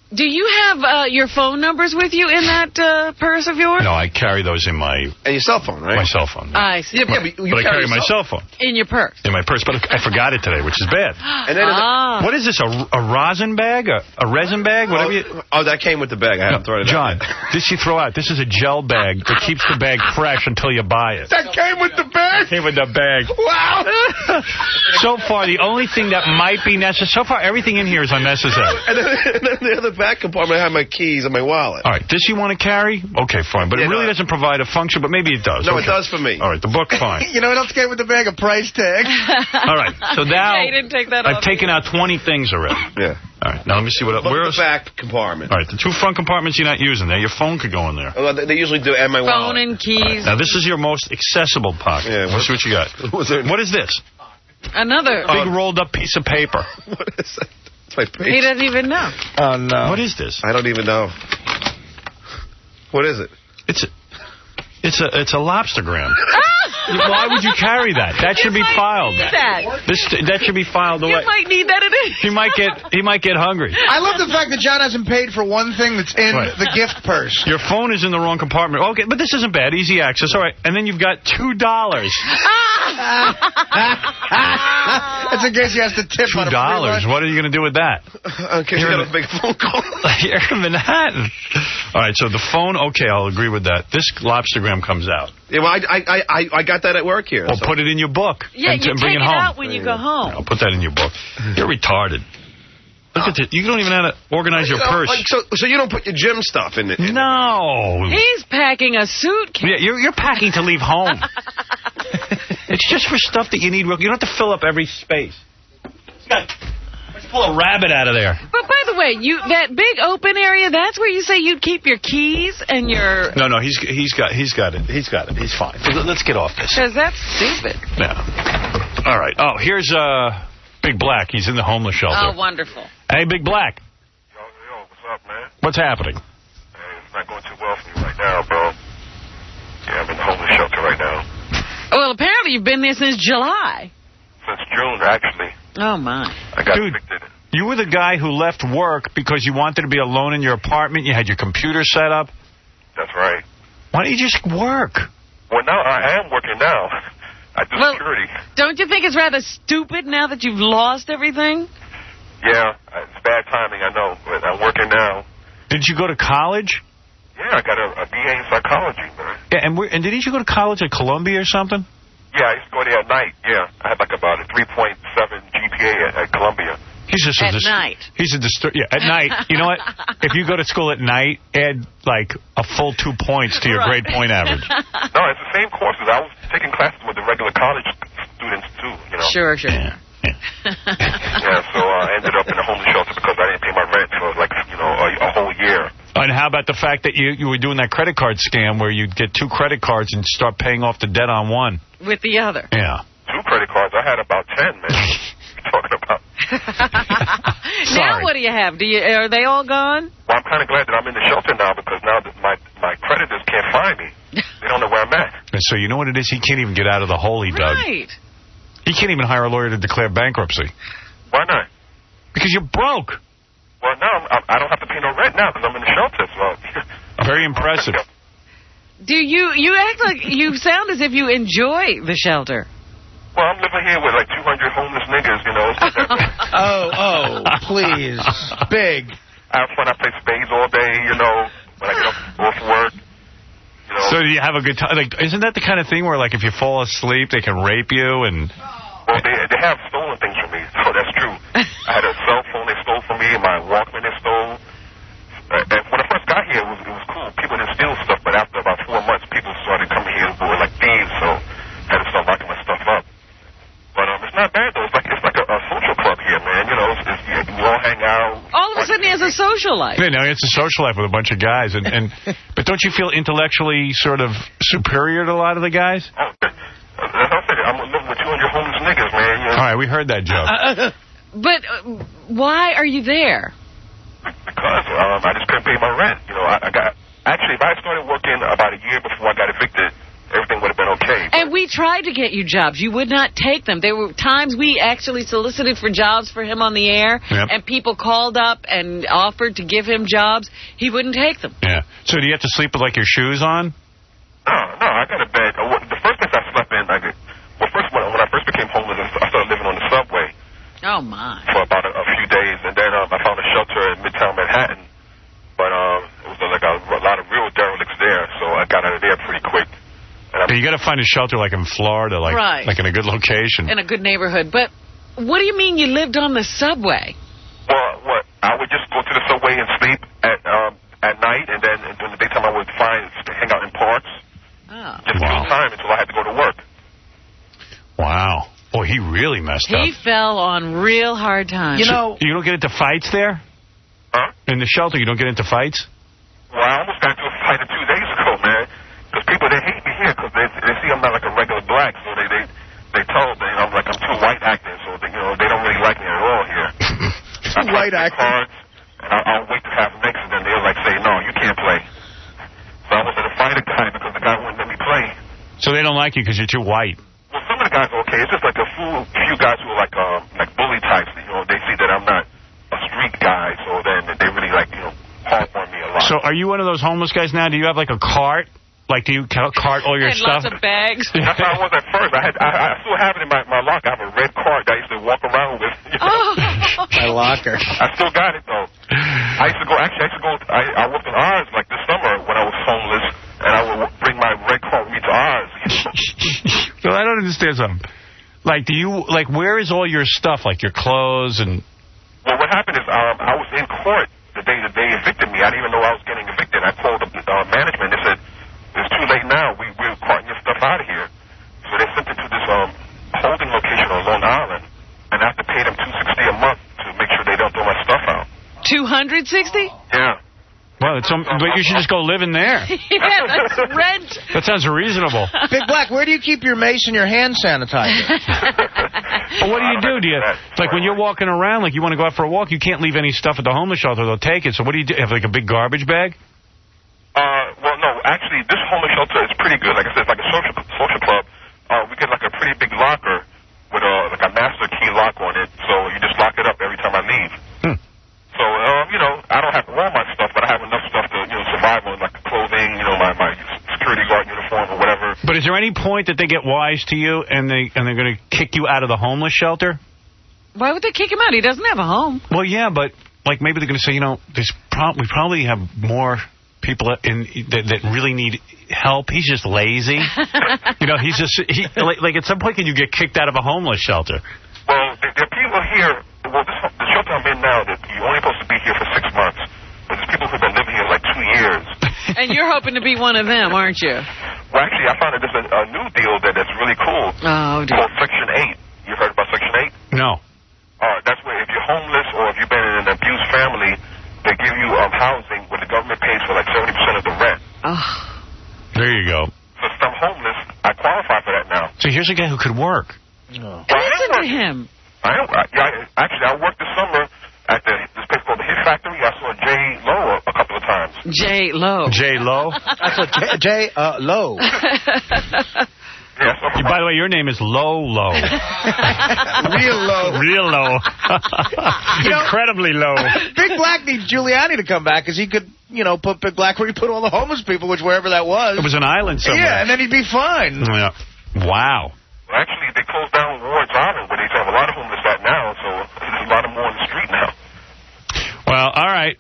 S2: Do you have your phone numbers with you in that purse of yours?
S15: No, I carry those in my...
S21: And your cell phone, right?
S15: My cell phone. Yeah.
S2: I see.
S21: Yeah, but
S15: I carry my cell phone.
S2: In your purse?
S15: In my purse, but I forgot it today, which is bad.
S21: And then
S15: what is this, a rosin bag? A resin bag? Whatever you...
S21: Oh, that came with the bag. I haven't thrown it
S15: out. John, this you throw out. This is a gel bag that keeps the bag fresh until you buy it.
S21: That came with the bag?
S15: Came with the bag.
S21: Wow!
S15: So far, the only thing that might be necessary... So far, everything in here is unnecessary.
S21: And then the other back compartment, I have my keys and my wallet.
S15: All right, this you want to carry? Okay, fine. But it really doesn't provide a function, but maybe it does.
S21: No, it does for me.
S15: All right, the book, fine.
S16: You know what else came with the bag? A price tag.
S15: All right, so now
S2: you didn't take that
S15: I've taken out 20 things already.
S21: Yeah.
S15: All right, now let me see what else.
S21: Where's the back compartment?
S15: All right, the 2 front compartments you're not using there. Your phone could go in there.
S21: Well, they usually do, and my wallet.
S2: Phone and keys.
S15: Now, this is your most accessible pocket.
S21: Yeah,
S15: let's see what you got. What is this?
S2: Another.
S15: Big rolled up piece of paper.
S21: What is that?
S2: He doesn't even know.
S16: Oh, no.
S15: What is this?
S21: I don't even know. What is it?
S15: It's a lobstergram. Why would you carry that? That should be filed. That should be filed away.
S2: You might need that in it.
S15: He might get hungry.
S16: I love the fact that John hasn't paid for one thing that's in the gift purse.
S15: Your phone is in the wrong compartment. Okay, but this isn't bad. Easy access. All right. And then you've got $2.
S16: That's in case he has to tip on
S15: $2. What are you going to do with that?
S21: Okay, you got a big phone call.
S15: You're in Manhattan. All right, so the phone, okay, I'll agree with that. This lobstergram comes out.
S21: Yeah, well, I got that at work here.
S15: Well, put it in your book.
S2: Yeah, you
S15: bring
S2: take
S15: it home.
S2: out when you go home.
S15: I'll put that in your book. You're retarded. Look at this. You don't even know how to organize your purse.
S21: So you don't put your gym stuff in it?
S15: No.
S2: He's packing a suitcase.
S15: Yeah, you're packing to leave home. It's just for stuff that you need. You don't have to fill up every space. Let's pull a rabbit out of there.
S2: But by the way, that big open area, that's where you say you'd keep your keys and your...
S15: No, he's got it. He's fine. So let's get off this.
S2: Because that's stupid.
S15: Yeah. All right. Oh, here's Big Black. He's in the homeless shelter.
S2: Oh, wonderful.
S15: Hey, Big Black.
S6: Yo, what's up, man?
S15: What's happening?
S6: Hey, it's not going too well for me right now, bro. Yeah, I'm in the homeless shelter right now.
S2: Well, apparently you've been there since July.
S6: Since June, actually.
S2: Oh, my.
S6: I got evicted.
S15: You were the guy who left work because you wanted to be alone in your apartment. You had your computer set up.
S6: That's right.
S15: Why don't you just work?
S6: Well, now I am working now. I do security.
S2: Don't you think it's rather stupid now that you've lost everything?
S6: Yeah, it's bad timing, I know, but I'm working now.
S15: Did you go to college?
S6: Yeah, I got a BA in psychology, man.
S15: Yeah, and didn't you go to college at Columbia or something?
S6: Yeah, I used to go there at night, yeah. I had like about a 3.7 GPA at Columbia.
S15: He's just
S2: at night.
S15: He's a yeah, at night. You know what? If you go to school at night, add like a full 2 points to your grade point average.
S6: No, it's the same courses. I was taking classes with the regular college students, too, you know.
S2: Sure.
S15: Yeah,
S6: so I ended up in a homeless shelter because I didn't pay my rent for like, a whole year.
S15: And how about the fact that you were doing that credit card scam where you'd get 2 credit cards and start paying off the debt on one?
S2: With the other.
S15: Yeah.
S6: 2 credit cards? I had about 10, man. What are you talking about?
S2: Now what do you have? Are they all gone?
S6: Well, I'm kind of glad that I'm in the shelter now because now that my creditors can't find me. They don't know where I'm at.
S15: And so you know what it is? He can't even get out of the hole he dug.
S2: Right.
S15: He can't even hire a lawyer to declare bankruptcy.
S6: Why not?
S15: Because you're broke.
S6: Well, now I don't have to pay no rent now because I'm in the shelter. So.
S15: Very impressive.
S2: Do you act like you sound as if you enjoy the shelter?
S6: Well, I'm living here with like 200 homeless niggas, you know.
S16: Oh, please. Big.
S6: I have fun. I play spades all day, you know, when I get off work. You know.
S15: So do you have a good time? Like, isn't that the kind of thing where, like, if you fall asleep, they can rape you and...
S6: Well, they have stolen things from me, so that's true. I had a cell phone they stole from me, my Walkman they stole. And when I first got here, it was cool. People didn't steal stuff, but after about 4 months, people started coming here who were like thieves, so I had to start locking my stuff up. But it's not bad, though. It's like a social club here, man. You know, we all hang out.
S2: All of a sudden, he has a social life.
S15: Yeah, now it's a social life with a bunch of guys. But don't you feel intellectually sort of superior to a lot of the guys?
S6: Oh, I'm living with 200 homeless niggas, man. You know?
S15: All right, we heard that joke.
S2: But why are you there?
S6: Because I just couldn't pay my rent. You know, actually, if I started working about a year before I got evicted, everything would have been okay.
S2: And we tried to get you jobs. You would not take them. There were times we actually solicited for jobs for him on the air, and people called up and offered to give him jobs. He wouldn't take them.
S15: Yeah. So do you have to sleep with, like, your shoes on?
S6: No, I got a bed. The first place I slept in, when I first became homeless, I started living on the subway.
S2: Oh, my.
S6: For about a few days, and then I found a shelter in Midtown Manhattan. But it was like a lot of real derelicts there, so I got out of there pretty quick. You
S15: got to find a shelter like in Florida, like in a good location.
S2: In a good neighborhood. But what do you mean you lived on the subway?
S6: Well, I would just go to the subway and sleep at night, and then during the daytime I would hang out in parks. Just kill time until I had to go to work.
S15: Wow. Boy, he really messed up.
S2: He fell on real hard times.
S15: You don't get into fights there?
S6: Huh?
S15: In the shelter, you don't get into fights?
S6: Well, I almost got into a fight 2 days ago, man. Because people, they hate me here because they see I'm not like a regular black, so they told me I'm too white acting, so they don't really like me at all here.
S16: Too white acting.
S6: Cards, and I'll wait to have next, and then they'll say, no, you can't play. So I was going to fight a guy because the guy wouldn't let me play.
S15: So they don't like you because you're too white?
S6: Well, some of the guys are okay. It's just like a few guys who are like bully types. They see that I'm not a street guy, so then they really harp on me a lot.
S15: So are you one of those homeless guys now? Do you have like a cart? Like, do you cart all your stuff?
S2: Lots of bags.
S6: That's how I was at first. I still have it in my locker. I have a red cart that I used to walk around with.
S16: My locker.
S6: I still got it, though. I worked in Ours like this summer when I was homeless, and I would bring my red cart with me to Ours.
S15: So I don't understand something. Like, where is all your stuff? Like your clothes and...
S6: Well, what happened is I was in court the day they evicted me. I didn't even know I was getting evicted. I called the management. They said, it's too late now. We're carting your stuff out of here. So they sent it to this holding location on Long Island, and I have to pay them $260 a month to make sure they don't throw my stuff out.
S2: $260?
S6: Yeah.
S15: Well, but you should just go live in there.
S2: Yeah, that's rent.
S15: That sounds reasonable.
S16: Big Black, where do you keep your mace and your hand sanitizer?
S15: Well, what do you like when you're walking around, like you want to go out for a walk, you can't leave any stuff at the homeless shelter. They'll take it. So what do you do? Have like a big garbage bag?
S6: Well, no. Actually, this homeless shelter is pretty good. Like I said, it's like a social club. We get like a pretty big locker with a master key lock on it. So you just lock it up every time I leave. So, I don't have all my stuff, but I have enough stuff to, survive on, like clothing, my security guard uniform or whatever.
S15: But is there any point that they get wise to you and they're going to kick you out of the homeless shelter?
S2: Why would they kick him out? He doesn't have a home.
S15: Well, yeah, but like maybe they're going to say, we probably have more people that really need help. He's just lazy. He's just like at some point can you get kicked out of a homeless shelter?
S6: Well, there are people here. Well, the shelter I'm in now, that you're only supposed to be here for 6 months. But there's people who've been living here like 2 years.
S2: And you're hoping to be one of them, aren't you?
S6: Well, actually, I found that there's a new deal that's really cool.
S2: Oh, dear.
S6: Called Section 8. You heard about Section 8?
S15: No.
S6: That's where if you're homeless or if you've been in an abused family, they give you housing where the government pays for like 70% of the rent.
S2: Oh.
S15: There you go.
S6: So since I'm homeless, I qualify for that now.
S15: So here's a guy who could work.
S6: Well,
S2: listen to him.
S6: Actually, I worked this summer at this place called the Hit Factory. I saw J. Lo a couple of times.
S2: J. Lo.
S15: J. Lo?
S16: I saw J. Lo.
S6: Yeah,
S15: by the way, your name is Low.
S16: Real low.
S15: Real low. Incredibly low.
S16: Big Black needs Giuliani to come back because he could, put Big Black where he put all the homeless people, wherever that was.
S15: It was an island somewhere.
S16: Yeah, and then he'd be fine.
S15: Yeah. Wow.
S6: Well, actually, they closed down Ward's Island where they have a lot of homeless at now, so there's a lot of more on the street now.
S15: Well, all right.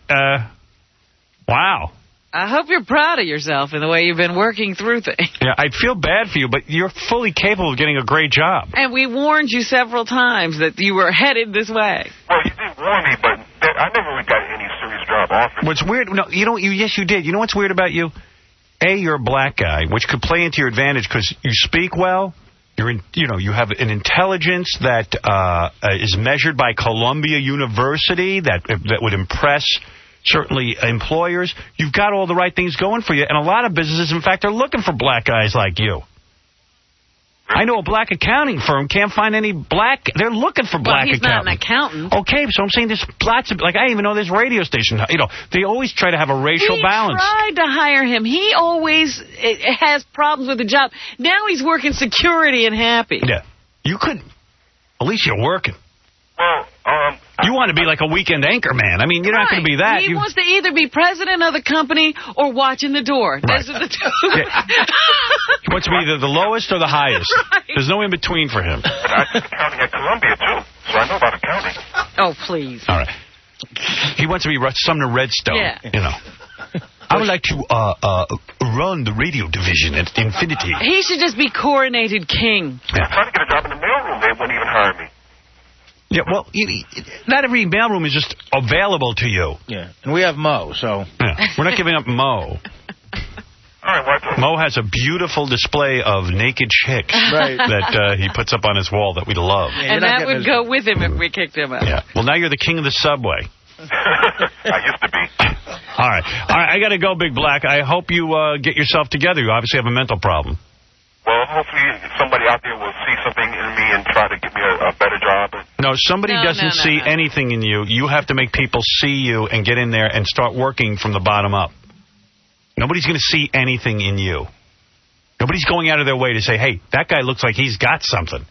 S15: Wow.
S2: I hope you're proud of yourself in the way you've been working through things.
S15: Yeah, I feel bad for you, but you're fully capable of getting a great job.
S2: And we warned you several times that you were headed this way.
S6: Well, you did warn me, but I never really got any serious job offered.
S15: What's weird? No, yes, you did. You know what's weird about you? You're a black guy, which could play into your advantage because you speak well. You have an intelligence that is measured by Columbia University that would impress certainly employers. You've got all the right things going for you, and a lot of businesses, in fact, are looking for black guys like you. I know a black accounting firm can't find any black. They're looking for black accountants.
S2: Well, he's not an accountant.
S15: Okay, so I'm saying there's lots of, like, I even know this radio station. You know, they always try to have a racial balance.
S2: We tried to hire him. He always has problems with the job. Now he's working security and happy.
S15: Yeah. You could, at least you're working.
S6: Well,
S15: you want to be like a weekend anchor man. I mean, you're not going to be that.
S2: He wants to either be president of the company or watching the door.
S15: Right.
S2: Those are the two.
S15: Yeah. He wants to be either the lowest or the highest. Right. There's no in between for him.
S6: I did accounting at Columbia, too, so I know about accounting.
S2: Oh, please.
S15: All right. He wants to be Sumner Redstone, you know. I would like to run the radio division at Infinity.
S2: He should just be coronated king.
S6: Yeah. I'm trying to get a job in the mailroom. They wouldn't even hire me.
S15: Yeah, well, not every mailroom is just available to you.
S16: Yeah, and we have Mo, so...
S15: Yeah. We're not giving up Mo. Mo has a beautiful display of naked chicks that he puts up on his wall that we love.
S2: Yeah, and that would go with him if we kicked him out.
S15: Yeah. Well, now you're the king of the subway.
S6: I used to be.
S15: All right, I got to go, Big Black. I hope you get yourself together. You obviously have a mental problem.
S6: Well, hopefully somebody out there will see something in me and try to get me a better job.
S15: No, somebody doesn't see anything in you. You have to make people see you and get in there and start working from the bottom up. Nobody's going to see anything in you. Nobody's going out of their way to say, hey, that guy looks like he's got something.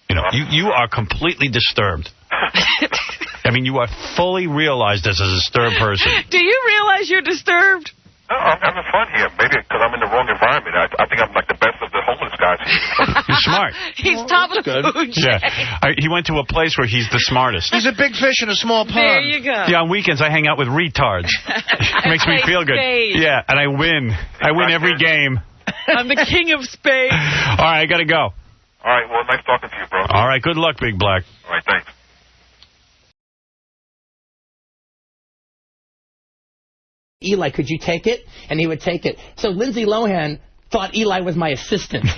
S15: You know, you are completely disturbed. I mean, you are fully realized as a disturbed person.
S2: Do you realize you're disturbed?
S6: No, I'm having fun here. Maybe because I'm in the wrong environment. I think I'm like the best of the homeless guys here.
S15: You're smart.
S2: He's top of the food chain.
S15: Yeah. He went to a place where he's the smartest.
S16: He's a big fish in a small pond.
S2: There you go.
S15: Yeah, on weekends I hang out with retards. It makes me feel good.
S2: Spades.
S15: Yeah, and I win. I win every game.
S2: I'm the king of spades.
S15: All right, I got to go.
S6: All right, well, nice talking to you, bro.
S15: All right, good luck, Big Black.
S6: All right, thanks.
S7: Eli, could you take it? And he would take it. So Lindsay Lohan thought Eli was my assistant.
S1: Would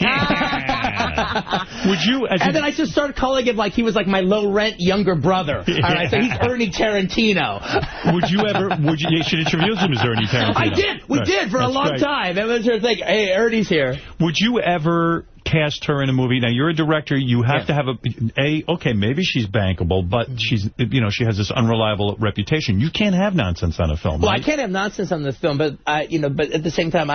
S1: you?
S7: And then I just started calling him like he was like my low-rent younger brother. All right, so he's Ernie Tarantino.
S1: Would you ever? You should introduce him as Ernie Tarantino.
S7: I did. We did for a long time. That was her thing. Hey, Ernie's here.
S1: Would you ever cast her in a movie? Now, you're a director. You have to have okay, maybe she's bankable, but she's, she has this unreliable reputation. You can't have nonsense on a film.
S7: Well,
S1: right?
S7: I can't have nonsense on this film, but but at the same time,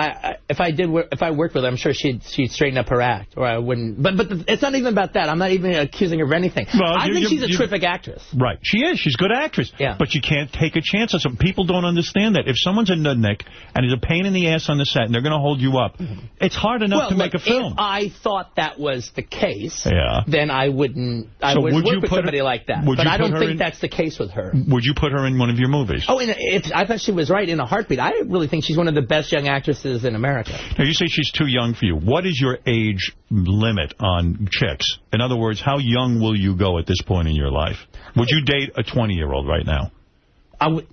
S7: if I worked with her, I'm sure she'd straighten up her act, or I wouldn't. But it's not even about that. I'm not even accusing her of anything. Well, I think she's a terrific actress.
S1: Right, she is. She's a good actress. Yeah. But you can't take a chance on some people. Don't understand that if someone's a nudnik and is a pain in the ass on the set, and they're going to hold you up, it's hard enough to make a film.
S7: If I thought that was the case, then I wouldn't. I wouldn't work with somebody like that. But I don't think that's the case with her.
S1: Would you put her in one of your movies?
S7: Oh, I thought she was right in a heartbeat. I really think she's one of the best young actresses in America.
S1: Now, you say she's too young for you. What is your age limit on chicks? In other words, how young will you go at this point in your life? Would you date a 20-year-old right now?
S7: I would.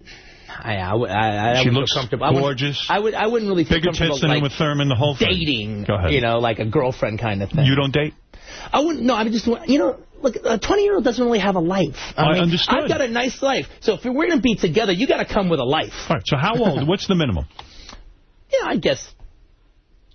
S1: She looks gorgeous.
S7: I wouldn't really feel
S1: bigger tits than Uma Thurman, the whole thing.
S7: Dating,
S1: Go ahead.
S7: like a girlfriend kind of thing.
S1: You don't date?
S7: I wouldn't. No, I would just. Look, a 20-year-old doesn't really have a life. I mean,
S1: understood.
S7: I've got a nice life. So if we're going to be together, you got to come with a life.
S1: All right. So how old? What's the minimum?
S7: I guess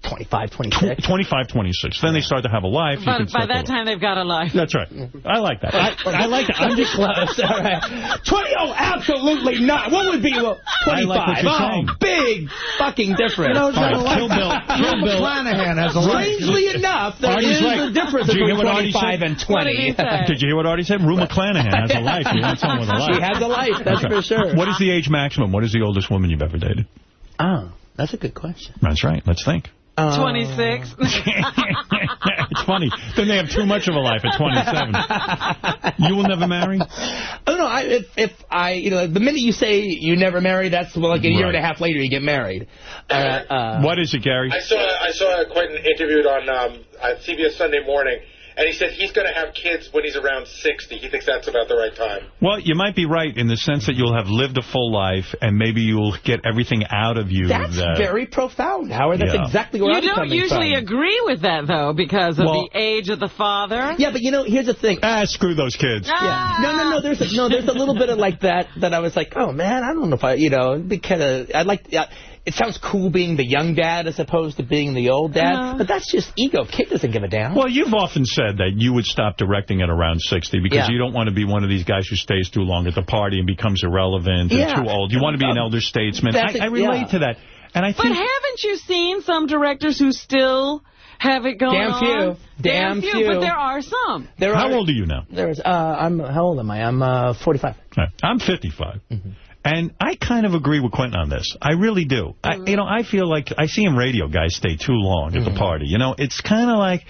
S7: 25, 26.
S1: 25, 26. Then they start to have a life.
S2: But by that time, they've got a life.
S1: That's right. I like that. I like that. I'm just
S7: close. All right. 20? Oh, absolutely not. What would be 25?
S1: I like what you're saying.
S7: Big fucking difference.
S1: Kill Bill.
S5: McClanahan has a life.
S7: Strangely enough, there is a difference between 25 and 20.
S1: Did you hear what Artie said? Rue McClanahan has a life. You want someone with a life.
S7: She has a life, that's for sure.
S1: What is the age maximum? What is the oldest woman you've ever dated?
S7: Oh, that's a good question.
S1: That's right. Let's think.
S2: 26.
S1: It's funny. Then they have too much of a life at 27. You will never marry?
S7: Oh, no. The minute you say you never marry, that's like a year and a half later you get married.
S1: What is it, Gary?
S22: I saw Quentin interviewed on CBS Sunday Morning, and he said he's going to have kids when he's around 60. He thinks that's about the right time.
S1: Well, you might be right in the sense that you'll have lived a full life, and maybe you'll get everything out of you.
S7: That's very profound, Howard. That's exactly where I'm coming from.
S2: You don't usually agree with that, though, because of the age of the father.
S7: Yeah, but, here's the thing.
S1: Screw those kids.
S7: Yeah. No. There's a little bit of like that I was like, oh, man, I don't know if because I'd like... it sounds cool being the young dad as opposed to being the old dad, but that's just ego. Kid doesn't give a damn.
S1: Well, you've often said that you would stop directing at around 60 because you don't want to be one of these guys who stays too long at the party and becomes irrelevant and too old. You want to be an elder statesman. I relate to that. And I think,
S2: but haven't you seen some directors who still have it going on?
S7: Damn few.
S2: But there are some.
S1: How old are you now?
S7: How old am I? I'm 45.
S1: Right. I'm 55. And I kind of agree with Quentin on this. I really do. I feel like I see him radio guys stay too long at the party. It's kind of like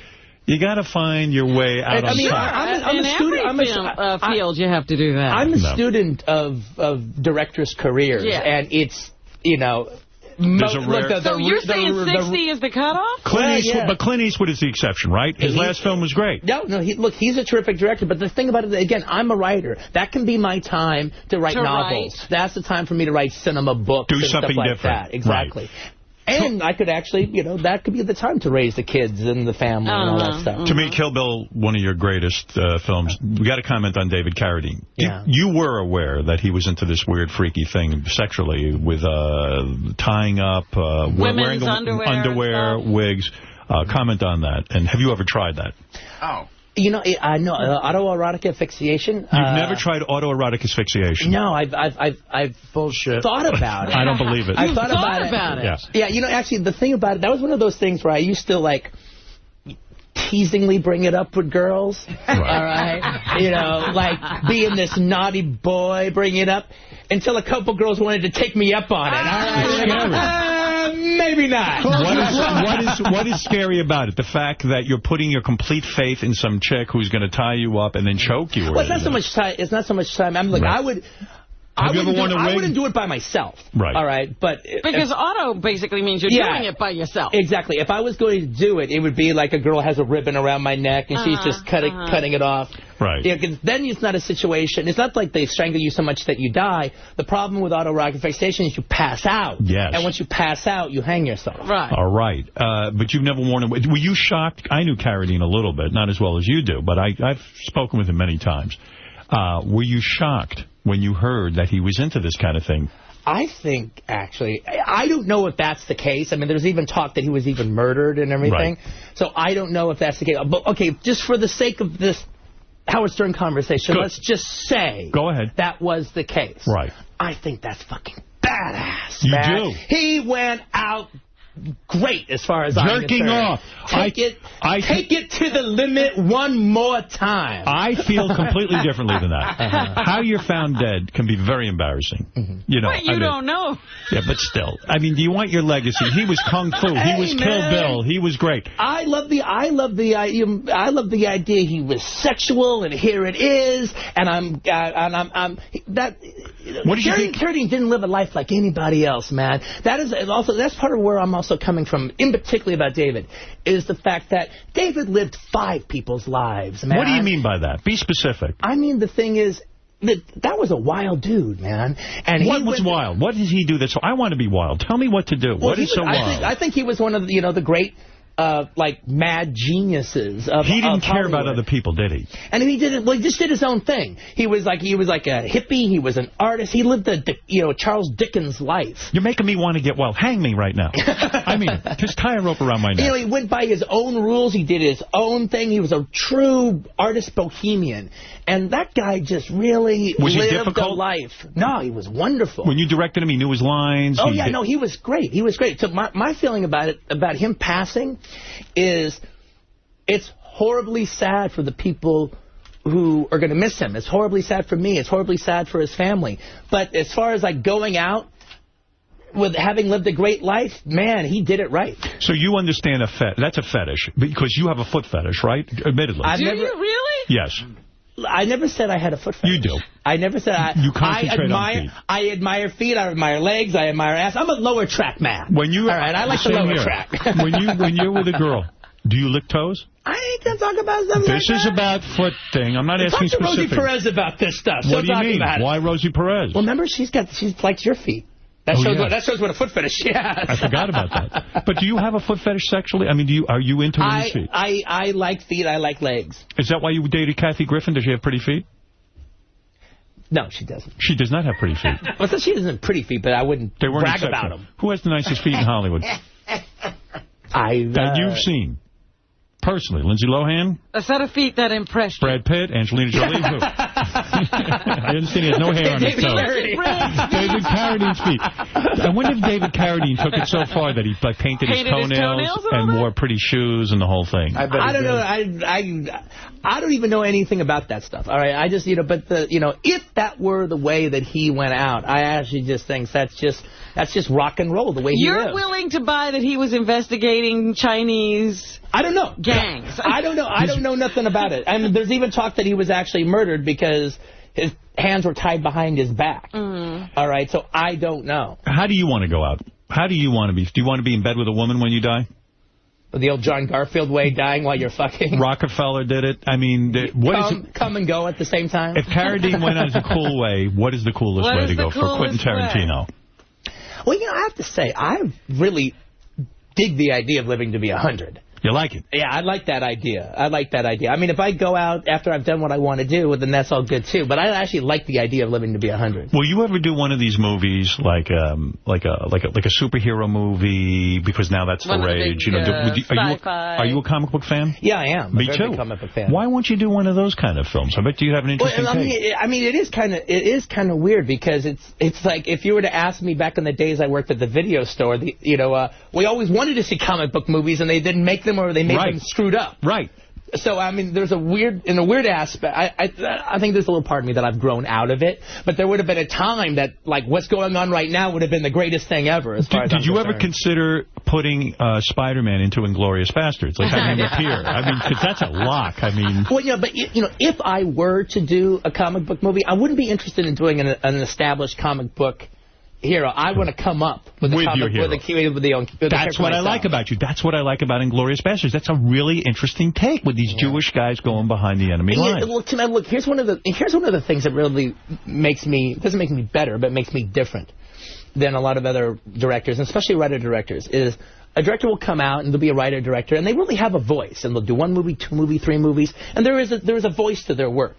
S1: you got to find your way out on top.
S2: I'm a student. In every field, you have to do that.
S7: I'm a student of directors' careers, and it's,
S2: so you're saying 60 is the cutoff?
S1: But Clint Eastwood is the exception, right? His last film was great.
S7: No, he's a terrific director. But the thing about it, again, I'm a writer. That can be my time to write novels. That's the time for me to write cinema books and stuff like that. Exactly. Right. And I could actually, that could be the time to raise the kids and the family and all that stuff.
S1: To me, Kill Bill, one of your greatest films. We got to comment on David Carradine. Yeah. You were aware that he was into this weird, freaky thing sexually with tying up, wearing underwear wigs. Comment on that. And have you ever tried that?
S7: Oh. I know autoerotic asphyxiation.
S1: You've never tried autoerotic asphyxiation?
S7: No, I've bullshit thought about it.
S1: I don't believe it.
S7: I thought about it. Yeah, actually, the thing about it, that was one of those things where I used to teasingly bring it up with girls. All right, like being this naughty boy, bring it up until a couple girls wanted to take me up on it. All right. Maybe not.
S1: What is scary about it? The fact that you're putting your complete faith in some chick who's going to tie you up and then choke you.
S7: Well, it's not so much time. It's not so much time. I'm like, I wouldn't do it by myself.
S1: Right.
S7: All right. But
S2: because auto basically means you're doing it by yourself.
S7: Exactly. If I was going to do it, it would be like a girl has a ribbon around my neck and she's just cutting it off.
S1: Right.
S7: Yeah, because then it's not a situation. It's not like they strangle you so much that you die. The problem with autoerotic fixation is you pass out.
S1: Yes.
S7: And once you pass out, you hang yourself.
S2: Right.
S1: All right. But you've never worn it. Were you shocked? I knew Carradine a little bit, not as well as you do, but I've spoken with him many times. Were you shocked when you heard that he was into this kind of thing?
S7: I think, actually, I don't know if that's the case. I mean, there's even talk that he was even murdered and everything. Right. So I don't know if that's the case. But, okay, just for the sake of this Howard Stern conversation, let's just say that was the case.
S1: Right.
S7: I think that's fucking badass,
S1: You
S7: man.
S1: do.
S7: He went out great as far as I'm concerned.
S1: Jerking off.
S7: Take it to the limit one more time.
S1: I feel completely differently than that. How you're found dead can be very embarrassing.
S2: But you don't know.
S1: Yeah, but still. I mean, do you want your legacy? He was Kung Fu. He was Kill Bill. He was great.
S7: I love the idea he was sexual, and here it is. And Carradine didn't live a life like anybody else, man. That's part of where I'm also coming from, in particular about David, is the fact that David lived 5 people's lives, man.
S1: What do you mean by that? Be specific.
S7: I mean, the thing is, that was a wild dude, man. And
S1: what was wild? What did he do that? So I want to be wild. Tell me what to do. What is so wild?
S7: I think he was one of the great mad geniuses of
S1: He didn't care
S7: Hollywood.
S1: about other people, did he?
S7: And he just did his own thing. He was like a hippie. He was an artist. He lived Charles Dickens life.
S1: You're making me want to get hang me right now. I mean, just tie a rope around my neck.
S7: He went by his own rules. He did his own thing. He was a true artist bohemian. And that guy just really lived a life. No, he was wonderful.
S1: When you directed him, he knew his lines.
S7: He was great. He was great. So my feeling about him passing is it's horribly sad for the people who are going to miss him. It's horribly sad for me. It's horribly sad for his family. But as far as going out with having lived a great life, man, he did it right.
S1: So you understand that's a fetish because you have a foot fetish, right? Admittedly.
S2: Do you really?
S1: Yes.
S7: I never said I had a foot fetish.
S1: You do.
S7: I never said
S1: You concentrate on feet.
S7: I admire feet. I admire legs. I admire ass. I'm a lower track man.
S1: All right,
S7: I like the lower track.
S1: when you're with a girl, do you lick toes?
S7: I ain't going to talk about stuff like that.
S1: This is about foot thing. I'm not asking specific.
S7: Talk to Rosie Perez about this stuff.
S1: What do you mean? Why Rosie Perez?
S7: Well, remember, she likes your feet. That shows what a foot fetish she has.
S1: I forgot about that. But do you have a foot fetish sexually? I mean, are you into women's feet?
S7: I like feet. I like legs.
S1: Is that why you dated Kathy Griffin? Does she have pretty feet?
S7: No, she doesn't.
S1: She does not have pretty feet.
S7: Well, she doesn't have pretty feet, but I wouldn't brag about them.
S1: Who has the nicest feet in Hollywood? That you've seen. Personally, Lindsay Lohan?
S2: A set of feet that impressed you.
S1: Brad Pitt, Angelina Jolie, who? I understand he has no hair on his toes. David Carradine's feet. I wonder if David Carradine took it so far that he painted his toenails and wore pretty shoes and the whole thing.
S7: I don't know. I don't even know anything about that stuff. All right, I just but if that were the way that he went out, I actually just think that's just rock and roll the way he lives.
S2: You're willing to buy that he was investigating Chinese?
S7: I don't know.
S2: Gangs.
S7: I don't know. I don't know nothing about it. I mean, there's even talk that he was actually murdered because his hands were tied behind his back. All right, so I don't know.
S1: How do you want to go out? How do you want to be? Do you want to be in bed with a woman when you die?
S7: The old John Garfield way, dying while you're fucking.
S1: Rockefeller did it. I mean,
S7: come and go at the same time?
S1: If Carradine went as a cool way, what is the coolest way to go for Quentin Tarantino?
S7: Well, I have to say, I really dig the idea of living to be 100.
S1: You like it?
S7: Yeah, I like that idea. I mean, if I go out after I've done what I want to do, well, then that's all good, too. But I actually like the idea of living to be 100.
S1: Will you ever do one of these movies, like a superhero movie, because now that's the rage? Are you a comic book fan?
S7: Yeah, I am.
S1: Me too.
S7: Comic book fan.
S1: Why won't you do one of those kind of films? I bet you have an interesting take.
S7: I mean, it is kind of weird, because it's like if you were to ask me back in the days I worked at the video store, we always wanted to see comic book movies, and they didn't make them, or they made them screwed up.
S1: Right.
S7: So, I mean, there's a weird aspect. I think there's a little part of me that I've grown out of it. But there would have been a time that, like, what's going on right now would have been the greatest thing ever. Did
S1: you ever consider putting Spider-Man into Inglourious Basterds? Like having him appear? I mean, because that's a lock. I mean...
S7: Well, but, if I were to do a comic book movie, I wouldn't be interested in doing an established comic book hero. I want to come up with the comic with
S1: That's what I like about you. That's what I like about Inglourious Basterds. That's a really interesting take with these Jewish guys going behind the enemy line.
S7: Look, here's one of the things that really doesn't make me better, but makes me different than a lot of other directors, and especially writer-directors, is a director will come out and there'll be a writer-director, and they really have a voice, and they'll do 1 movie, 2 movie, 3 movies, and there is a voice to their work.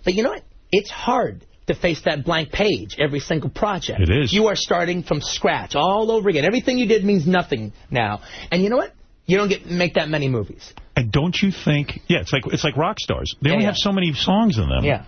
S7: But you know what? It's hard to face that blank page every single project.
S1: It is.
S7: You are starting from scratch all over again. Everything you did means nothing now. And you know what? You don't make that many movies.
S1: And don't you think... Yeah, it's like rock stars. They only have so many songs in them.
S7: Yeah.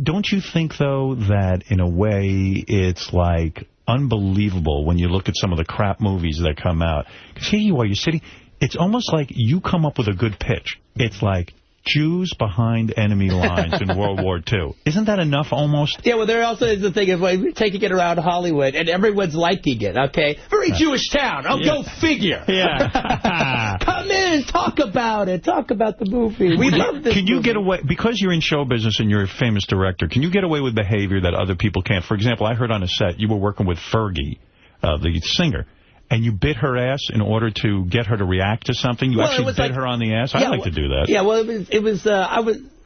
S1: Don't you think, though, that in a way it's like unbelievable when you look at some of the crap movies that come out? Because here you are, you're sitting... It's almost like you come up with a good pitch. It's like... Jews behind enemy lines in World War II. Isn't that enough almost?
S7: Yeah, well, there also is the thing of we're taking it around Hollywood, and everyone's liking it, okay? Very Jewish town. Oh, go figure.
S1: Yeah.
S7: Come in, talk about it. Talk about the movie. We love this
S1: Can you get away, because you're in show business and you're a famous director, can you get away with behavior that other people can't? For example, I heard on a set you were working with Fergie, the singer. And you bit her ass in order to get her to react to something? You actually bit her on the ass? I'd like to do that.
S7: Yeah, well,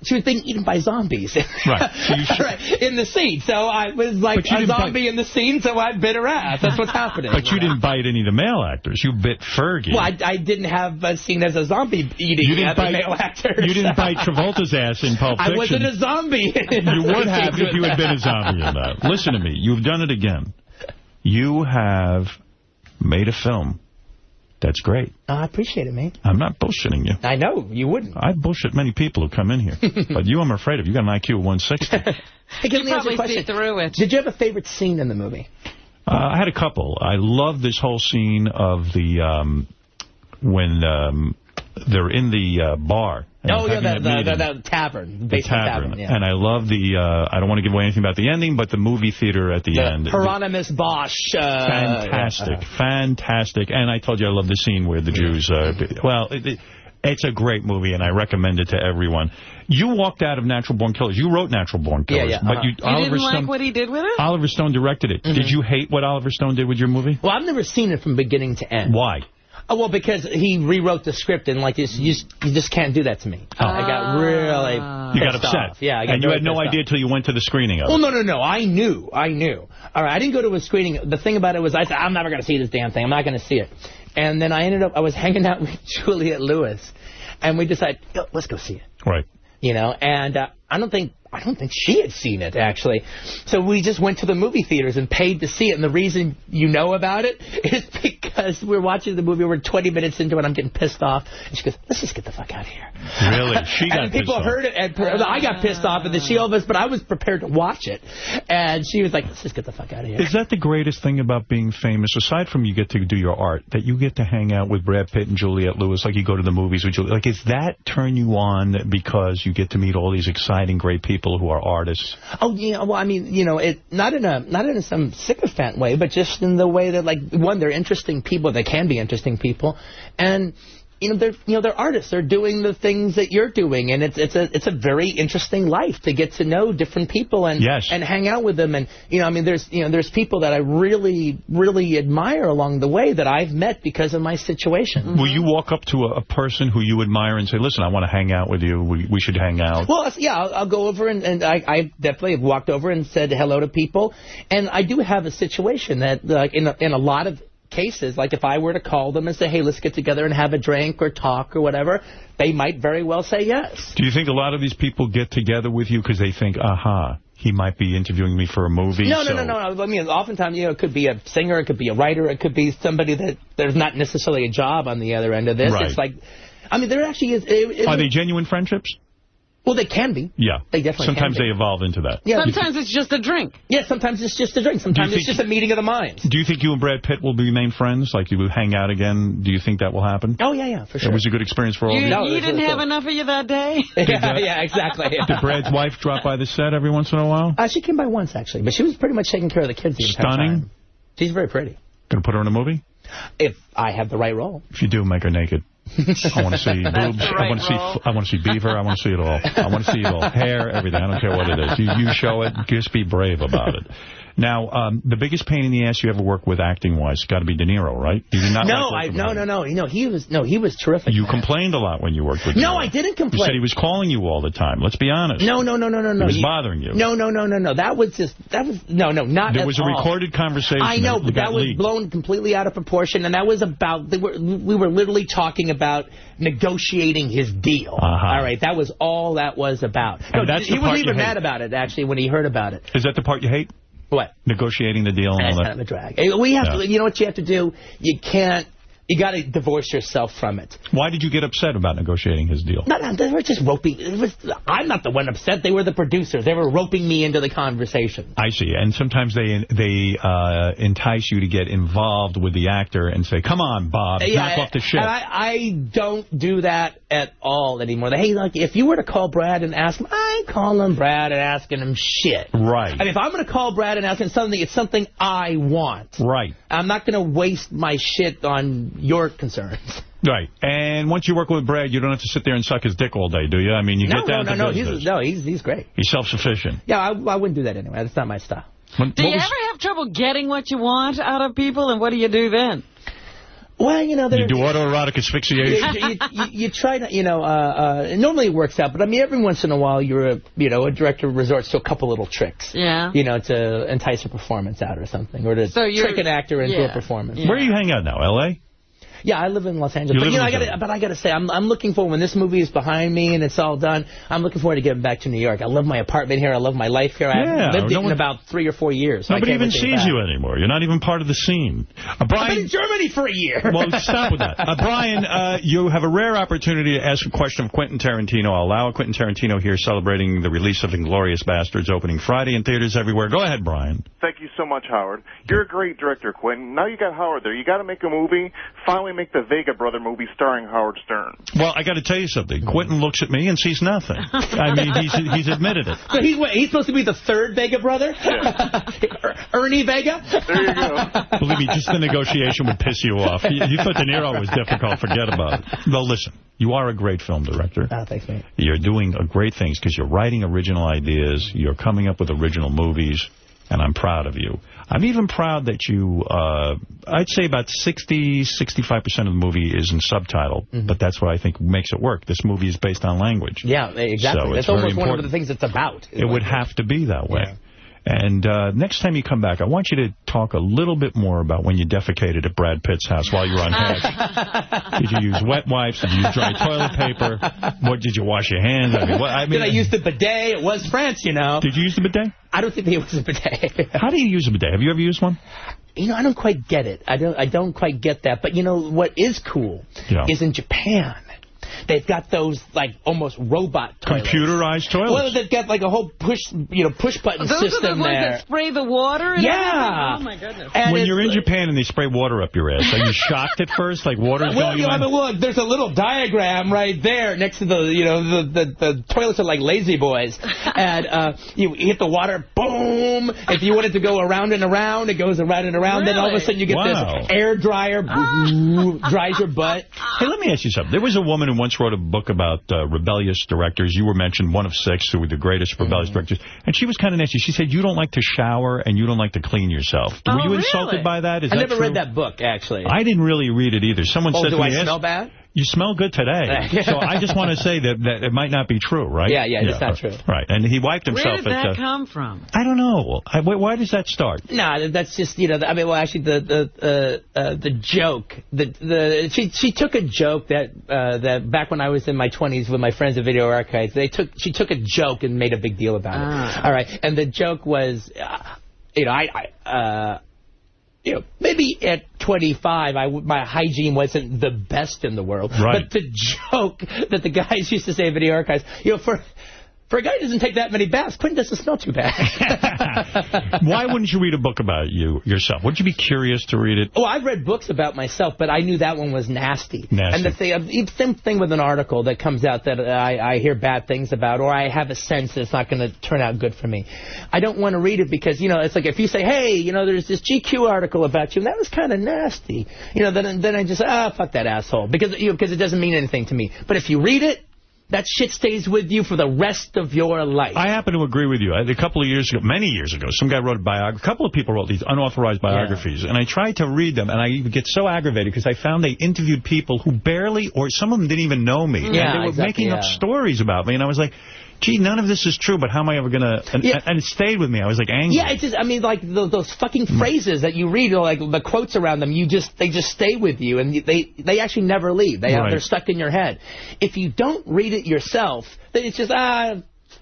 S7: she was being eaten by zombies.
S1: Right.
S7: In the scene. So I was like a zombie in the scene, so I bit her ass. That's what's happening.
S1: But you didn't bite any of the male actors. You bit Fergie.
S7: Well, I didn't have a scene as a zombie eating male actors.
S1: You didn't bite Travolta's ass in Pulp Fiction.
S7: I wasn't a zombie.
S1: You would have if you had been a zombie in that. Listen to me. You've done it again. You have... made a film that's great.
S7: I appreciate it, mate.
S1: I'm not bullshitting you.
S7: I know. You wouldn't.
S1: I bullshit many people who come in here. But you, I'm afraid of. You got an IQ of 160.
S2: You probably see through it.
S7: Did you have a favorite scene in the movie?
S1: I had a couple. I love this whole scene of the when they're in the bar.
S7: Oh, yeah, the tavern.
S1: The tavern. Yeah. And I love I don't want to give away anything about the ending, but the movie theater at the end.
S7: Hieronymus Bosch.
S1: Fantastic. Fantastic. And I told you I love the scene where the Jews... it's a great movie, and I recommend it to everyone. You walked out of Natural Born Killers. You wrote Natural Born Killers.
S7: Yeah.
S1: But
S2: you didn't like what he did with it?
S1: Oliver Stone directed it. Did you hate what Oliver Stone did with your movie?
S7: Well, I've never seen it from beginning to end.
S1: Why?
S7: Oh, well, because he rewrote the script, and like you just can't do that to me. I got really
S1: You got upset.
S7: Yeah, I got
S1: and you had no idea till you went to the screening of it.
S7: Well, no. I knew. All right, I didn't go to a screening. The thing about it was I said, I'm never going to see this damn thing. I'm not going to see it. And then I was hanging out with Juliette Lewis, and we decided, let's go see it.
S1: Right.
S7: And don't think she had seen it, actually. So we just went to the movie theaters and paid to see it. And the reason you know about it is because we're watching the movie. We're 20 minutes into it. I'm getting pissed off. And she goes, let's just get the fuck out of here.
S1: Really? She got
S7: and people
S1: pissed
S7: heard it. And I got pissed off. And then she almost, but I was prepared to watch it. And she was like, let's just get the fuck out of here.
S1: Is that the greatest thing about being famous, aside from you get to do your art, that you get to hang out with Brad Pitt and Juliette Lewis, like you go to the movies with Juliette? Like, is that turn you on because you get to meet all these exciting, great people who are artists?
S7: Oh, yeah. Well, I mean, you know, not in some sycophant way, but just in the way that, like, one, they're interesting people. They can be interesting people, and they're artists. They're doing the things that you're doing, and it's a very interesting life to get to know different people and hang out with them. And there's people that I really, really admire along the way that I've met because of my situation.
S1: Will you walk up to a person who you admire and say, listen, I want to hang out with you. We should hang out?
S7: Well, yeah, I'll go over and I definitely have walked over and said hello to people. And I do have a situation that, like, in a lot of cases, like if I were to call them and say, hey, let's get together and have a drink or talk or whatever, they might very well say yes.
S1: Do you think a lot of these people get together with you because they think, he might be interviewing me for a movie?
S7: No. I mean, oftentimes, it could be a singer, it could be a writer, it could be somebody that there's not necessarily a job on the other end of this.
S1: Right.
S7: It's like, I mean, there actually is...
S1: Are they genuine friendships?
S7: Well, they can be.
S1: Yeah.
S7: They definitely
S1: Sometimes
S7: can be.
S1: they evolve into that.
S7: Yeah.
S2: Sometimes it's just a drink.
S7: Yeah, sometimes it's just a drink. Sometimes it's just a meeting of the minds.
S1: Do you think you and Brad Pitt will remain friends? Like, you will hang out again? Do you think that will happen?
S7: Oh, yeah, for sure.
S1: It was a good experience for all of you?
S2: You didn't have enough of you that day?
S7: Yeah, exactly.
S1: Did Brad's wife drop by the set every once in a while?
S7: She came by once, actually. But she was pretty much taking care of the kids the entire time.
S1: Stunning?
S7: She's very pretty.
S1: Going to put her in a movie?
S7: If I have the right role.
S1: If you do, make her naked. I want to see boobs. I want to see beaver. I want to see it all. I want to see it all. Hair, everything. I don't care what it is. You show it. Just be brave about it. Now, the biggest pain in the ass you ever worked with acting-wise got to be De Niro, right? You did not
S7: No. He was terrific.
S1: You complained a lot when you worked with him.
S7: No, I didn't complain.
S1: You said he was calling you all the time. Let's be honest.
S7: No.
S1: He was bothering you.
S7: No. That was not at all.
S1: There was a recorded conversation.
S7: I know, but that was
S1: leaked.
S7: blown completely out of proportion, and that was about, we were literally talking about negotiating his deal. All right, that was all that was about. No, he was even mad about it, actually, when he heard about it.
S1: Is that the part you hate?
S7: What?
S1: Negotiating the deal and all that.
S7: That's kind of a drag. We have to, you know what you have to do? You got to divorce yourself from it.
S1: Why did you get upset about negotiating his deal?
S7: No, they were just roping. I'm not the one upset. They were the producers. They were roping me into the conversation.
S1: I see. And sometimes they entice you to get involved with the actor and say, come on, Bob, knock off the shit.
S7: And I don't do that at all anymore. Hey, look, if you were to call Brad and ask him, I ain't calling Brad and asking him shit.
S1: Right.
S7: And if I'm going to call Brad and ask him something, it's something I want.
S1: Right.
S7: I'm not going to waste my shit on your concerns.
S1: Right. And once you work with Brad, you don't have to sit there and suck his dick all day, do you? I mean, you get down to business.
S7: He's great.
S1: He's self-sufficient.
S7: Yeah, I wouldn't do that anyway. That's not my style.
S2: Do you ever have trouble getting what you want out of people, and what do you do then?
S7: Well, you do
S1: autoerotic asphyxiation.
S7: You try to, normally it works out, but I mean, every once in a while, a director resorts to a couple little tricks.
S2: Yeah.
S7: To entice a performance out or something, or to trick an actor into a performance.
S1: Yeah. Where do you hang out now, L.A.?
S7: Yeah, I live in Los Angeles. But I got to say, I'm looking forward, when this movie is behind me and it's all done, I'm looking forward to getting back to New York. I love my apartment here. I love my life here. I haven't lived in about 3 or 4 years. So
S1: nobody even sees you anymore. You're not even part of the scene. Brian,
S7: I've been in Germany for a year.
S1: Well, stop with that. Brian, you have a rare opportunity to ask a question of Quentin Tarantino. I'll allow Quentin Tarantino here celebrating the release of Inglourious Basterds opening Friday in theaters everywhere. Go ahead, Brian.
S9: Thank you so much, Howard. You're a great director, Quentin. Now you got Howard there. You got to make a movie. Finally make the Vega Brothers movie starring Howard Stern.
S1: Well, I got to tell you something. Quentin looks at me and sees nothing. I mean, he's admitted it.
S7: So he's supposed to be the third Vega brother? Yeah. Ernie Vega?
S9: There you go.
S1: Believe me, just the negotiation would piss you off. You thought De Niro was difficult. Forget about it. Well, listen, you are a great film director.
S7: Oh, thanks, mate.
S1: You're doing great things because you're writing original ideas. You're coming up with original movies. And I'm proud of you. I'm even proud that you, I'd say about 60, 65% of the movie is in subtitle, but that's what I think makes it work. This movie is based on language.
S7: Yeah, exactly.
S1: So
S7: that's almost one of the things it's about.
S1: It would have to be that way.
S7: Yeah.
S1: And next time you come back, I want you to talk a little bit more about when you defecated at Brad Pitt's house while you were on hedge. Did you use wet wipes? Did you use dry toilet paper? What, did you wash your hands?
S7: Did I use the bidet? It was France, you know.
S1: Did you use the bidet?
S7: I don't think it was a bidet.
S1: How do you use a bidet? Have you ever used one?
S7: You know, I don't quite get it. I don't quite get that. But you know what is cool is in Japan. They've got those, like, almost robot toilets.
S1: Computerized toilets?
S7: Well, they've got, like, a whole push-button system there.
S2: Those are the ones that spray the water? And
S7: yeah.
S2: Oh, my goodness.
S7: And
S1: when you're in Japan and they spray water up your ass, are you shocked at first? Like, water's going on?
S7: Look, there's a little diagram right there next to the, you know, the toilets are like lazy boys. And you hit the water, boom. If you want it to go around and around, it goes around and around. Really? Then all of a sudden you get this air dryer, dries your butt.
S1: Hey, let me ask you something. There was a woman who once wrote a book about rebellious directors. You were mentioned one of 6 who were the greatest rebellious directors. And she was kind of nasty. She said you don't like to shower and you don't like to clean yourself. Were you insulted by that? Is
S7: I
S1: that
S7: never
S1: true?
S7: read that book, actually.
S1: I didn't really read it either. Someone said to me,
S7: do I smell bad?
S1: You smell good today. So I just want to say that it might not be true, right?
S7: Yeah, it's not true.
S1: Right. And he wiped himself.
S2: Where did that come from?
S1: I don't know. Why does that start?
S7: No, that's just, you know, I mean, well, actually, the joke. She took a joke that back when I was in my 20s with my friends at Video Archives, she took a joke and made a big deal about it. All right. And the joke was, you know, you know, maybe at 25, my hygiene wasn't the best in the world.
S1: Right.
S7: But the joke that the guys used to say at Video Archives, you know, for a guy who doesn't take that many baths, Quentin doesn't smell too bad.
S1: Why wouldn't you read a book about yourself? Wouldn't you be curious to read it?
S7: Oh, I've read books about myself, but I knew that one was nasty. And the same thing with an article that comes out that I hear bad things about, or I have a sense that it's not going to turn out good for me. I don't want to read it because, you know, it's like if you say, hey, you know, there's this GQ article about you, and that was kind of nasty. You know, then I just, fuck that asshole. Because it doesn't mean anything to me. But if you read it, that shit stays with you for the rest of your life.
S1: I happen to agree with you. A couple of years ago, many years ago, some guy wrote a biography. A couple of people wrote these unauthorized biographies, and I tried to read them, and I get so aggravated because I found they interviewed people who barely, or some of them didn't even know me.
S7: Yeah,
S1: and they were making up stories about me, and I was like, gee, none of this is true, but how am I ever going to... And it stayed with me. I was, like, angry.
S7: Yeah, it's just, I mean, like, those fucking phrases that you read, like, the quotes around them, they just stay with you, and they actually never leave. They're stuck in your head. If you don't read it yourself, then it's just,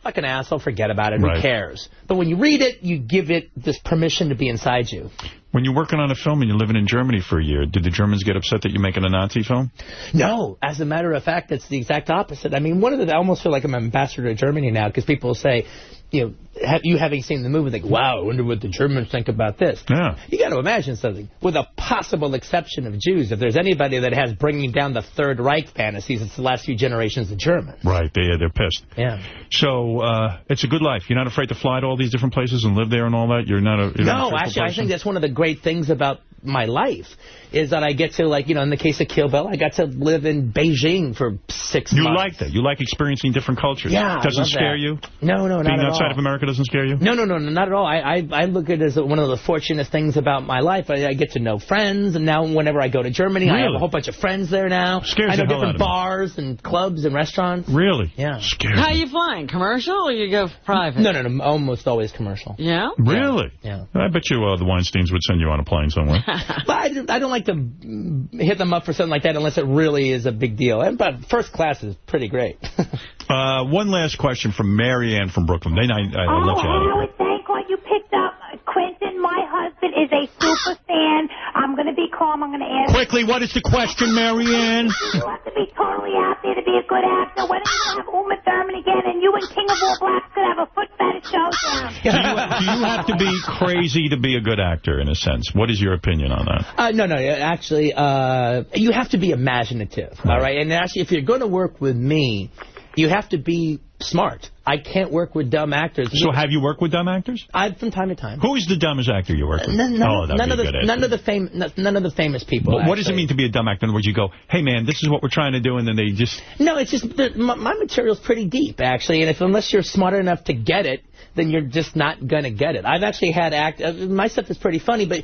S7: fucking asshole, forget about it, who cares? But when you read it, you give it this permission to be inside you.
S1: When you're working on a film and you're living in Germany for a year, did the Germans get upset that you're making a Nazi film?
S7: No. As a matter of fact, it's the exact opposite. I mean, I almost feel like I'm an ambassador to Germany now because people say, you know, having seen the movie, think, wow, I wonder what the Germans think about this.
S1: Yeah.
S7: You got to imagine something. With a possible exception of Jews, if there's anybody that has bringing down the Third Reich fantasies, it's the last few generations of Germans.
S1: Right. They're pissed.
S7: Yeah.
S1: So it's a good life. You're not afraid to fly to all these different places and live there and all that? You're not a...
S7: No, actually, I think that's one of the great things about my life is that I get to, like, you know, in the case of Kill Bill, I got to live in Beijing for 6 months.
S1: You like that? You like experiencing different cultures?
S7: Yeah,
S1: doesn't
S7: I love
S1: scare
S7: that.
S1: you?
S7: No, not at all.
S1: Being outside of America doesn't scare you?
S7: No, not at all. I look at it as one of the fortunate things about my life. I get to know friends, and now whenever I go to Germany, I have a whole bunch of friends there now.
S1: Scares
S7: I know
S1: the hell out
S7: different
S1: of me.
S7: bars and clubs and restaurants.
S1: Really?
S7: Yeah.
S1: Scary.
S2: How are you flying? Commercial or you go private?
S7: No, almost always commercial.
S2: Yeah?
S1: Really?
S7: Yeah.
S1: I bet you the Weinsteins would send you on a plane somewhere.
S7: But I don't like to hit them up for something like that unless it really is a big deal. But first class is pretty great.
S1: One last question from Mary Ann from Brooklyn. I'll let you out of
S8: Howard, thank God you picked up Quentin. My husband is a super fan. I'm going to be calm. I'm going to ask...
S1: Quickly, what is the question, Mary Ann?
S8: You have to be totally out there to be a good actor. When are you going to have Uma Thurman again, and you and King of All Blacks could have a foot fetish showdown?
S1: Do you have to be crazy to be a good actor, in a sense? What is your opinion on that?
S7: No, actually, you have to be imaginative, all right? And actually, if you're going to work with me, you have to be smart. I can't work with dumb actors.
S1: So have you worked with dumb actors?
S7: From time to time.
S1: Who is the dumbest actor you work with?
S7: None of the famous people.
S1: But what does it mean to be a dumb actor? In other words, you go, hey, man, this is what we're trying to do, and then they just...
S7: No, it's just my material's pretty deep, actually, and unless you're smart enough to get it, then you're just not going to get it. I've actually had my stuff is pretty funny, but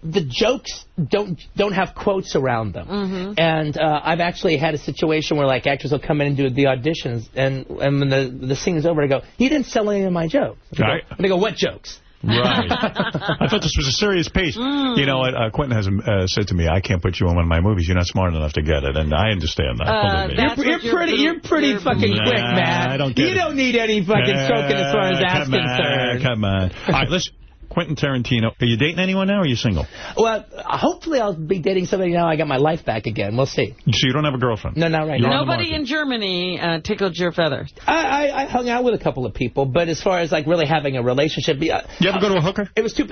S7: the jokes don't have quotes around them. Mm-hmm. And I've actually had a situation where, like, actors will come in and do the auditions, and when the scene is over, I go, you didn't sell any of my jokes.
S1: Right.
S7: And they go, what jokes?
S1: Right. I thought this was a serious piece. You know what? Quentin has said to me, I can't put you in one of my movies. You're not smart enough to get it. And I understand that.
S7: You're pretty fucking quick, man.
S1: I don't get
S7: you don't need any fucking stroking as far as that's concerned.
S1: Come on. All right, listen. Quentin Tarantino. Are you dating anyone now, or are you single?
S7: Well, hopefully I'll be dating somebody now I got my life back again. We'll see.
S1: So you don't have a girlfriend?
S7: No, not right now.
S2: Nobody in Germany tickled your feathers?
S7: I hung out with a couple of people, but as far as like really having a relationship... you
S1: ever go to a hooker?
S7: It was too...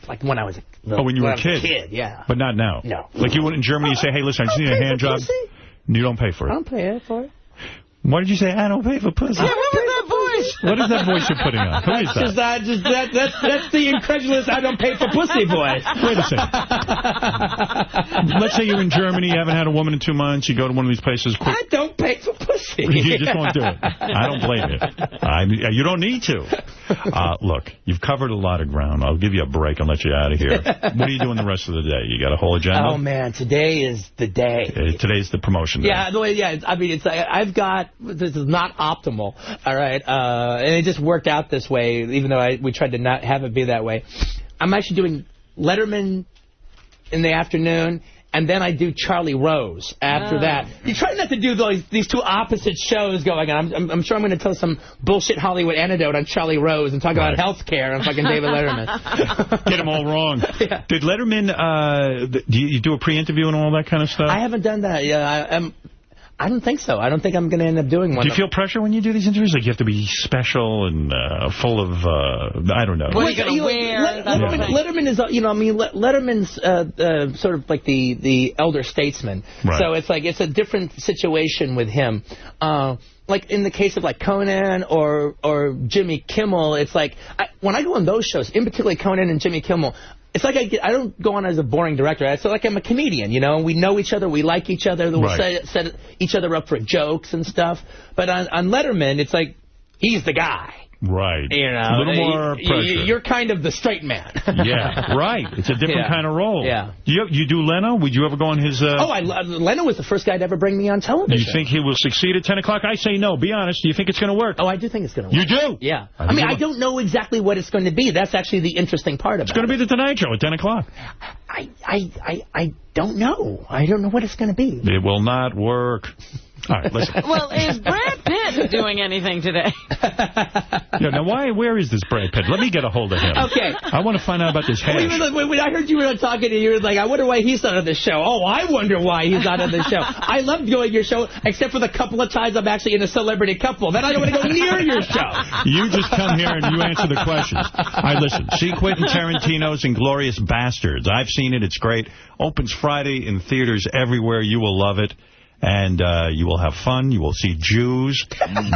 S7: Like when I was a
S1: when you were a kid?
S7: Yeah.
S1: But not now?
S7: No.
S1: Like you went in Germany, you say, hey, listen, I just need a hand job. You don't pay for it?
S7: I don't pay for it.
S1: Why did you say, I don't pay for pussy?
S2: Yeah, what was that voice?
S1: What is that voice you're putting on? Who is that?
S7: That's the incredulous I don't pay for pussy voice.
S1: Wait a second. Let's say you're in Germany, you haven't had a woman in 2 months, you go to one of these places.
S7: I don't pay for pussy.
S1: You just won't do it. I don't blame you. You don't need to. Look, you've covered a lot of ground. I'll give you a break and let you out of here. What are you doing the rest of the day? You got a whole agenda?
S7: Oh, man, today is the day.
S1: Today's the promotion day.
S7: Yeah, I mean, I've got... This is not optimal, all right? And it just worked out this way, even though we tried to not have it be that way. I'm actually doing Letterman in the afternoon, and then I do Charlie Rose after that. You try not to do these two opposite shows going on. I'm sure I'm going to tell some bullshit Hollywood anecdote on Charlie Rose and talk about health care on fucking David Letterman.
S1: Get them all wrong. Yeah. Did Letterman, do you do a pre-interview and all that kind of stuff?
S7: I haven't done that. Yeah, I don't think so. I don't think I'm going to end up doing one.
S1: Do you feel pressure when you do these interviews? Like you have to be special and full of, I don't know.
S2: What are you going to wear?
S7: Letterman is, Letterman's sort of like the elder statesman.
S1: Right.
S7: So it's like, it's a different situation with him. Like in the case of like Conan or Jimmy Kimmel, it's like, when I go on those shows, in particular Conan and Jimmy Kimmel, it's like I don't go on as a boring director. It's like I'm a comedian, you know. We know each other. We like each other. We'll set each other up for jokes and stuff. But on Letterman, it's like he's the guy.
S1: Right.
S7: You know,
S1: a little more pressure.
S7: You're kind of the straight man.
S1: Yeah, right. It's a different kind of role.
S7: Yeah.
S1: You do Leno? Would you ever go on his...
S7: Leno was the first guy to ever bring me on television.
S1: Do you think he will succeed at 10 o'clock? I say no. Be honest. Do you think it's going to work?
S7: Oh, I do think it's going to work.
S1: You do?
S7: Yeah. I mean, I don't know exactly what it's going to be. That's actually the interesting part about it.
S1: It's going to be the Tonight Show at 10 o'clock.
S7: I don't know. I don't know what it's going to be.
S1: It will not work. All right, listen.
S2: Well, is Brad Pitt doing anything today?
S1: Yeah, now where is this Brad Pitt? Let me get a hold of him.
S7: Okay.
S1: I want to find out about this hash.
S7: When I heard you were talking to you, were like, I wonder why he's not on the show. Oh, I wonder why he's not on the show. I loved going to your show, except for the couple of times I'm actually in a celebrity couple. Then I don't want to go near your show.
S1: You just come here and you answer the questions. All right, listen. See Quentin Tarantino's Inglourious Basterds. I've seen it. It's great. Opens Friday in theaters everywhere. You will love it. And you will have fun. You will see Jews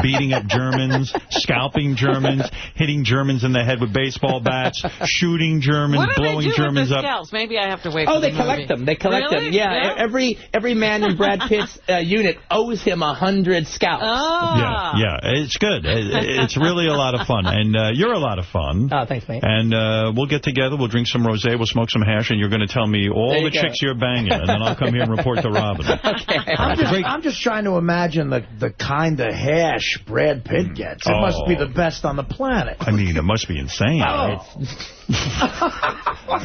S1: beating up Germans, scalping Germans, hitting Germans in the head with baseball bats, shooting Germans, blowing Germans up.
S2: Scalps? Maybe I have to wait for
S7: they collect them. They collect them. Yeah, every man in Brad Pitt's unit owes him 100 scalps.
S2: Oh.
S1: Yeah, it's good. It's really a lot of fun. And you're a lot of fun.
S7: Oh, thanks, mate.
S1: And we'll get together. We'll drink some rosé. We'll smoke some hash. And you're going to tell me all the chicks you're banging. And then I'll come here and report to Robin.
S7: Okay.
S5: I'm just trying to imagine the kind of hash Brad Pitt gets. It must be the best on the planet.
S1: I mean, it must be insane.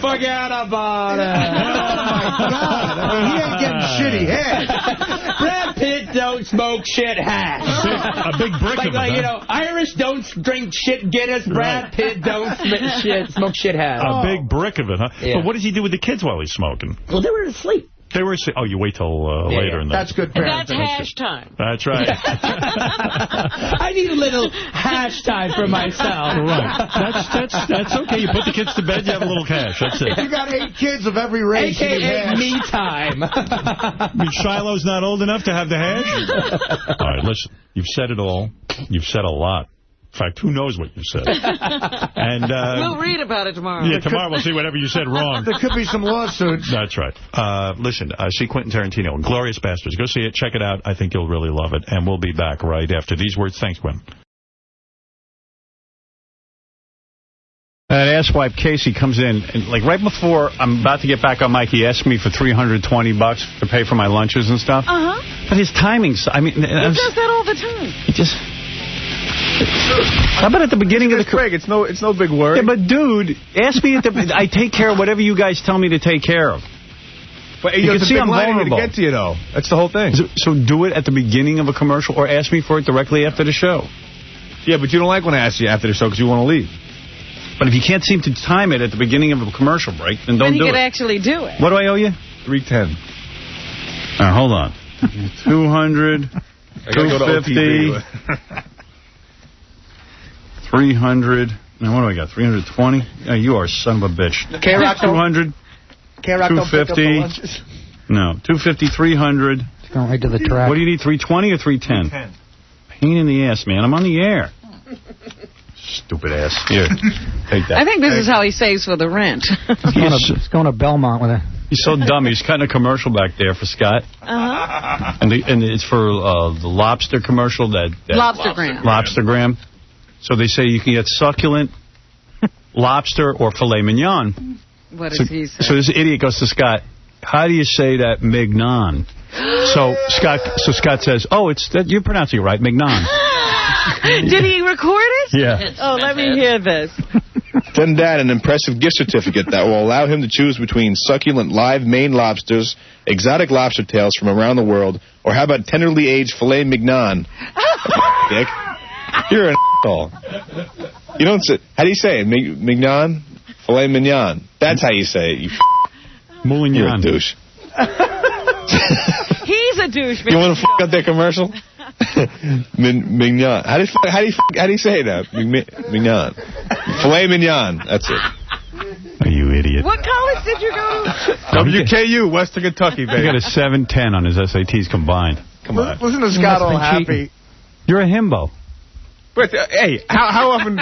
S7: Forget about it.
S5: Oh, my God. I mean, he ain't getting shitty hash.
S7: Brad Pitt don't smoke shit hash.
S1: A big brick of it,
S7: you know, Irish don't drink shit Guinness. Brad Pitt don't smoke shit hash.
S1: A big brick of it, huh?
S7: Yeah.
S1: But what does he do with the kids while he's smoking?
S7: Well, they were asleep.
S1: They were asleep. Oh, you wait till later. In
S5: That's good.
S2: That's hash time.
S1: That's right.
S7: I need a little hash time for myself.
S1: Right. That's okay. You put the kids to bed, you have a little cash. That's it.
S5: You got 8 kids of every race.
S7: AKA me time.
S1: I mean, Shiloh's not old enough to have the hash? All right, listen. You've said it all. You've said a lot. In fact, who knows what you said? And
S2: we'll read about it tomorrow.
S1: Yeah, tomorrow we'll see whatever you said wrong.
S5: There could be some lawsuits.
S1: That's right. Listen, see Quentin Tarantino, Inglourious Basterds. Go see it. Check it out. I think you'll really love it. And we'll be back right after these words. Thanks, Quentin. That asswipe Casey comes in, and like right before I'm about to get back on mic, he asked me for $320 to pay for my lunches and stuff.
S2: Uh-huh.
S1: But his timing's, I mean...
S2: He does that all the time.
S1: He just...
S15: How about at the beginning of the...
S21: Craig, it's no big worry.
S15: Yeah, but, dude, ask me at the... I take care of whatever you guys tell me to take care of.
S21: But you can see I'm vulnerable. To get to you, though. That's the whole thing.
S15: So do it at the beginning of a commercial or ask me for it directly after the show.
S21: Yeah, but you don't like when I ask you after the show because you want to leave.
S15: But if you can't seem to time it at the beginning of a commercial break, then don't do it.
S2: Then you could actually do it.
S15: What do I owe you?
S21: $310.
S15: All right, hold on. 200, 250, 300. Now, what do I got? 320? You are a son of a bitch.
S5: K-Rock
S15: 200, 250. No, 250, 300.
S4: It's going right to the track.
S15: What do you need, 320 or 310? 310. Pain in the ass, man. I'm on the air. Stupid ass. Here, take that.
S2: I think this is how he saves for the rent.
S4: He's going to Belmont with it.
S15: He's so dumb. He's cutting a commercial back there for Scott.
S2: Uh-huh.
S15: And it's for the lobster commercial.
S2: Lobstergram.
S15: Lobstergram. So they say you can get succulent lobster or filet mignon.
S2: What does he say?
S15: So this idiot goes to Scott, how do you say that mignon? So Scott says, oh, you're pronouncing it right, mignon.
S2: Did he record it?
S15: Yeah.
S2: Oh, let me hear this.
S21: Send Dad an impressive gift certificate that will allow him to choose between succulent live Maine lobsters, exotic lobster tails from around the world, or how about tenderly aged filet mignon? Dick, you're an asshole. You don't say. How do you say it? Mignon? Filet mignon. That's how you say it.
S15: Moulignon.
S21: You're a douche.
S2: He's a douche.
S21: You want to f*** up that commercial? Mignon. How do you say that? Mignon. Filet mignon. That's it.
S15: Oh, you idiot.
S2: What college did you go to?
S21: WKU, Western Kentucky, baby.
S15: He got a 710 on his SATs combined.
S21: Come on.
S5: Listen to Scott all happy.
S15: You're a himbo.
S21: But, hey, how often...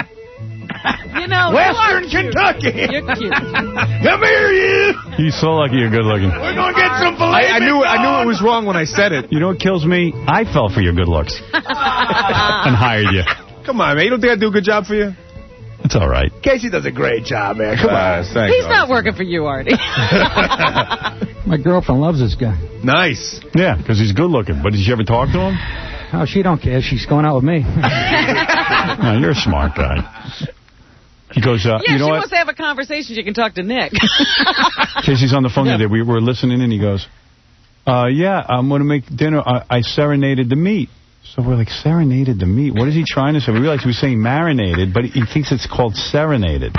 S2: You know,
S5: Western Kentucky.
S2: You're cute.
S5: Come here, you.
S15: He's so lucky you're good looking.
S5: We're going to get some filet
S21: I knew it was wrong when I said it.
S15: You know what kills me? I fell for your good looks. And hired you.
S21: Come on, man. You don't think I do a good job for you?
S15: It's all right.
S5: Casey does a great job, man. Come on.
S21: Thanks,
S2: He's not working for you, Artie.
S4: My girlfriend loves this guy.
S21: Nice.
S15: Yeah, because he's good looking. But did you ever talk to him?
S4: Oh, she don't care. She's going out with me.
S15: No, you're a smart guy. He goes,
S2: yeah,
S15: you know
S2: she
S15: what?
S2: wants to have a conversation. You can talk to Nick.
S15: Casey's on the phone today. We were listening in. He goes, yeah, I'm going to make dinner. I serenaded the meat. So we're like, serenaded the meat? What is he trying to say? We realized he was saying marinated, but he thinks it's called serenaded.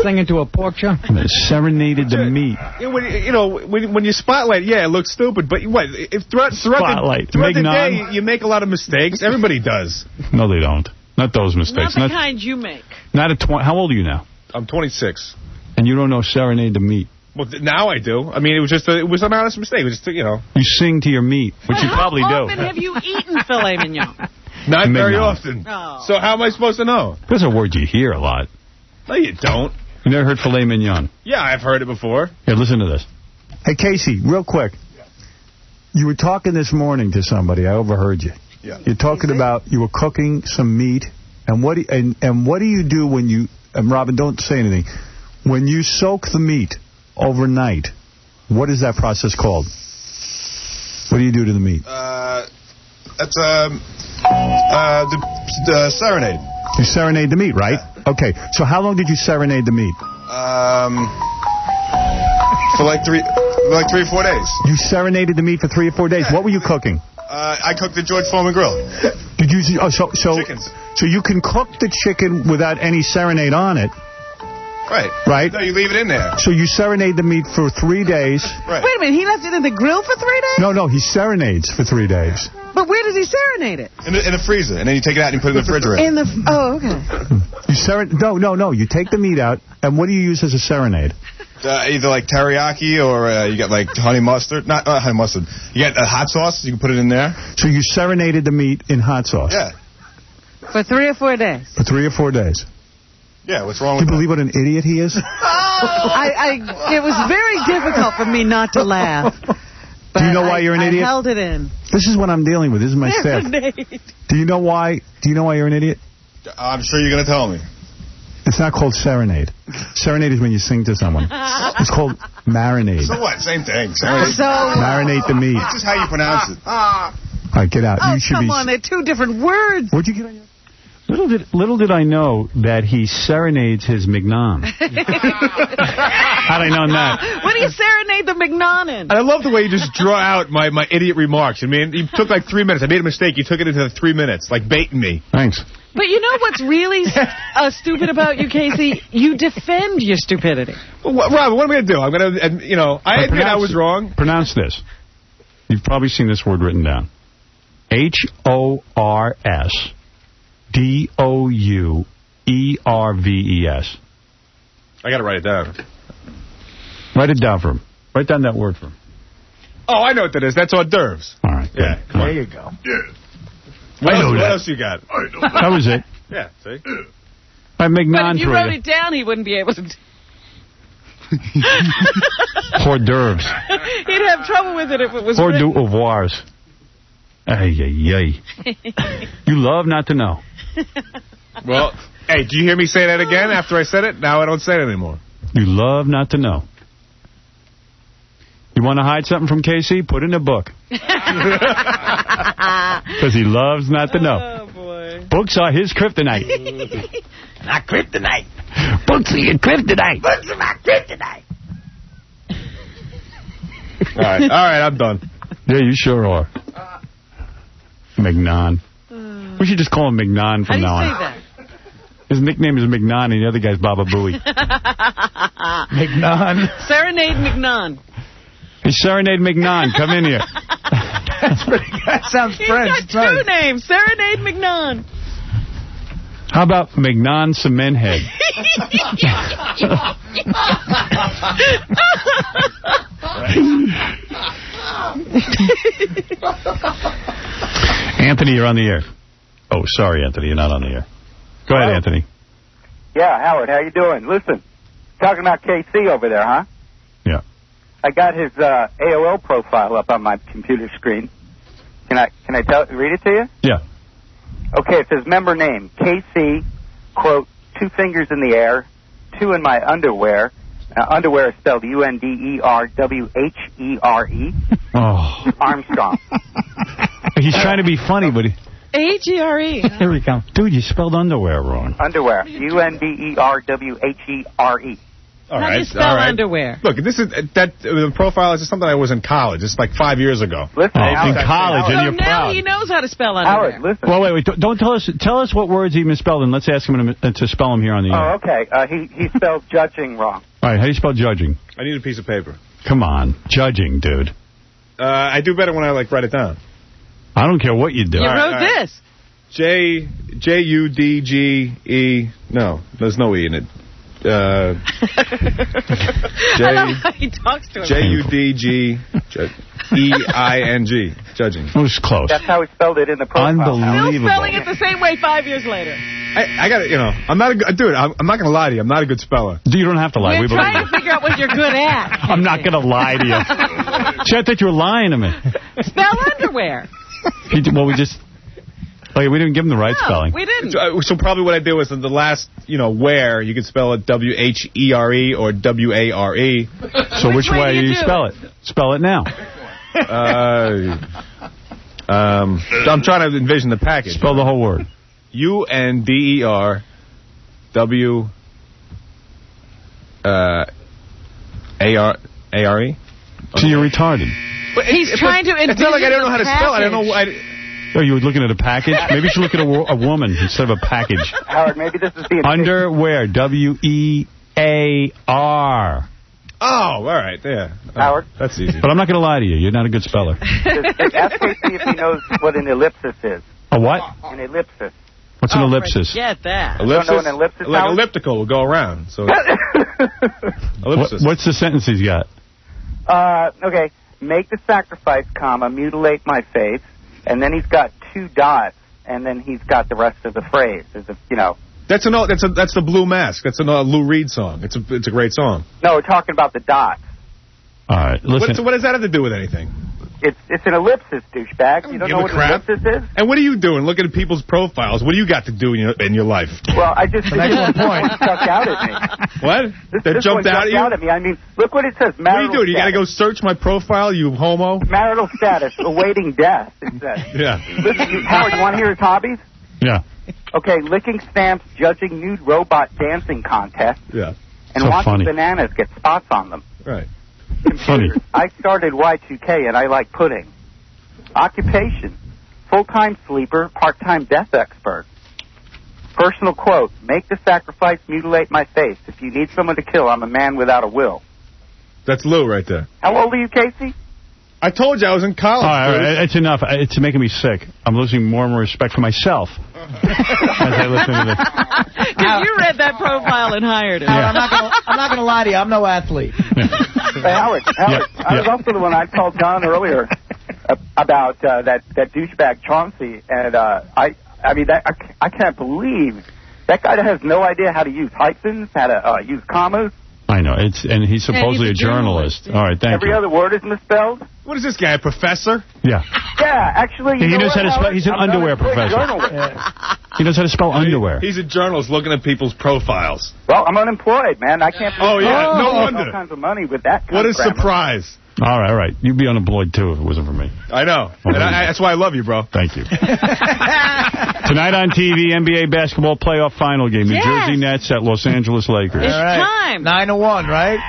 S4: Singing to a pork chop?
S15: Serenaded the meat.
S21: When you spotlight, yeah, it looks stupid, but what? If throughout the day, you make a lot of mistakes. Everybody does.
S15: No, they don't. Not those mistakes.
S2: Not the kind you make.
S15: Not at 20. How old are you now?
S21: I'm 26.
S15: And you don't know serenade the meat?
S21: Well, now I do. I mean, it was an honest mistake. It was just,
S15: You sing to your meat, which you probably do.
S2: How often have you eaten filet mignon?
S21: Not very often.
S2: Oh.
S21: So how am I supposed to know?
S15: That's a word you hear a lot.
S21: No, you don't.
S15: You never heard filet mignon?
S21: Yeah, I've heard it before.
S15: Here, listen to this. Hey, Casey, real quick. You were talking this morning to somebody. I overheard you.
S21: Yeah.
S15: You're talking about you were cooking some meat. And what do you do when you... And Robin, don't say anything. When you soak the meat overnight, what is that process called? What do you do to the meat?
S21: That's the serenade.
S15: You serenade the meat, right? Yeah. Okay. So how long did you serenade the meat?
S21: For like 3 or 4 days.
S15: You serenaded the meat for 3 or 4 days. Yeah. What were you cooking?
S21: I cooked the George Foreman grill.
S15: Did you?
S21: Chickens.
S15: So you can cook the chicken without any serenade on it. Right.
S21: No, you leave it in there.
S15: So you serenade the meat for 3 days.
S21: Right.
S2: Wait a minute, he left it in the grill for 3 days?
S15: No, he serenades for 3 days.
S2: But where does he serenade it?
S21: In the freezer, and then you take it out and you put it in the refrigerator.
S2: Oh, okay.
S15: No. You take the meat out, and what do you use as a serenade?
S21: Either like teriyaki or you get like honey mustard. Not honey mustard. You get hot sauce. You can put it in there.
S15: So you serenaded the meat in hot sauce?
S21: Yeah.
S2: For 3 or 4 days?
S15: For 3 or 4 days.
S21: Yeah, what's wrong with
S15: that? Do you believe what an idiot he is?
S2: It was very difficult for me not to laugh.
S15: Do you know why you're an idiot?
S2: I held it in.
S15: This is what I'm dealing with. This is my staff. Do you know why you're an idiot?
S21: I'm sure you're going to tell me.
S15: It's not called serenade. Serenade is when you sing to someone. It's called marinade.
S21: So what? Same thing.
S15: Marinate the meat.
S21: It's just how you pronounce it.
S15: All right, get out.
S2: Oh, come on. They're 2 different words.
S15: What'd you get on your...
S1: Little did I know that he serenades his Mignon. How'd I known that?
S2: What do you serenade the Mignon in?
S17: And I love the way you just draw out my idiot remarks. I mean, you took like 3 minutes. I made a mistake. You took it into 3 minutes, like baiting me.
S1: Thanks.
S2: But you know what's really stupid about you, Casey? You defend your stupidity.
S17: Well, Rob, what am I going to do? I'm going to, I admit I was wrong.
S1: Pronounce this. You've probably seen this word written down. HORSDOUERVES.
S17: I got to write it down.
S1: Write it down for him. Write down that word for him.
S17: Oh, I know what that is. That's hors d'oeuvres.
S1: All right.
S17: Yeah.
S5: There you go.
S17: Yeah. What else you got?
S1: That was it.
S17: Yeah, see?
S1: I Mignon
S2: But if you wrote it down, he wouldn't be able to.
S1: Hors d'oeuvres.
S2: He'd have trouble with it if it was
S1: Hors
S2: written.
S1: d'oeuvres. Ay, ay, ay. You love not to know.
S17: Well, hey, do you hear me say that again after I said it? Now I don't say it anymore.
S1: You love not to know. You want to hide something from KC? Put it in a book. Because he loves not to know.
S2: Oh, boy.
S1: Books are his kryptonite.
S7: Not kryptonite.
S1: Books are your kryptonite.
S7: Books are my kryptonite.
S17: All right, I'm done.
S1: Yeah, you sure are. Mignon. We should just call him Mignon from now on.
S2: How do you say that?
S1: His nickname is Mignon, and the other guy's Baba Booey.
S5: Mignon.
S2: Serenade Mignon.
S1: Hey, Serenade Mignon, come in here.
S5: That's pretty good. That sounds French.
S2: He's got two names, Serenade Mignon.
S1: How about Mignon Cement Head? Anthony, you're on the air. Oh, sorry, Anthony, you're not on the air. Go ahead, Anthony.
S3: Yeah, Howard, how you doing? Listen, talking about KC over there, huh?
S1: Yeah.
S3: I got his AOL profile up on my computer screen. Can I read it to you?
S1: Yeah.
S3: Okay, it says member name, KC, quote, 2 fingers in the air, 2 in my underwear. Underwear is spelled UNDERWHERE.
S1: Oh.
S3: Armstrong.
S1: He's trying to be funny, but
S2: AGRE.
S1: Here we come. Dude, you spelled underwear wrong.
S3: Underwear. UNDERWHERE.
S2: How do you spell underwear?
S17: Look, this is the profile is just something I was in college. It's like 5 years ago.
S3: Listen,
S1: in college, and you're
S2: now
S1: proud.
S2: he knows how to spell underwear.
S3: Howard, listen.
S1: Well, wait. Don't tell us. Tell us what words he misspelled, and let's ask him to spell them here on the air.
S3: Oh, okay. He spelled judging wrong.
S1: All right, how do you spell judging?
S17: I need a piece of paper.
S1: Come on, judging, dude.
S17: I do better when I write it down.
S1: I don't care what you do.
S2: You wrote this.
S17: J-U-D-G-E. No, there's no E in it.
S2: I love how he talks to him.
S17: J-U-D-G-E-I-N-G. Judging.
S1: It was close.
S3: That's how he spelled it in the profile.
S1: Unbelievable.
S2: Still spelling it the same way 5 years later.
S17: I got to, I'm not a good, dude, I'm not going to lie to you. I'm not a good speller.
S1: You don't have to lie.
S2: We're
S1: We believe
S2: trying
S1: you.
S2: to figure out what you're good at.
S1: I'm not going to lie to you. See, I thought you were lying to me.
S2: Spell underwear.
S1: Well, we just... Oh, yeah, we didn't give him the right spelling.
S2: We didn't.
S17: So probably what I did was in the last, where, you could spell it W-H-E-R-E or W-A-R-E.
S1: So which way do you spell it? Spell it now.
S17: I'm trying to envision the package.
S1: Spell the whole word.
S17: U-N-D-E-R-W-A-R-E.
S1: So you're retarded.
S2: He's trying to envision
S17: It's not like I don't know how to spell. I don't know why.
S1: Oh, you were looking at a package? Maybe you should look at a woman instead of a package.
S3: Howard, maybe this is being...
S1: Underwear. W-E-A-R.
S17: Oh, all right. Yeah.
S3: Howard?
S17: That's easy.
S1: But I'm not going to lie to you. You're not a good speller.
S3: Ask KC if he knows what an ellipsis is.
S1: A what?
S3: An ellipsis.
S1: What's an ellipsis?
S2: Get that.
S17: Ellipsis?
S3: You don't know an ellipsis,
S17: like
S3: Howard?
S17: elliptical will go around. So ellipsis.
S1: What's the sentence he's got?
S3: Okay. Make the sacrifice, comma, mutilate my face, and then he's got 2 dots, and then he's got the rest of the phrase. That's
S17: the Blue Mask. That's a Lou Reed song. It's a great song.
S3: No, we're talking about the dots.
S1: All right, listen.
S17: What does that have to do with anything?
S3: It's an ellipsis, douchebag. You don't know what an ellipsis is?
S17: And what are you doing? Looking at people's profiles. What do you got to do in your life?
S3: Well, I just...
S5: That's one point.
S3: Stuck out at me.
S17: What? That
S3: This
S17: jumped
S3: one
S17: out at you?
S3: out at me. I mean, look what it says.
S17: What are you doing? You got to go search my profile, you homo?
S3: Marital status, awaiting death, it says.
S17: Yeah.
S3: Listen, Howard, you want to hear his hobbies?
S1: Yeah.
S3: Okay, licking stamps, judging nude robot dancing contests,
S17: Yeah.
S3: and
S1: So
S3: watching
S1: funny.
S3: bananas get spots on them.
S17: Right.
S1: Funny.
S3: I started Y2K and I like pudding. Occupation, full-time sleeper, part-time death expert. Personal quote, make the sacrifice, mutilate my face. If you need someone to kill, I'm a man without a will.
S17: That's Lou right there.
S3: How old are you, Casey?
S17: I told you I was in college.
S1: All right, it's enough. It's making me sick. I'm losing more and more respect for myself as I listen to this.
S2: Because you read that profile and hired him.
S7: I'm not gonna lie to you. I'm no athlete.
S3: Hey, Howard, I was also the one I called John earlier about that douchebag Chauncey, and I mean, I can't believe that guy has no idea how to use hyphens, how to use commas.
S1: I know. And he's supposedly a journalist. All right, thank you.
S3: Every other word is misspelled.
S17: What is this guy, a professor?
S1: Yeah.
S3: Yeah, actually,
S1: He knows how to spell. He's an underwear professor. He knows how to spell underwear.
S17: He's a journalist looking at people's profiles.
S3: Well, I'm unemployed, man. I can't.
S17: Oh, yeah, no
S3: all
S17: wonder.
S3: kinds of money with that.
S17: What a
S3: grammar.
S17: surprise.
S1: All right. You'd be unemployed, too, if it wasn't for me.
S17: I know. And that's why I love you, bro.
S1: Thank you. Tonight on TV, NBA basketball playoff final game. New Jersey Nets at Los Angeles Lakers.
S2: It's time.
S7: 9-1, right?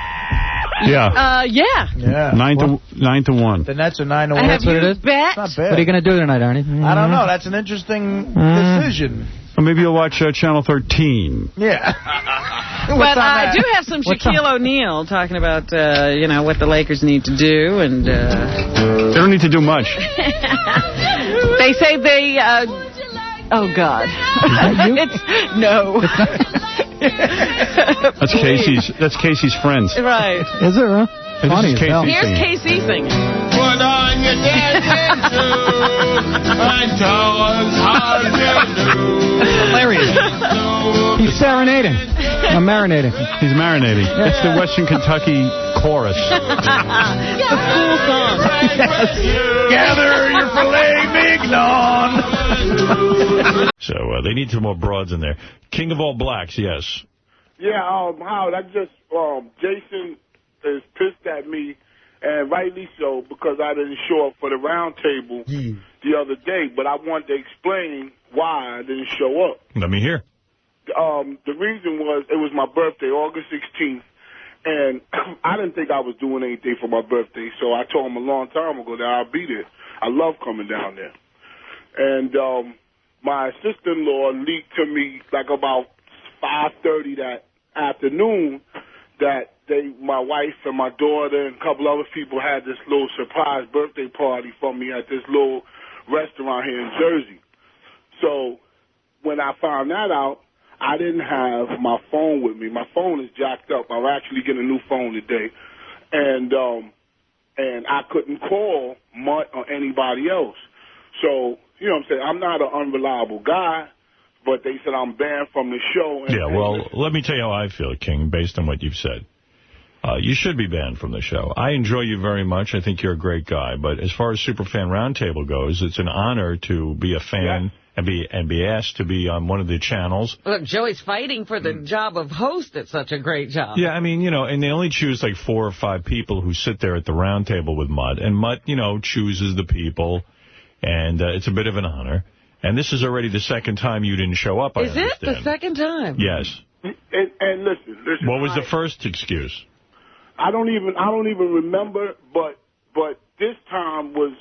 S1: Yeah.
S2: Yeah.
S1: 9-1.
S7: The Nets are 9-1.
S2: That's
S4: what it is?
S2: Bet?
S7: Not bad.
S4: What are you going to do tonight, Arnie?
S7: I don't know. That's an interesting decision.
S1: Or maybe you'll watch Channel 13.
S7: Yeah.
S2: But I do have some Shaquille O'Neal talking about, what the Lakers need to do. And
S1: they don't need to do much.
S2: They say they... oh, God. No.
S1: That's Casey's friends.
S2: Right.
S4: Is it, huh?
S1: Hey,
S4: Funny
S1: this is
S4: as hell.
S2: Here's
S1: singing.
S2: Casey singing.
S11: What are you dancing to? I told how to do.
S4: Hilarious. He's serenading. I'm marinating.
S1: He's marinating. It's the Western Kentucky chorus.
S2: The school song.
S11: Gather your filet mignon.
S1: So they need some more broads in there. King of all blacks, yes.
S13: Yeah, Howard, Jason is pissed at me, and rightly so, because I didn't show up for the round table the other day, but I wanted to explain why I didn't show up.
S1: Let me hear.
S13: The reason was, it was my birthday, August 16th, and I didn't think I was doing anything for my birthday, so I told him a long time ago that I'll be there. I love coming down there. And my sister-in-law leaked to me like about 5:30 that afternoon that my wife and my daughter and a couple other people had this little surprise birthday party for me at this little restaurant here in Jersey. So when I found that out, I didn't have my phone with me. My phone is jacked up. I'm actually getting a new phone today. And I couldn't call Mutt or anybody else. So, you know what I'm saying, I'm not an unreliable guy, but they said I'm banned from the show.
S1: Yeah, well, let me tell you how I feel, King, based on what you've said. You should be banned from the show. I enjoy you very much. I think you're a great guy. But as far as Superfan Roundtable goes, it's an honor to be a fan and be asked to be on one of the channels.
S2: Look, Joey's fighting for the job of host at such a great job.
S1: Yeah, I mean, and they only choose like 4 or 5 people who sit there at the round table with Mutt. And Mutt, chooses the people. And it's a bit of an honor. And this is already the second time you didn't show up, I understand.
S2: Is it the second time?
S1: Yes.
S13: And listen.
S1: What was the first excuse?
S13: I don't even remember, but this time was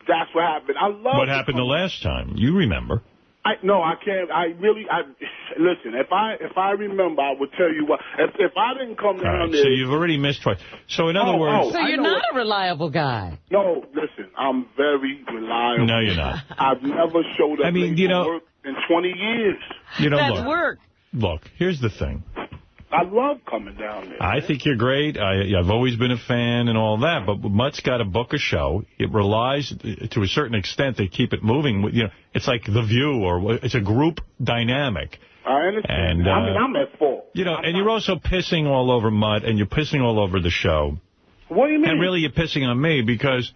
S13: that's what happened. I love
S1: what happened the last time. You remember?
S13: I can't. Listen. If I remember, I would tell you what. If I didn't come down there.
S1: So you've already missed twice. So in other words,
S2: so you're not a reliable guy.
S13: No, listen. I'm very reliable.
S1: No, you're not.
S13: I've never showed up.
S1: I mean,
S13: work in 20 years.
S2: That's work.
S1: Look, here's the thing.
S13: I love coming down there.
S1: I think you're great. I've always been a fan and all that. But Mutt's got to book a show. It relies, to a certain extent, they keep it moving. It's like The View, or it's a group dynamic.
S13: I understand.
S1: And,
S13: I'm at fault.
S1: And you're also pissing all over Mutt, and you're pissing all over the show.
S13: What do you mean?
S1: And really, you're pissing on me because,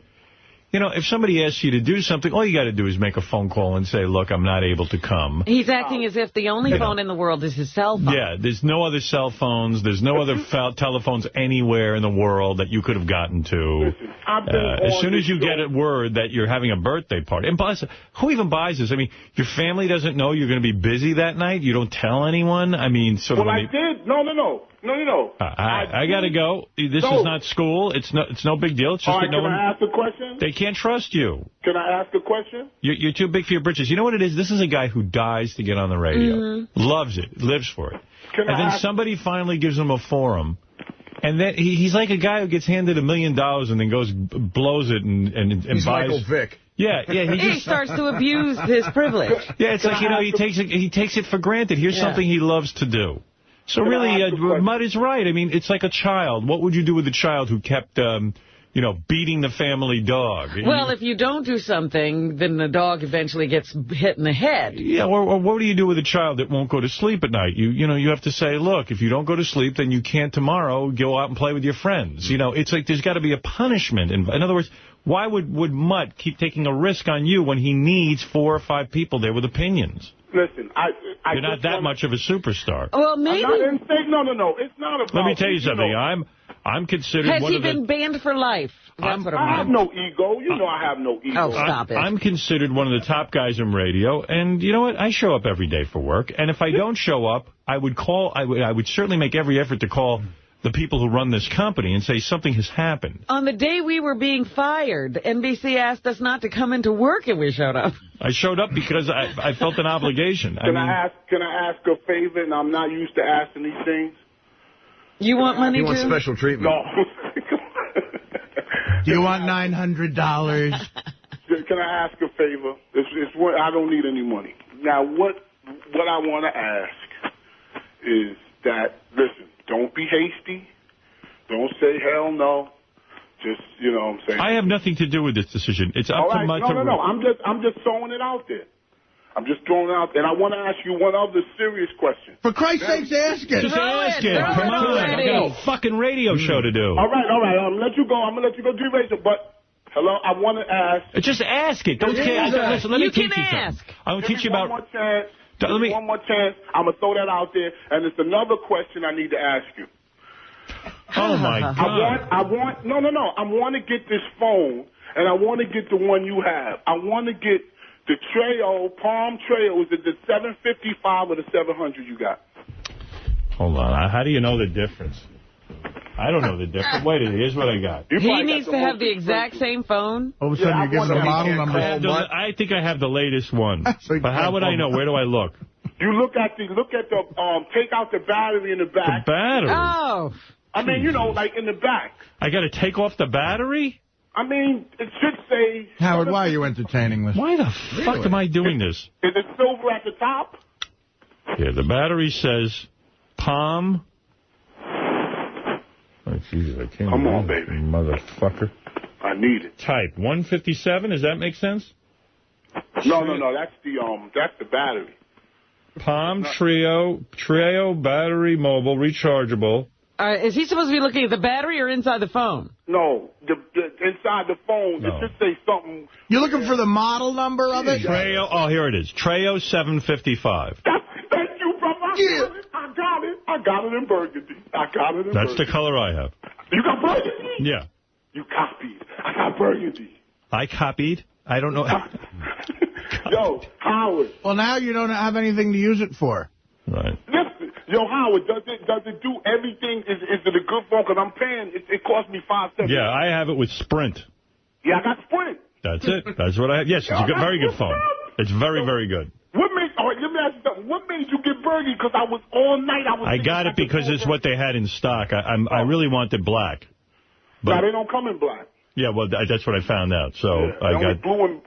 S1: You know, if somebody asks you to do something, all you got to do is make a phone call and say, look, I'm not able to come.
S2: He's acting as if the only phone in the world is his cell phone.
S1: Yeah, there's no other cell phones. There's no other telephones anywhere in the world that you could have gotten to. As soon as you get a word that you're having a birthday party. And plus, who even buys this? I mean, your family doesn't know you're going to be busy that night? You don't tell anyone? I mean, sort of...
S13: Well, I did. No.
S1: I got to go. This is not school. It's no big deal. It's just
S13: All right,
S1: that no
S13: can
S1: one...
S13: I ask a question?
S1: They can't trust you.
S13: Can I ask a question?
S1: You're too big for your britches. You know what it is? This is a guy who dies to get on the radio. Loves it. Lives for it. And then somebody finally gives him a forum. And then he's like a guy who gets handed $1 million and then goes, blows it and
S17: He's
S1: buys...
S17: Michael Vick.
S1: Yeah.
S2: He starts to abuse his privilege.
S1: Yeah, it's like, you know, he takes it for granted. Here's something he loves to do. So really, Mudd is right. I mean, it's like a child. What would you do with a child who kept, beating the family dog?
S2: Well, if you don't do something, then the dog eventually gets hit in the head.
S1: Yeah, or what do you do with a child that won't go to sleep at night? You have to say, look, if you don't go to sleep, then you can't tomorrow go out and play with your friends. You know, it's like there's got to be a punishment. In other words, why would Mudd keep taking a risk on you when he needs 4 or 5 people there with opinions?
S13: Listen,
S1: you're not that much of a superstar.
S2: Well, maybe...
S13: No. It's not about...
S1: Let me tell you something. I'm considered
S2: Has
S1: one
S2: he
S1: of the...
S2: been banned for life?
S13: I have no ego. You know I have no ego.
S2: Oh, stop it.
S1: I'm considered one of the top guys in radio, and you know what? I show up every day for work, and if I don't show up, I would certainly make every effort to call the people who run this company and say something has happened.
S2: On the day we were being fired, NBC asked us not to come into work and we showed up.
S1: I showed up because I felt an obligation.
S13: Can I ask a favor? And I'm not used to asking these things.
S2: You want money too?
S17: You want special treatment.
S13: No.
S5: Do you want $900?
S13: Can I ask a favor? I don't need any money. Now, what I want to ask is that, listen, don't be hasty. Don't say hell no. Just, you know what I'm saying?
S1: I have nothing to do with this decision. It's up to Mudd.
S13: No. I'm just throwing it out there. I'm just throwing it out there. And I want to ask you one other serious question.
S5: For Christ's sakes, ask it.
S1: Just ask it. Come on. I got a fucking radio show to do.
S13: All right. I'm going to let you go. I'm going to let you go do radio. But, hello, I want to ask.
S1: Just ask it. Don't care. Listen, let me teach you something. I'm going to teach you about...
S13: One more chance. One more chance. I'm going to throw that out there. And it's another question I need to ask you.
S1: Oh, my God.
S13: I want to get this phone, and I want to get the one you have. I want to get the Palm Treo. Is it the 755 or the 700 you got?
S1: Hold on. How do you know the difference? I don't know the difference. Wait a minute. Here's what I got.
S2: He needs to have the exact same phone.
S5: All of a sudden, you give him the model number.
S1: I think I have the latest one. But how would I know? Where do I look?
S13: You look at the take out the battery in the back.
S1: The battery?
S2: Oh.
S13: I mean, like in the back.
S1: I got to take off the battery?
S13: I mean, it should say...
S5: Howard, why are you entertaining this?
S1: Why the fuck am I doing this?
S13: Is it silver at the top?
S1: Yeah, the battery says Palm. Oh, Jesus, I can't.
S13: Come on, baby.
S1: Motherfucker.
S13: I need it.
S1: Type 157. Does that make sense?
S13: No. That's the battery.
S1: Palm Treo battery mobile rechargeable.
S2: Is he supposed to be looking at the battery or inside the phone?
S13: No, the inside the phone. It should say something.
S5: You're looking for the model number of it?
S1: Treo. Oh, here it is. Treo 755.
S13: Thank you, brother. I got it in burgundy.
S1: That's the color I have.
S13: You got burgundy?
S1: Yeah.
S13: You copied. I got burgundy.
S1: I copied? I don't know.
S13: Yo, Howard.
S5: Well, now you don't have anything to use it for.
S1: Right.
S13: Listen, yo, Howard, does it do everything? Is it a good phone? Because I'm paying. It cost me $5.
S1: Yeah, I have it with Sprint.
S13: Yeah, I got Sprint.
S1: That's it. That's what I have. Yes, it's a very good phone. It's very, very good.
S13: Let me ask you something. What made you get burgundy? Because I was all night.
S1: I got it because it's what they had in stock. I really wanted black.
S13: But no, they don't come in black.
S1: Yeah, well, that's what I found out. So I got
S13: blue and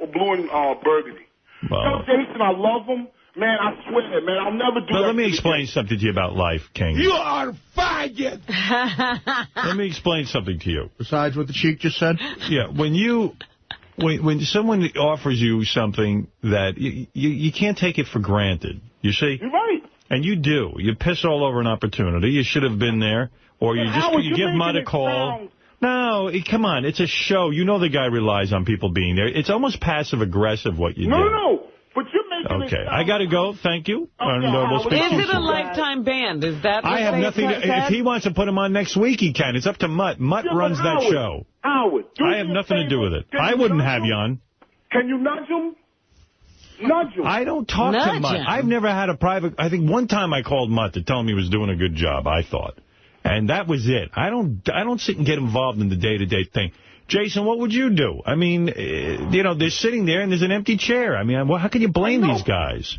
S13: burgundy. Yo, Jason, I love them. Man, I swear, man, I'll never do that.
S1: Let me explain something to you about life, King.
S5: You are a faggot!
S1: Let me explain something to you.
S5: Besides what the Sheik just said?
S1: Yeah, when someone offers you something that you can't take it for granted, you see?
S13: You're right.
S1: And you do. You piss all over an opportunity. You should have been there. Or you give Mudd a call. No, come on. It's a show. You know the guy relies on people being there. It's almost passive-aggressive what you do.
S13: No. But you're making
S1: Okay, I got to go. Thank you. And, we'll speak to you
S2: Is it a lifetime ban? Is that what
S1: I have nothing. If he wants to put him on next week, he can. It's up to Mutt. Mutt runs that show.
S13: Howard,
S1: I have nothing to do with it. I wouldn't have you on.
S13: Can you nudge him? Nudge him.
S1: I don't talk to Mutt. I've never had a private... I think one time I called Mutt to tell him he was doing a good job, I thought. And that was it. I don't sit and get involved in the day-to-day thing. Jason, what would you do? I mean, they're sitting there and there's an empty chair. I mean, how can you blame these guys?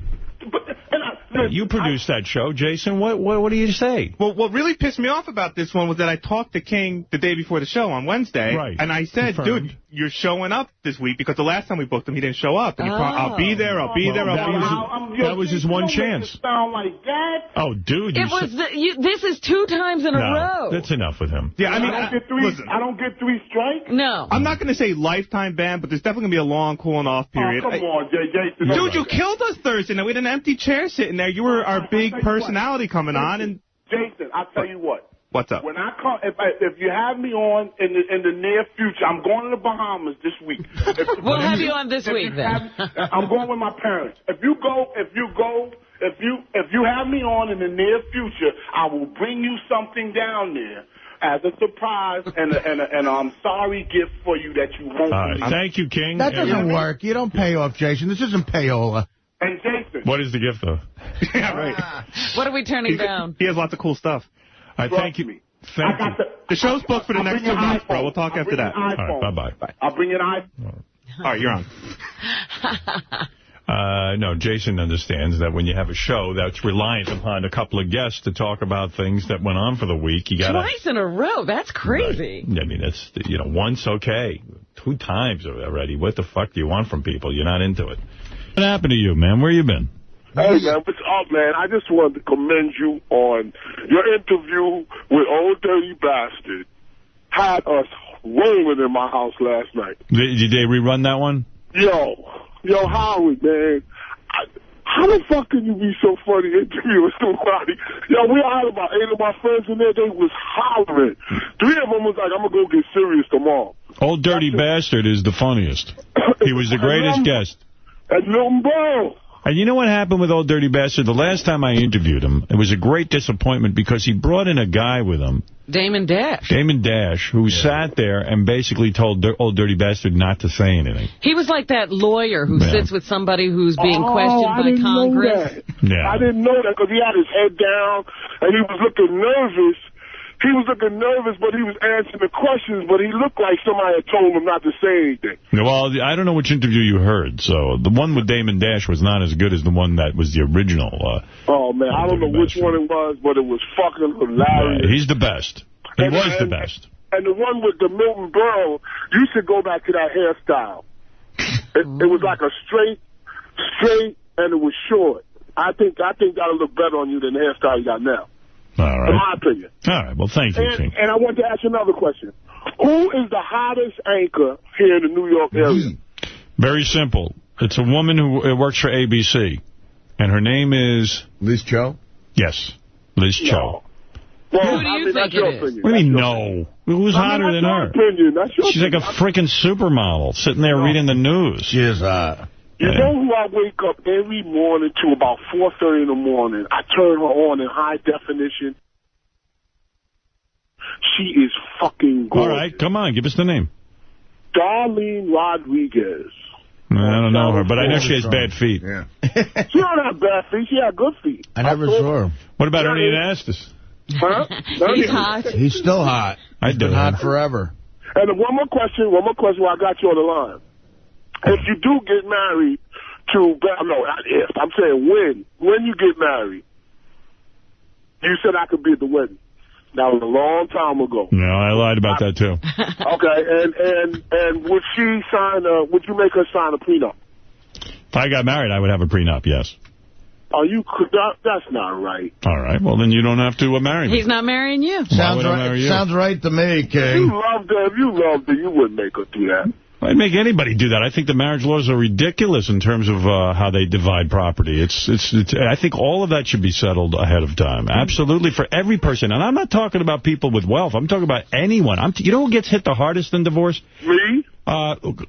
S1: You produced that show, Jason. What do you say?
S17: Well, what really pissed me off about this one was that I talked to King the day before the show on Wednesday.
S1: Right.
S17: And I said, dude, you're showing up this week because the last time we booked him, he didn't show up. And I'll be there, I'll be there.
S1: That was his one chance.
S13: Sound like that?
S1: Oh, dude.
S2: This is 2 times in a row.
S1: That's enough with him.
S17: Yeah, I mean,
S13: I don't get 3 strikes?
S2: No.
S17: I'm not going to say lifetime ban, but there's definitely going to be a long cooling off period.
S13: Oh, come on, Jason.
S17: Dude, you killed us Thursday night. We had an empty chair sitting there. You were our big personality coming on. And
S13: Jason, I'll tell you what.
S17: What's up?
S13: When I come, if you have me on in the near future, I'm going to the Bahamas this week.
S2: We'll have you on this week then.
S13: I'm going with my parents. If you have me on in the near future, I will bring you something down there as a surprise and a sorry gift for you that you won't believe.
S1: Thank you, King.
S5: That doesn't work. You don't pay off, Jason. This isn't payola.
S13: And Jason.
S1: What is the gift, though?
S17: Yeah, right.
S2: What are we turning down?
S17: He has lots of cool stuff.
S1: All right, thank you. Thank you.
S17: The show's booked for the next 2 months, bro. We'll talk after that.
S1: All right, bye-bye.
S13: I'll bring an iPhone.
S17: All right, you're on.
S1: No, Jason understands that when you have a show that's reliant upon a couple of guests to talk about things that went on for the week, you got to...
S2: Twice in a row. That's crazy.
S1: Right. I mean, that's, once, okay. 2 times already. What the fuck do you want from people? You're not into it. What happened to you, man? Where you been?
S13: Hey, man, what's up, man? I just wanted to commend you on your interview with Old Dirty Bastard. Had us rolling in my house last night.
S1: Did they rerun that one?
S13: Yo, Howard, man. How the fuck can you be so funny interviewing somebody? Yo, we had about 8 of my friends in there. They was hollering. 3 of them was like, I'm going to go get serious tomorrow.
S1: Old Dirty Bastard is the funniest. He was the greatest guest.
S13: And Lumbo.
S1: And you know what happened with Old Dirty Bastard? The last time I interviewed him, it was a great disappointment because he brought in a guy with him.
S2: Damon Dash, who
S1: sat there and basically told Old Dirty Bastard not to say anything.
S2: He was like that lawyer who sits with somebody who's being questioned by Congress.
S13: Yeah. I didn't know that because he had his head down and he was looking nervous. He was looking nervous, but he was answering the questions, but he looked like somebody had told him not to say anything.
S1: Well, I don't know which interview you heard, so the one with Damon Dash was not as good as the one that was the original.
S13: Oh, man, I don't know which one it was, but it was fucking hilarious.
S1: He's the best. He was the best.
S13: And the one with the Milton Berle, you should go back to that hairstyle. It was like a straight, and it was short. I think that'll look better on you than the hairstyle you got now.
S1: All right.
S13: In my opinion.
S1: All right. Well, thank you, King.
S13: And I want to ask you another question. Who is the hottest anchor here in the New York area?
S1: Very simple. It's a woman who works for ABC, and her name is...
S18: Liz Cho?
S1: Yes, Liz Cho.
S13: Well,
S2: who do you think it is?
S1: What do you mean, no? Who's hotter than her? She's like a freaking supermodel sitting there reading the news.
S18: She is hot.
S13: You know who I wake up every morning to about 4:30 in the morning? I turn her on in high definition. She is fucking gorgeous.
S1: All right, come on, give us the name.
S13: Darlene Rodriguez.
S1: I don't know her, but I know she has bad feet.
S18: Yeah.
S13: She don't have bad feet. She has good feet.
S18: I never saw her.
S1: What about Ernie Anastas?
S13: Huh?
S2: He's hot.
S18: He's still hot. He's been hot forever.
S13: And one more question while I got you on the line. If you do get married to, not if, I'm saying when you get married, you said I could be at the wedding. That was a long time ago.
S1: No, I lied about that too.
S13: Okay, and would she would you make her sign a prenup?
S1: If I got married, I would have a prenup, yes.
S13: That's not right.
S1: All right, well then you don't have to marry me.
S2: He's not marrying you.
S18: Sounds right to me, King.
S13: You loved her, you wouldn't make her do that.
S1: I'd make anybody do that. I think the marriage laws are ridiculous in terms of how they divide property. I think all of that should be settled ahead of time. Absolutely, for every person. And I'm not talking about people with wealth. I'm talking about anyone. You know who gets hit the hardest in divorce?
S13: Me?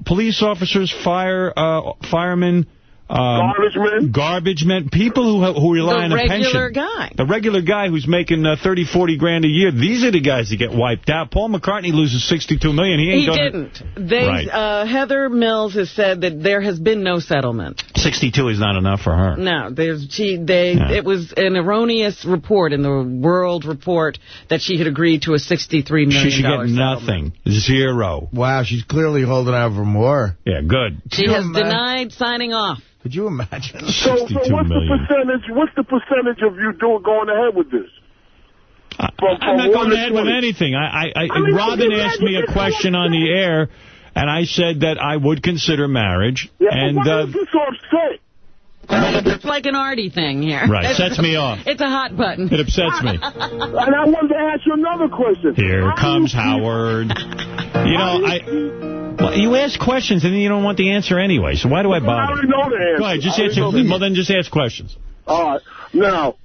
S1: Police officers, firemen, garbage men, people who rely on a pension.
S2: The regular guy.
S1: The regular guy who's making 30, 40 grand a year. These are the guys that get wiped out. Paul McCartney loses $62 million. He
S2: didn't.
S1: Right.
S2: Heather Mills has said that there has been no settlement.
S1: 62 is not enough for her.
S2: No, it was an erroneous report in the World Report that she had agreed to a $63 million
S1: She should get
S2: settlement.
S1: nothing. Zero.
S18: Wow, she's clearly holding out for more.
S1: Yeah, good.
S2: She has denied signing off.
S18: Could you imagine?
S13: So what's the percentage of you going ahead with this?
S1: I'm not going ahead with anything. Robin asked me a question on the air, and I said that I would consider marriage.
S13: Yeah,
S1: and
S13: why is this so upset?
S2: It's like an Artie thing here.
S1: Right, sets me off.
S2: It's a hot button.
S1: It upsets me.
S13: And I wanted to ask you another question.
S1: Here comes Howard. Well, you ask questions and then you don't want the answer anyway, so why do I bother?
S13: I already know the answer.
S1: Go ahead, just answer. Well, then just ask questions.
S13: All right. Now,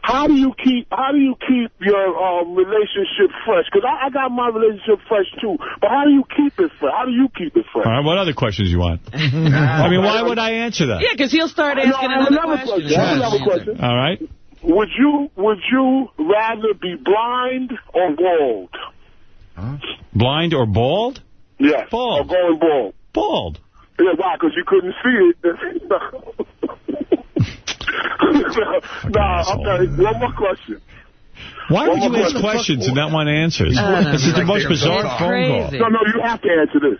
S13: how do you keep your relationship fresh? Because I got my relationship fresh too. But how do you keep it fresh? How do you keep it fresh?
S1: All right. What other questions you want? I mean, why would I answer that?
S2: Yeah, because he'll start asking another question.
S1: All right.
S13: Would you rather be blind or bald?
S1: Huh? Blind or bald?
S13: Yes.
S1: Bald.
S13: Or going bald.
S1: Bald.
S13: Yeah, why? Because you couldn't see it. Okay. One more question.
S1: Why would you ask questions and not want answers? This is the most bizarre phone call.
S13: No, you have to answer this.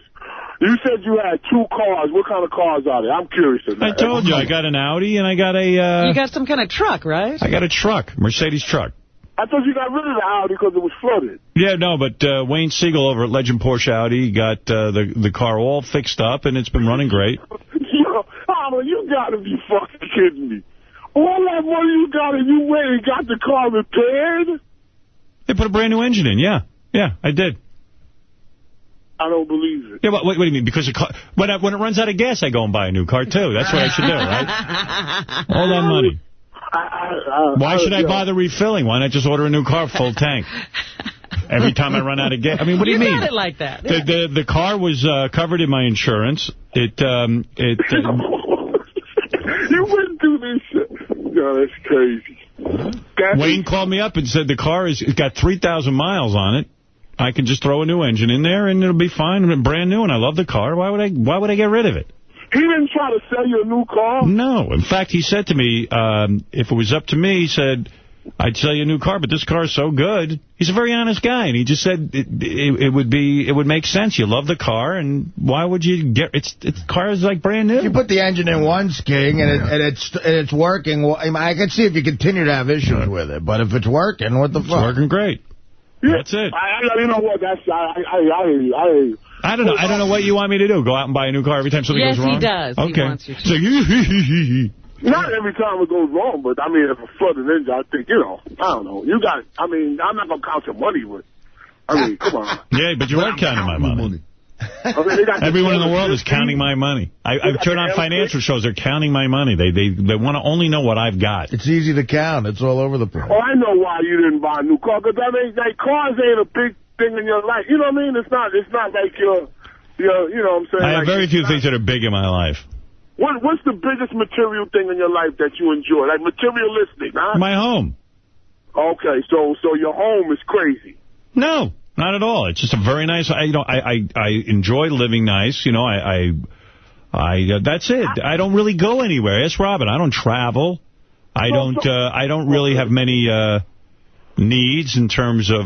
S13: You said you had 2 cars. What kind of cars are they? I'm curious.
S1: I told you. I got an Audi and I got a...
S2: you got some kind of truck, right?
S1: I got a truck. Mercedes truck.
S13: I thought you got rid of the Audi because it was flooded.
S1: Yeah, no, but Wayne Siegel over at Legend Porsche Audi got the car all fixed up, and it's been running great.
S13: Yo, Howard, you got to be fucking kidding me. All that money you got and you went and got the car repaired?
S1: They put a brand new engine in, yeah. Yeah, I did.
S13: I don't believe it.
S1: Yeah, what do you mean? Because when it runs out of gas, I go and buy a new car, too. That's what I should do, right? All that money. Why should I bother refilling? Why not just order a new car full tank? Every time I run out of gas. I mean, what do you mean?
S2: You got it like that.
S1: The car was covered in my insurance.
S13: You wouldn't do this shit. No, that's crazy.
S1: Wayne called me up and said the car it's got 3,000 miles on it. I can just throw a new engine in there and it'll be fine and brand new. And I love the car. Why would I get rid of it?
S13: He didn't try to sell you a new car?
S1: No. In fact, he said to me, if it was up to me, he said, I'd sell you a new car, but this car is so good. He's a very honest guy, and he just said it would make sense. You love the car, and why would you get the car is like brand new.
S18: If you put the engine in once, King, and it's working, well, I can see if you continue to have issues with it, but if it's working, what the fuck? It's
S1: working great.
S13: Yeah.
S1: That's it.
S13: You know what?
S1: I don't know. I don't know what you want me to do. Go out and buy a new car every time something goes wrong?
S2: Yes, he does.
S1: Okay.
S2: He wants you to.
S1: So
S13: not every time it goes wrong, but, I mean, if a flooded engine, I think, I don't know. You got, I mean, I'm not going to count your money, but, I mean, come on.
S1: Yeah, but you are counting my money. Everyone in the world is counting my money. I've turned on financial shows. They're counting my money. They want to only know what I've got.
S18: It's easy to count. It's all over the place.
S13: Oh, I know why you didn't buy a new car, because cars ain't a big thing in your life. You know what I mean? It's not like your you know what I'm saying?
S1: I have very few things that are big in my life.
S13: What's the biggest material thing in your life that you enjoy? Like materialistic, huh?
S1: My home.
S13: Okay, so your home is crazy.
S1: No, not at all. It's just a very nice. I enjoy living nice. That's it. I don't really go anywhere. Ask Robin. I don't travel. I don't really have many needs in terms of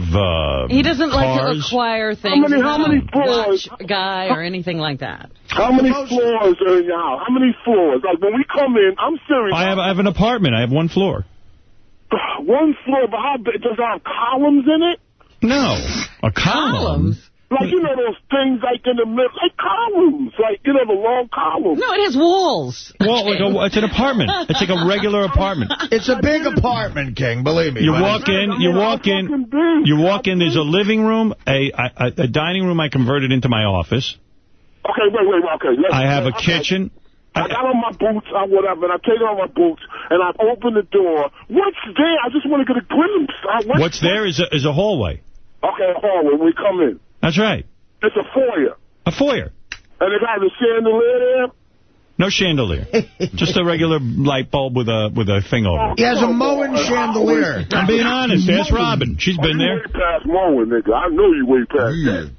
S2: he doesn't
S1: cars.
S2: like to acquire things.
S13: How many floors?
S2: Guy or anything like that.
S13: How many floors are in your house? How many floors? Like when we come in, I'm serious.
S1: I have an apartment. I have 1 floor.
S13: 1 floor, but how big? Does it have columns in it?
S1: No. A column?
S13: Like, you know, those things like in the middle, like columns, like, you know, the long columns.
S2: No, it has walls.
S1: Well, it's an apartment. It's like a regular apartment.
S18: It's a big apartment, King, believe me.
S1: You walk in, there's a living room, a dining room I converted into my office.
S13: Okay, wait, okay.
S1: I have a kitchen.
S13: I got on my boots or whatever, and I take on my boots, and I open the door. What's there? I just want to get a glimpse.
S1: What's there is a hallway.
S13: Okay, a hallway when we come in.
S1: That's right.
S13: It's a foyer.
S1: A foyer.
S13: And it has a chandelier there?
S1: No chandelier. Just a regular light bulb with a thing over it.
S18: He has a Moen chandelier.
S1: I'm being honest. Ask Robin. She's been there.
S13: You way past Moen, nigga. I know you way past that.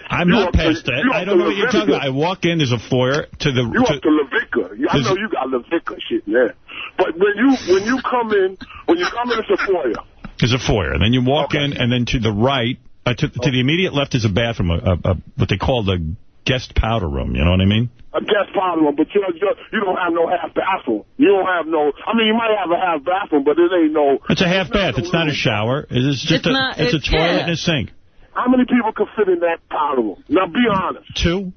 S1: I'm not past that. I don't know what you're talking about. I walk in, there's a foyer to the...
S13: You up to Levica. I know you got Levica shit there. But when you come in, it's a foyer.
S1: There's a foyer. Then you walk in, and then to the right, to the immediate left is a bathroom, what they call the guest powder room. You know what I mean?
S13: A guest powder room, but you don't have no half bathroom. You don't have no... I mean, you might have a half bathroom, but it ain't no...
S1: It's a half bath. It's not a shower. It's just it's a toilet and a sink.
S13: How many people can fit in that powder room? Now, be honest.
S1: 2?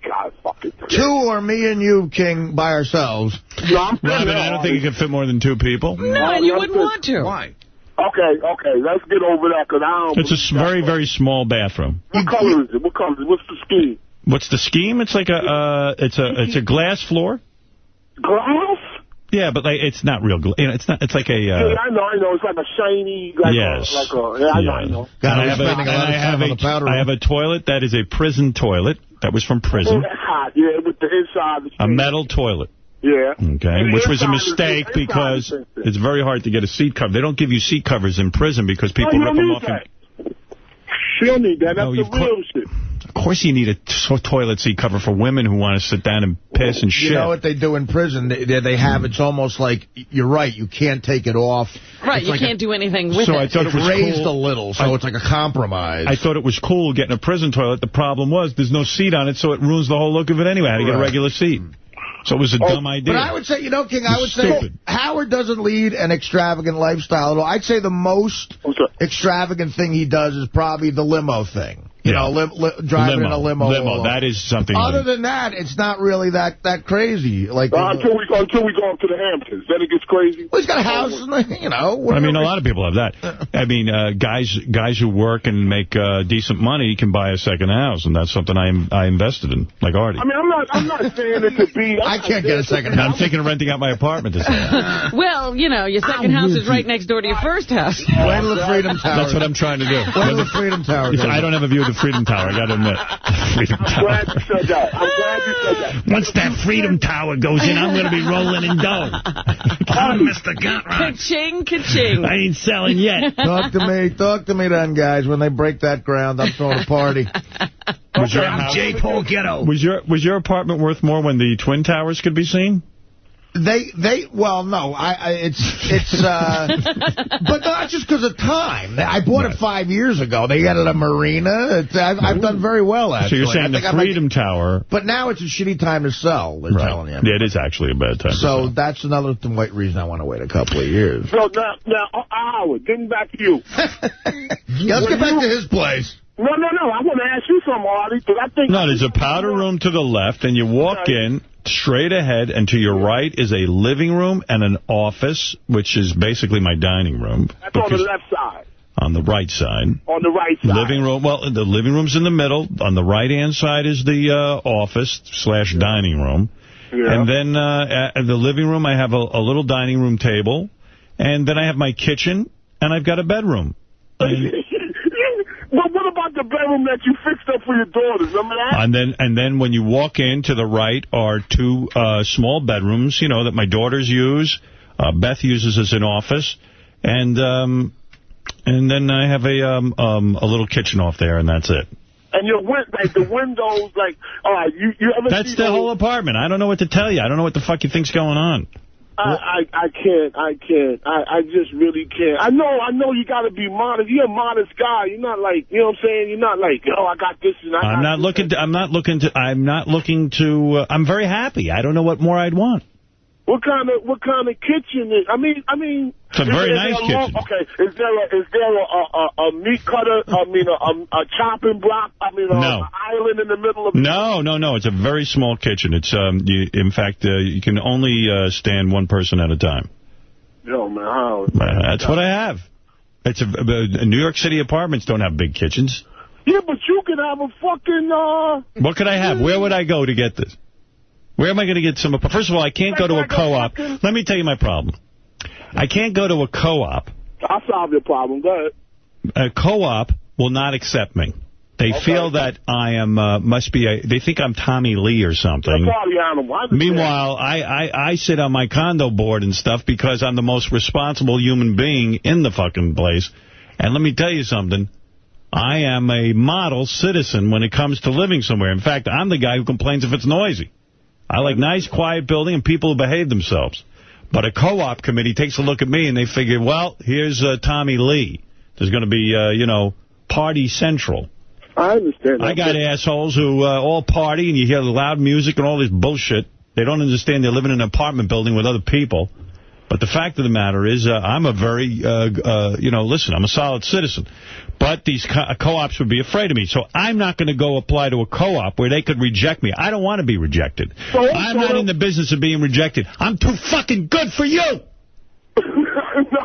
S13: God, fucking...
S18: 2 or me and you, King, by ourselves.
S13: No,
S1: Robin, I don't think you can fit more than 2 people.
S2: No, and you wouldn't want to.
S12: Why?
S13: Okay, let's get over that, because I don't...
S1: It's a very, very small bathroom.
S13: What color is it? What's the scheme?
S1: What's the scheme? It's like it's a glass floor.
S13: Glass?
S1: Yeah, but like it's not real glass. It's not. It's like a.
S13: Yeah, I know. It's like a shiny. I know.
S1: I have a toilet that is a prison toilet that was from prison.
S13: Oh, that's hot. Yeah, with the inside.
S1: A metal toilet.
S13: Yeah.
S1: Okay, which was a mistake because it's very hard to get a seat cover. They don't give you seat covers in prison because people rip them off.
S13: You don't need that. That's the real shit.
S1: Of course you need a toilet seat cover for women who want to sit down and piss and shit.
S18: You know what they do in prison? They have, it's almost like, you're right, you can't take it off.
S2: Right, you can't do anything with it.
S1: So I thought it was
S18: raised
S1: cool.
S18: a little, so it's like a compromise.
S1: I thought it was cool getting a prison toilet. The problem was there's no seat on it, so it ruins the whole look of it anyway. I had to get a regular seat. So it was a dumb idea.
S18: But I would say, King, I would say Howard doesn't lead an extravagant lifestyle at all. I'd say the most extravagant thing he does is probably the limo thing. You know, driving in a limo.
S1: That is something.
S18: Other than that, it's not really that crazy. Like
S13: until we go up to the Hamptons, then it gets crazy.
S18: Well, he's got a house, you know.
S1: I mean, a lot of people have that. I mean, guys who work and make decent money can buy a second house, and that's something I invested in, like Artie.
S13: I mean, I'm not saying it to be.
S18: I can't get a second house.
S1: I'm thinking of renting out my apartment this year.
S2: Well, you know, your second house is right next door to your first house.
S18: When the Freedom Tower.
S1: That's what I'm trying to do.
S18: When the Freedom Tower.
S1: I don't have a view of the Freedom Tower, I got to admit. Freedom Tower.
S13: I'm glad you said that.
S1: Once that Freedom Tower goes in, I'm going to be rolling in dough. Come on, Mr. Gutrock.
S2: Ka-ching, ka-ching.
S1: I ain't selling yet.
S18: Talk to me then, guys. When they break that ground, I'm throwing a party.
S1: I'm J. Paul Ghetto. Was your apartment worth more when the Twin Towers could be seen?
S18: Well, no, it's but not just because of time. I bought it 5 years ago. They got it at a marina. I've done very well, actually.
S1: So you're saying the Freedom Tower.
S18: But now it's a shitty time to sell, they're telling you.
S1: Yeah, it is actually a bad time.
S18: So that's another reason I want to wait a couple of years.
S13: So now, Howard, getting back to you.
S18: Let's get back to his place.
S13: No, I want to ask you something, Artie, because I think...
S1: No, there's a powder room to the left, and you walk in straight ahead, and to your right is a living room and an office, which is basically my dining room.
S13: That's on the left side.
S1: On the right side.
S13: On the right side.
S1: Living room. Well, the living room's in the middle. On the right-hand side is the office/dining room. Yeah. And then in the living room, I have a little dining room table. And then I have my kitchen, and I've got a bedroom.
S13: Well, what about the bedroom that you fixed up for your daughters? Remember that?
S1: And then when you walk in, to the right are 2 small bedrooms, you know, that my daughters use. Beth uses as an office. And then I have a little kitchen off there, and that's it.
S13: And the windows, all right, you ever
S1: That's
S13: see
S1: the whole apartment. I don't know what to tell you. I don't know what the fuck you think's going on.
S13: I can't. I just really can't. I know you got to be modest. You're a modest guy. You're not like, you know what I'm saying? You're not like, I got this and
S1: I'm not looking to I'm very happy. I don't know what more I'd want.
S13: What kind of kitchen is, I mean,
S1: It's a very nice kitchen.
S13: Okay, is there a meat cutter? I mean, a chopping block? I mean, an island in the middle of?
S1: No. It's a very small kitchen. It's in fact, you can only stand one person at a time.
S13: Yo, man,
S1: that's what I have. It's New York City apartments don't have big kitchens.
S13: Yeah, but you can have a fucking...
S1: What could I have? Where would I go to get this? Where am I going to get some... First of all, I can't go to a co-op. Let me tell you my problem. I can't go to a co-op.
S13: I'll solve your problem. Go ahead.
S1: A co-op will not accept me. They feel that I am, they think I'm Tommy Lee or something. Meanwhile, I sit on my condo board and stuff because I'm the most responsible human being in the fucking place. And let me tell you something. I am a model citizen when it comes to living somewhere. In fact, I'm the guy who complains if it's noisy. I like nice, quiet building and people who behave themselves. But a co-op committee takes a look at me and they figure, well, here's Tommy Lee. There's going to be, party central.
S13: I understand that.
S1: I got assholes who all party and you hear loud music and all this bullshit. They don't understand they're living in an apartment building with other people. But the fact of the matter is, I'm a very, listen, I'm a solid citizen. But these co-ops would be afraid of me. So I'm not going to go apply to a co-op where they could reject me. I don't want to be rejected. I'm not in the business of being rejected. I'm too fucking good for you.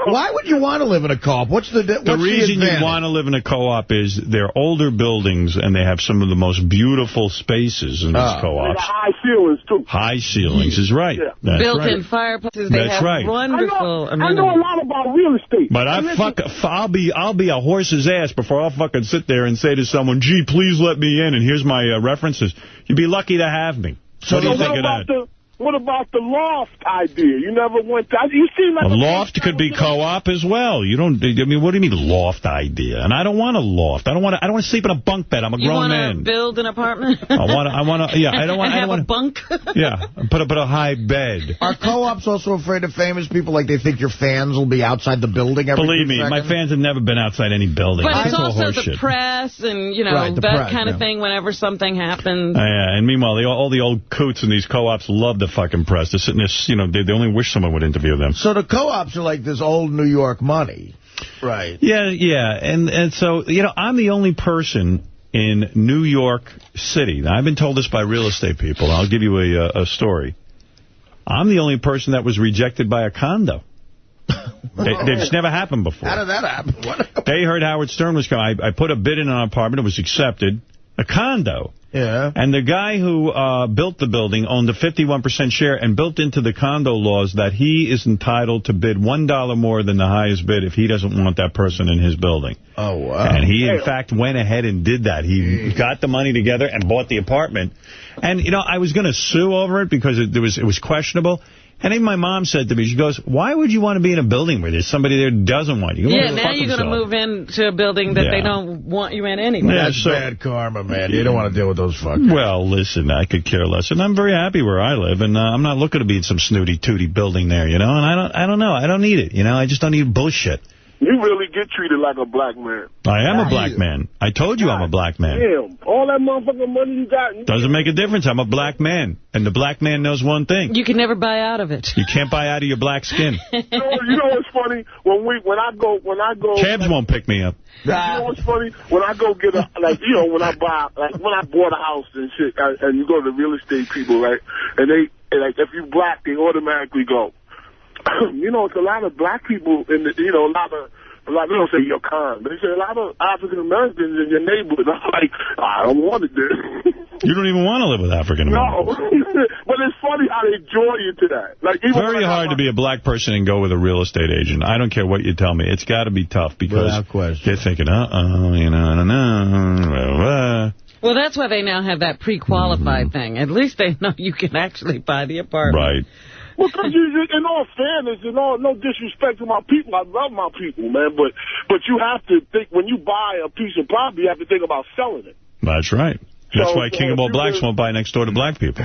S18: Why would you want to live in a co-op? What's the
S1: reason you want to live in a co-op is they're older buildings and they have some of the most beautiful spaces in these co-ops.
S13: High ceilings, too.
S1: High ceilings is right. Yeah.
S2: Built-in fireplaces. They have wonderful
S13: I know a lot about real estate.
S1: But I'll be a horse's ass before I'll fucking sit there and say to someone, gee, please let me in, and here's my references. You'd be lucky to have me.
S13: So what do you think of that? What about the loft idea? You never went to... You seem like
S1: a loft could be co-op as well. You don't... I mean, what do you mean loft idea? And I don't want a loft. I don't want to sleep in a bunk bed. I'm a grown man.
S2: You want to build an apartment?
S1: I want to... Yeah, I don't want...
S2: And have a bunk?
S1: Yeah, put a high bed.
S18: Are co-ops also afraid of famous people? Like they think your fans will be outside the building every
S1: Believe me, my fans have never been outside any building.
S2: But it's also the press and, that kind of thing whenever something happens.
S1: Yeah, and meanwhile, all the old coots in these co-ops love the fucking press. They're sitting there, they only wish someone would interview them.
S18: So the co-ops are like this old New York money. Right.
S1: Yeah. And so, I'm the only person in New York City. Now, I've been told this by real estate people. I'll give you a story. I'm the only person that was rejected by a condo. It's never happened before.
S18: How did that happen?
S1: They heard Howard Stern was coming. I put a bid in on an apartment. It was accepted. A condo.
S18: Yeah.
S1: And the guy who built the building owned a 51% share and built into the condo laws that he is entitled to bid $1 more than the highest bid if he doesn't want that person in his building.
S18: Oh, wow.
S1: And he, in fact, went ahead and did that. He got the money together and bought the apartment. And, I was going to sue over it because it was questionable. And even my mom said to me, she goes, why would you want to be in a building where there's somebody there who doesn't want you?
S2: Yeah, now you're going to move into a building that they don't want you in anyway.
S18: Yeah, that's bad karma, man. You don't want to deal with those fuckers.
S1: Well, listen, I could care less. And I'm very happy where I live. And I'm not looking to be in some snooty-tooty building there, And I don't know. I don't need it, I just don't need bullshit.
S13: You really get treated like a black man.
S1: I am a black man. I told you I'm a black man.
S13: Damn. All that motherfucking money you got.
S1: Doesn't make a difference. I'm a black man. And the black man knows one thing.
S2: You can never buy out of it.
S1: You can't buy out of your black skin.
S13: You know what's funny? When I go.
S1: Cabs won't pick me up.
S13: You know what's funny? When I go get when I bought a house and shit, and you go to the real estate people, right? And if you black, they automatically go. It's a lot of black people in the, a lot of they don't say you're con, but they say a lot of African Americans in your neighborhood. I'm like, I don't want it there.
S1: You don't even want to live with African Americans.
S13: No, but it's funny how they draw you to that.
S1: Very hard to be a black person and go with a real estate agent. I don't care what you tell me. It's got to be tough because they're thinking, I don't know.
S2: Well, that's why they now have that pre-qualified thing. At least they know you can actually buy the apartment.
S1: Right.
S13: Well, because in all fairness, no disrespect to my people, I love my people, man. But you have to think, when you buy a piece of property, you have to think about selling it.
S1: That's right. That's why King of All Blacks won't buy next door to black people.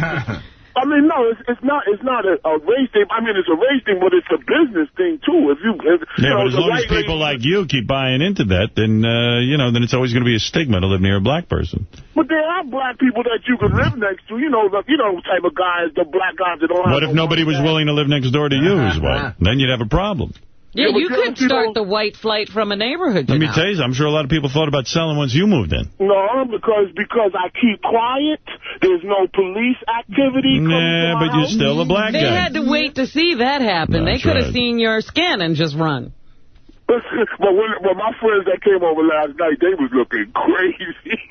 S13: I mean, no, it's not a race thing. I mean, it's a race thing, but it's a business thing too.
S1: But as long as people like you keep buying into that, then then it's always going to be a stigma to live near a black person.
S13: But there are black people that you can live next to. The type of guys, the black guys that don't have.
S1: What if nobody was willing to live next door to you as well? Then you'd have a problem.
S2: Yeah, you could start the white flight from a neighborhood.
S1: Let me tell you, I'm sure a lot of people thought about selling once you moved in.
S13: No, because I keep quiet. There's no police activity.
S1: Nah, but you're still a black guy.
S2: They had to wait to see that happen. They could have seen your skin and just run.
S13: But when my friends that came over last night, they was looking crazy.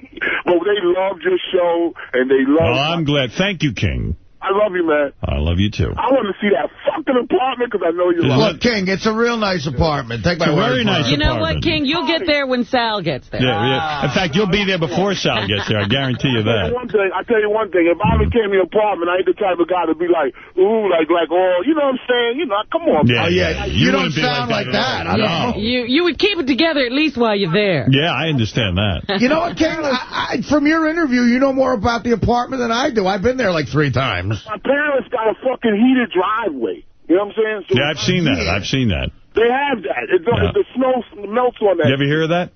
S13: But they loved your show, and they loved...
S1: Well, I'm glad. Thank you, King.
S13: I love you, man.
S1: I love you, too.
S13: I want to see that fucking apartment because I know you love it.
S18: Look, King, it's a real nice apartment. Take my word for it.
S1: Very nice
S2: You know
S1: apartment.
S2: what, King? You'll get there when Sal gets there.
S1: Yeah. In fact, you'll be there before Sal gets there. I guarantee you that.
S13: I tell you one thing. If I became your apartment, I ain't the type of guy to be like, ooh, like, oh, you know what I'm saying? You know, come on.
S1: Yeah,
S18: yeah. You don't sound like that. I don't know.
S2: You would keep it together at least while you're there.
S1: Yeah, I understand that.
S18: You know what, King? From your interview, you know more about the apartment than I do. I've been there like 3 times.
S13: My parents got a fucking heated driveway. You know what I'm saying? So
S1: Yeah, I've seen that. I've seen that.
S13: They have that. The snow melts on that.
S1: You ever hear of that?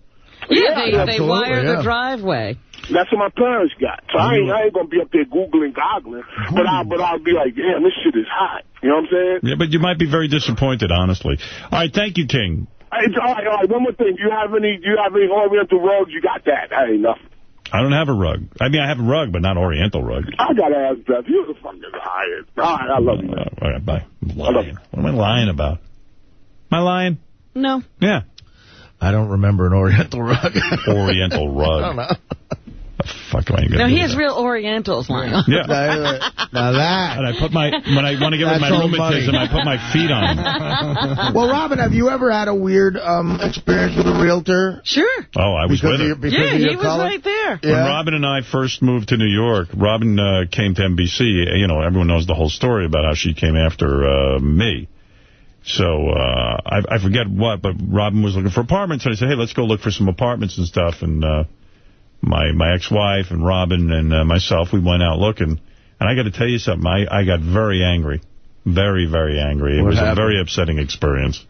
S2: Yeah, they wire the driveway.
S13: That's what my parents got. So I ain't going to be up there googling, goggling, but I'll be like, damn, this shit is hot. You know what I'm saying?
S1: Yeah, but you might be very disappointed, honestly. All right, thank you, King.
S13: All right, one more thing. Do you have any Oriental rugs? You got that. That ain't nothing.
S1: I don't have a rug. I mean, I have a rug, but not Oriental rug.
S13: I got to ask Beth. You're the fucking hired. All right, I love you, man.
S1: All right, bye. What am I lying about? Am I lying?
S2: No.
S1: Yeah.
S18: I don't remember an Oriental rug.
S1: Oriental rug.
S18: I don't know.
S1: The fuck am I gonna
S2: No,
S1: do
S2: he has
S1: that?
S2: real Orientals lying on.
S1: Yeah.
S18: Now that.
S1: And I put when I want to get rid of my rheumatism, I put my feet on them.
S18: Well, Robin, have you ever had a weird experience with a realtor?
S2: Sure.
S1: Oh, I was with him.
S2: Yeah, he was right there.
S1: When Robin and I first moved to New York, Robin came to NBC. You know, everyone knows the whole story about how she came after me. So I forget what, but Robin was looking for apartments. And I said, hey, let's go look for some apartments and stuff. And my ex-wife and Robin and myself, we went out looking. And I got to tell you something. I got very angry. Very, very angry. It was a very upsetting experience.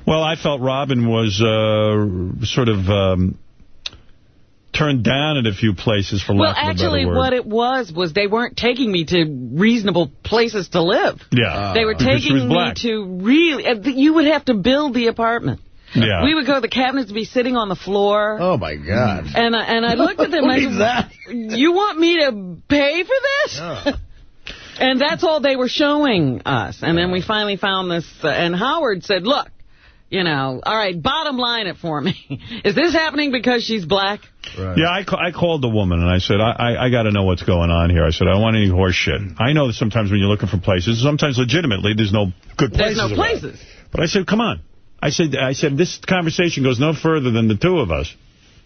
S1: Well, I felt Robin was sort of turned down at a few places, for lack of a better word.
S2: Well, actually, what it was they weren't taking me to reasonable places to live.
S1: Yeah.
S2: They were taking me to really... you would have to build the apartment.
S1: Yeah.
S2: We would go, the cabinets would be sitting on the floor.
S18: Oh, my God.
S2: And I looked at them and I said, you want me to pay for this?
S18: Oh.
S2: And that's all they were showing us. And then we finally found this, and Howard said, look, you know, all right, bottom line it for me. Is this happening because she's black?
S1: Right. Yeah, I called the woman, and I said, I got to know what's going on here. I said, I don't want any horse shit. I know that sometimes when you're looking for places, sometimes legitimately there's no good places.
S2: There's no places.
S1: But I said, come on. I said, this conversation goes no further than the two of us.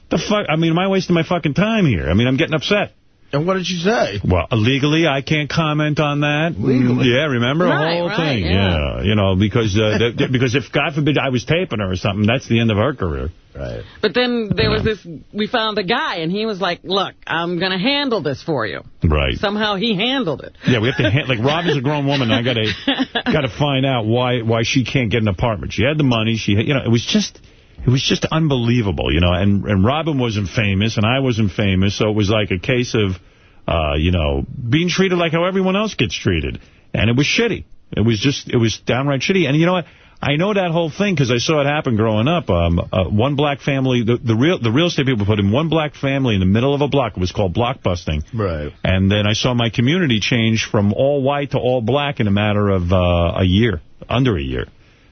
S1: The fuck? I mean, am I wasting my fucking time here? I mean, I'm getting upset.
S18: And what did you say?
S1: Well, legally, I can't comment on that.
S18: Legally?
S1: Yeah, remember? The whole thing. Yeah. You know, because if, God forbid, I was taping her or something, that's the end of her career.
S18: Right.
S2: But then there was this, we found a guy, and he was like, look, I'm going to handle this for you.
S1: Right.
S2: Somehow he handled it.
S1: Yeah, we have to, like, Robin's a grown woman, and I got to find out why she can't get an apartment. She had the money. It was just unbelievable, you know, and Robin wasn't famous, and I wasn't famous, so it was like a case of, you know, being treated like how everyone else gets treated. And it was shitty. It was downright shitty. And you know what? I know that whole thing because I saw it happen growing up. One black family, the real estate people put in one black family in the middle of a block. It was called blockbusting.
S18: Right.
S1: And then I saw my community change from all white to all black in a matter of a year, under a year.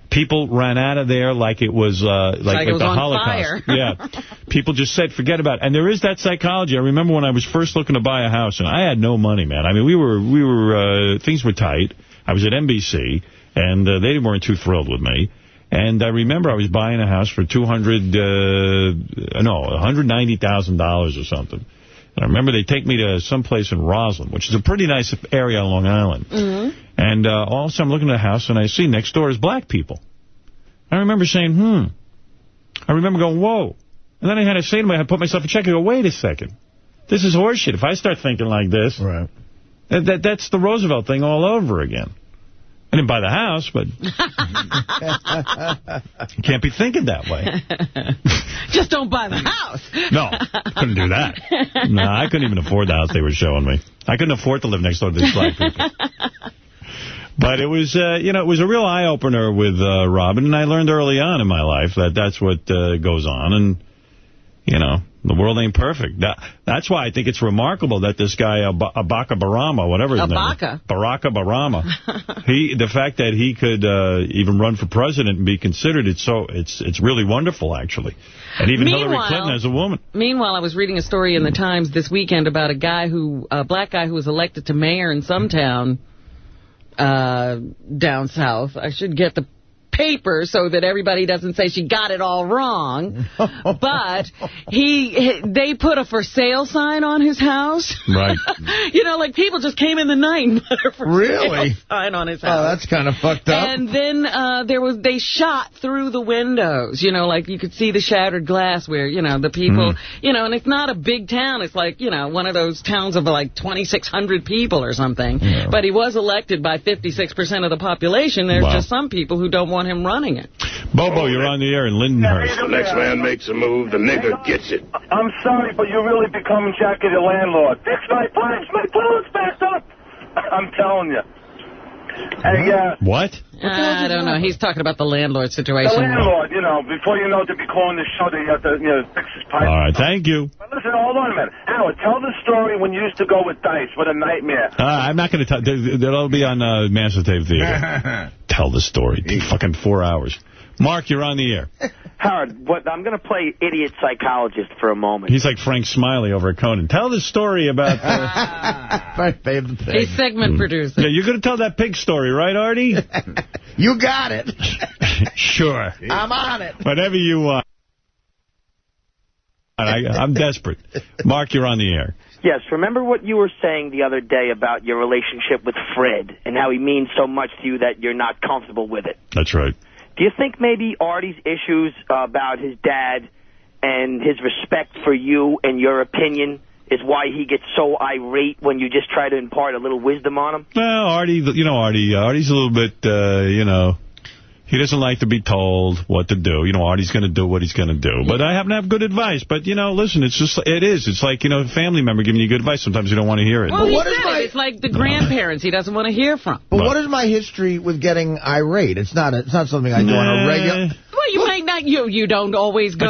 S1: People ran out of there like it was like
S2: it was
S1: the
S2: on
S1: Holocaust.
S2: fire.
S1: Yeah. People just said, forget about it. And there is that psychology. I remember when I was first looking to buy a house, and I had no money, man. I mean, we were things were tight. I was at NBC, and they weren't too thrilled with me. And I remember I was buying a house for $190,000 or something. And I remember they take me to some place in Roslyn, which is a pretty nice area on Long Island. Mm-hmm. And all of a sudden I'm looking at a house, and I see next door is black people. I remember saying, I remember going, whoa. And then I had to say to myself, I put myself in check and go, wait a second. This is horseshit. If I start thinking like this,
S18: right.
S1: That's the Roosevelt thing all over again. I didn't buy the house, but you can't be thinking that way.
S2: Just don't buy the house.
S1: No, couldn't do that. No, I couldn't even afford the house they were showing me. I couldn't afford to live next door to these black people. But it was, it was a real eye-opener with Robin, and I learned early on in my life that that's what goes on, and, the world ain't perfect. That's why I think it's remarkable that this guy, Abaka Barama, whatever his name is. Baraka Barama. The fact that he could even run for president and be considered, it's really wonderful, actually. And even Hillary Clinton as a woman.
S2: Meanwhile, I was reading a story in the Times this weekend about a black guy who was elected to mayor in some town down south. I should get the paper so that everybody doesn't say she got it all wrong. But they put a for sale sign on his house.
S1: Right.
S2: Like people just came in the night and put a for sale sign on his house.
S18: Oh, that's kind of fucked up.
S2: And then they shot through the windows. Like you could see the shattered glass where, the people, and it's not a big town. It's like, one of those towns of like 2,600 people or something. Yeah. But he was elected by 56% of the population. There's just some people who don't want him running it.
S1: Bobo, you're on the air in Lindenhurst.
S11: The next man makes a move, the nigger gets it.
S14: I'm sorry, but you're really becoming Jackie the landlord. Fix my pipes, my toilet's backed up. I'm telling you. Hey,
S1: what?
S2: I don't know. He's talking about the landlord situation.
S14: The landlord, before you know to be calling the show, that you have to, fix his pipes.
S1: All right, thank you.
S14: But listen, hold on a minute. Howard, tell the story when you used to go with Dice. What a nightmare.
S1: I'm not going to tell. That'll be on Massive Tape Theater. Tell the story. Fucking 4 hours. Mark, you're on the air.
S19: Howard, I'm going to play idiot psychologist for a moment.
S1: He's like Frank Smiley over at Conan. Tell the story about...
S2: He's segment producer.
S1: Yeah, you're going to tell that pig story, right, Artie?
S18: You got it.
S1: Sure.
S18: I'm on it.
S1: Whatever you want. I'm desperate. Mark, you're on the air.
S19: Yes, remember what you were saying the other day about your relationship with Fred and how he means so much to you that you're not comfortable with it?
S1: That's right.
S19: Do you think maybe Artie's issues about his dad and his respect for you and your opinion is why he gets so irate when you just try to impart a little wisdom on him?
S1: Well, Artie's a little bit, he doesn't like to be told what to do. Artie's going to do what he's going to do. But I happen to have good advice. But, listen, it's like, a family member giving you good advice. Sometimes you don't want to hear it.
S2: Well, it's like the grandparents he doesn't want to hear from.
S18: But what is my history with getting irate? It's not something I do on a regular...
S2: Well, you might not, you don't always go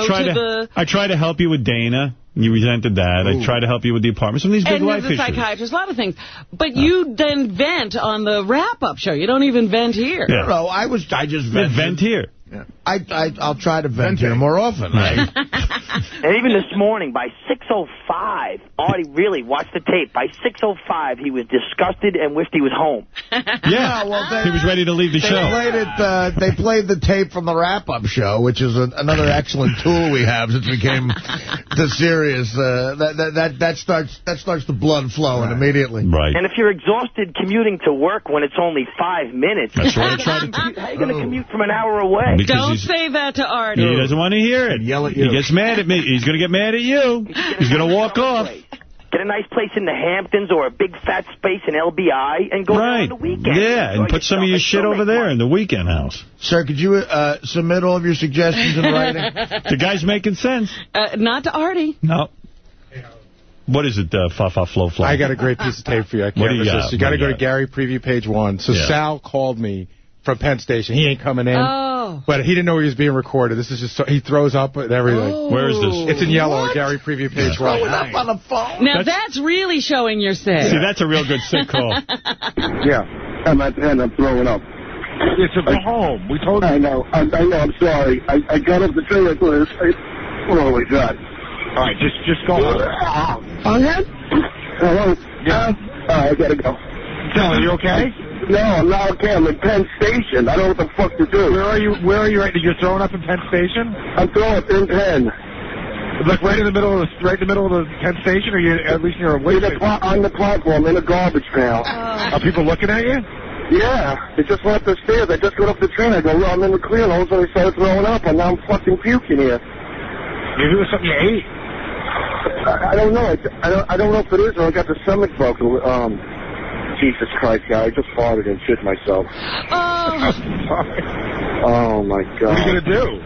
S1: I try to help you with Dana. You resented that. Ooh. I try to help you with the apartment. Some of these big life issues.
S2: And the psychiatrist, a lot of things. But you then vent on the wrap-up show. You don't even vent here.
S18: Yeah. No, I just vented.
S1: Vent here.
S18: Yeah. I'll try to vent here more often. Right?
S19: And even this morning, by 6:05, Artie really watched the tape. By 6:05, he was disgusted and wished he was home.
S1: Yeah, well, he was ready to leave the show.
S18: They played the tape from the wrap-up show, which is another excellent tool we have since we came to Sirius. That starts the blood flowing immediately.
S1: Right.
S19: And if you're exhausted commuting to work when it's only 5 minutes,
S1: that's
S19: how are you going to commute from an hour away?
S2: Don't say that to Artie.
S1: He doesn't want to hear it.
S18: Yell at you.
S1: He gets mad at me. He's going to get mad at you. He's going to walk off.
S19: Get a nice place in the Hamptons or a big fat space in LBI and go there on the weekend.
S1: Yeah, and put some of your shit over there in the weekend house.
S18: Sir, could you submit all of your suggestions in writing?
S1: The guy's making sense.
S2: Not to Artie.
S1: No. What is it, Flow?
S17: I got a great piece of tape for you. I can't resist. You got to go to Gary Preview page 1. So Sal called me from Penn Station. He ain't coming in.
S2: Oh.
S17: But he didn't know he was being recorded. This is just he throws up and everything.
S2: Oh.
S1: Where is this?
S17: It's in yellow at Gary Preview page 1.
S18: Up on the phone.
S2: Now that's really showing your sick.
S1: See, that's a real good sick call.
S13: Yeah. I'm throwing up.
S17: It's a home. We told you.
S13: I know. I'm sorry. I got up the train. I thought oh, my God.
S17: All right, just go on.
S13: Hello? Yeah. I got to go.
S17: Tell me, you okay?
S13: No, I'm not okay. I'm in Penn Station. I don't know what the fuck to do.
S17: Where are you right now? You're throwing up in Penn Station?
S13: I'm throwing up in Penn.
S17: Like right in the middle of the Penn Station, or you at least near a way
S13: on the platform in a garbage pail.
S17: Are people looking at you?
S13: Yeah, they just went up the stairs. I just got off the train. I go, I'm in the clear. And all of a sudden I started throwing up, and now I'm fucking puking here.
S17: Maybe it was something you ate.
S13: I don't know. I don't know if it is or I got the stomach bug. Jesus Christ, guy! I just farted and shit myself. Oh my God!
S17: What are you gonna do?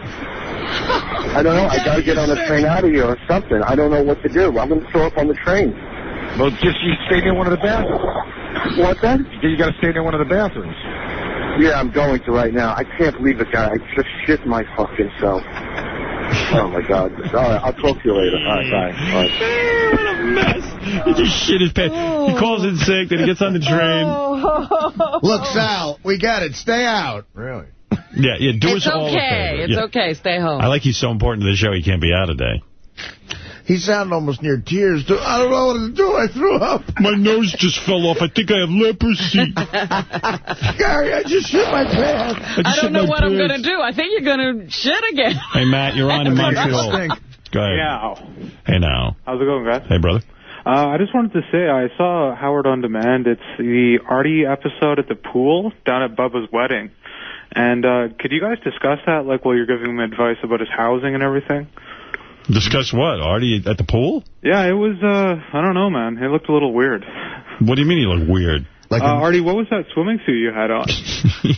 S13: I don't know. I gotta get on the train out of here or something. I don't know what to do. I'm gonna throw up on the train.
S17: Well, just you stay near one of the bathrooms.
S13: What's that?
S17: You got to stay near one of the bathrooms.
S13: Yeah, I'm going to right now. I can't believe it, guy. I just shit my fucking self. Oh, my God. All right, I'll talk to you later. All right, bye. All right.
S1: What a mess. He just shit his pants. He calls in sick, then he gets on the train.
S18: Look, Sal, we got it. Stay out.
S17: Really?
S1: Yeah, do us all a favor.
S2: It's okay. Stay home.
S1: I like he's so important to the show he can't be out today.
S18: He sounded almost near tears. I don't know what to do. I threw up.
S1: My nose just fell off. I think I have leprosy.
S18: Gary, I just shit my pants.
S2: I don't know what I'm going to do. I think you're going to shit again.
S1: Hey, Matt, you're on in Montreal. Go ahead.
S10: Yeah.
S1: Hey, now.
S10: How's it going, guys?
S1: Hey, brother.
S10: I just wanted to say I saw Howard on Demand. It's the Artie episode at the pool down at Bubba's wedding. And could you guys discuss that, like, while you're giving him advice about his housing and everything?
S1: Discuss what? Artie at the pool?
S10: Yeah, it was, I don't know, man. It looked a little weird.
S1: What do you mean he looked weird?
S10: Like Artie, what was that swimming suit you had on?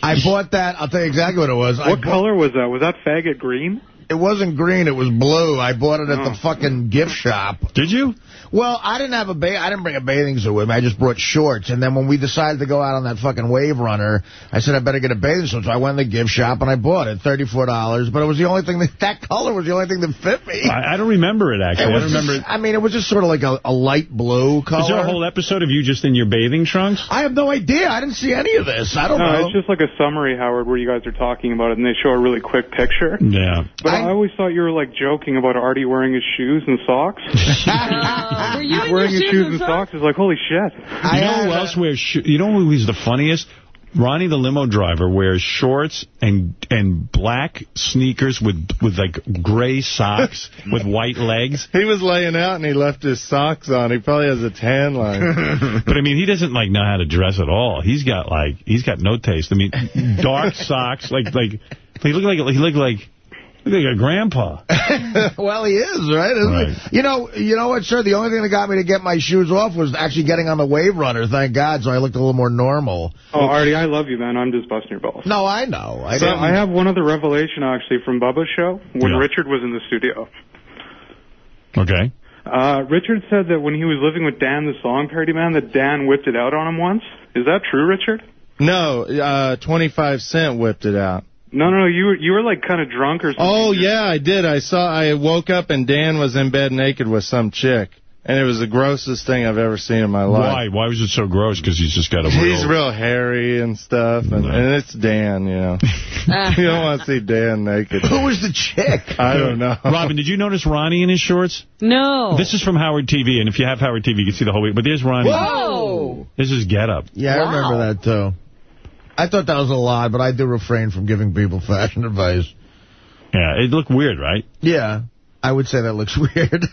S18: I bought that. I'll tell you exactly what it was.
S10: What color was that? Was that faggot green?
S18: It wasn't green. It was blue. I bought it at the fucking gift shop.
S1: Did you?
S18: Well, I didn't bring a bathing suit with me. I just brought shorts. And then when we decided to go out on that fucking wave runner, I said I better get a bathing suit. So I went to the gift shop and I bought it, $34. But it was the only thing that color was the only thing that fit me.
S1: I don't remember it actually. I don't remember.
S18: I mean, it was just sort of like a light blue color.
S1: Is there a whole episode of you just in your bathing trunks?
S18: I have no idea. I didn't see any of this. I don't know.
S10: It's just like a summary, Howard, where you guys are talking about it, and they show a really quick picture.
S1: Yeah.
S10: But I always thought you were like joking about Artie wearing his shoes and socks.
S2: Were you in
S10: wearing
S2: your
S10: his shoes and socks is like, holy shit.
S1: You know who else wears shoes? You know who's the funniest? Ronnie the limo driver wears shorts and black sneakers with like gray socks with white legs.
S20: He was laying out and he left his socks on. He probably has a tan line.
S1: But I mean, he doesn't like know how to dress at all. He's got no taste. I mean, dark socks like he looked like a grandpa.
S18: Well, he is, right? Isn't he? You know what, sir? The only thing that got me to get my shoes off was actually getting on the wave runner, thank God, so I looked a little more normal.
S10: Oh, Artie, I love you, man. I'm just busting your balls.
S18: No, I know.
S10: I have one other revelation, actually, from Bubba's show, when Richard was in the studio.
S1: Okay.
S10: Richard said that when he was living with Dan, the song parody man, that Dan whipped it out on him once. Is that true, Richard?
S20: No, 25 Cent whipped it out.
S10: No, you were like kind of drunk or something.
S20: Oh, yeah, I did. I woke up and Dan was in bed naked with some chick. And it was the grossest thing I've ever seen in my life.
S1: Why? Why was it so gross? Because he's just got a
S20: He's real hairy and stuff. And it's Dan, you know. You don't want to see Dan naked.
S18: Who was the chick?
S20: I don't know.
S1: Robin, did you notice Ronnie in his shorts?
S2: No.
S1: This is from Howard TV. And if you have Howard TV, you can see the whole week. But there's Ronnie.
S2: Whoa!
S1: This is getup.
S18: Yeah, I remember that, too. I thought that was a lot, but I do refrain from giving people fashion advice.
S1: Yeah, it looked weird, right?
S18: Yeah, I would say that looks weird.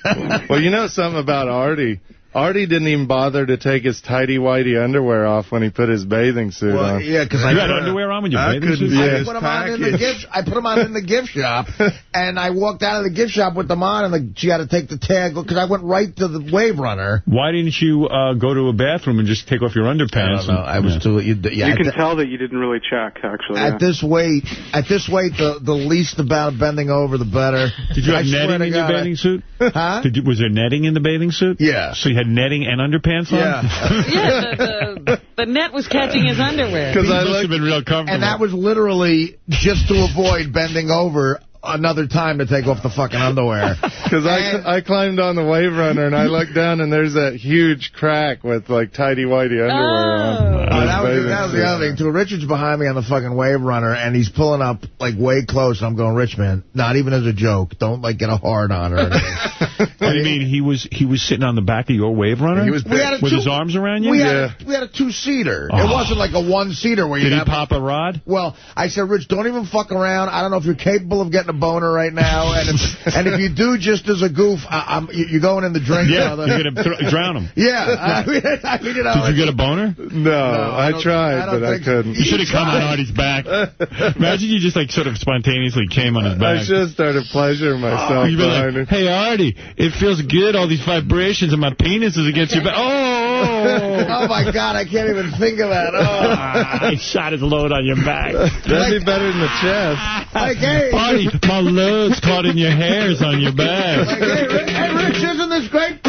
S20: Well, you know something about Artie? Artie didn't even bother to take his tighty-whitey underwear off when he put his bathing suit on.
S18: Yeah, because
S1: you had underwear on with your bathing suit?
S18: I put them on in the gift shop, and I walked out of the gift shop with them on, and she had to take the tag, because I went right to the wave runner.
S1: Why didn't you go to a bathroom and just take off your underpants?
S18: I don't know. I was too...
S10: You can tell that you didn't really check, actually.
S18: At this weight, the least about bending over, the better.
S1: Did you have netting in your bathing suit?
S18: Huh?
S1: Was there netting in the bathing suit?
S18: Yeah.
S1: So you had netting and underpants on?
S2: Yeah, the net was catching his underwear.
S1: Because I must have been real comfortable.
S18: And that was literally just to avoid bending over another time to take off the fucking underwear.
S20: Because I climbed on the wave runner and I looked down and there's that huge crack with like tighty-whitey underwear on.
S18: That was the other thing, too. Richard's behind me on the fucking wave runner, and he's pulling up, like, way close. I'm going, Rich, man, not even as a joke. Don't, like, get a hard on or anything.
S1: What do you mean? He was sitting on the back of your wave runner? He was with his arms around you?
S18: We had a two-seater.
S1: Oh.
S18: It wasn't like a one-seater where you
S1: Did he pop a rod?
S18: Well, I said, Rich, don't even fuck around. I don't know if you're capable of getting a boner right now. And if you do, just as a goof, you're going in the drink.
S1: Yeah, you're going to drown him.
S18: Yeah.
S1: Did you get a boner?
S20: No, I tried, but I couldn't.
S1: You should have come on Artie's back. Imagine you just, like, sort of spontaneously came on his back.
S20: I should have started pleasuring myself.
S1: You'd be like, hey, Artie, it feels good, all these vibrations, and my penis is against your back.
S18: Oh, my God, I can't even think of that.
S1: He shot his load on your back.
S20: That'd be better than the chest.
S18: Like, hey.
S1: Artie, my load's caught in your hairs on your back.
S18: Like, hey, Rich, isn't this great?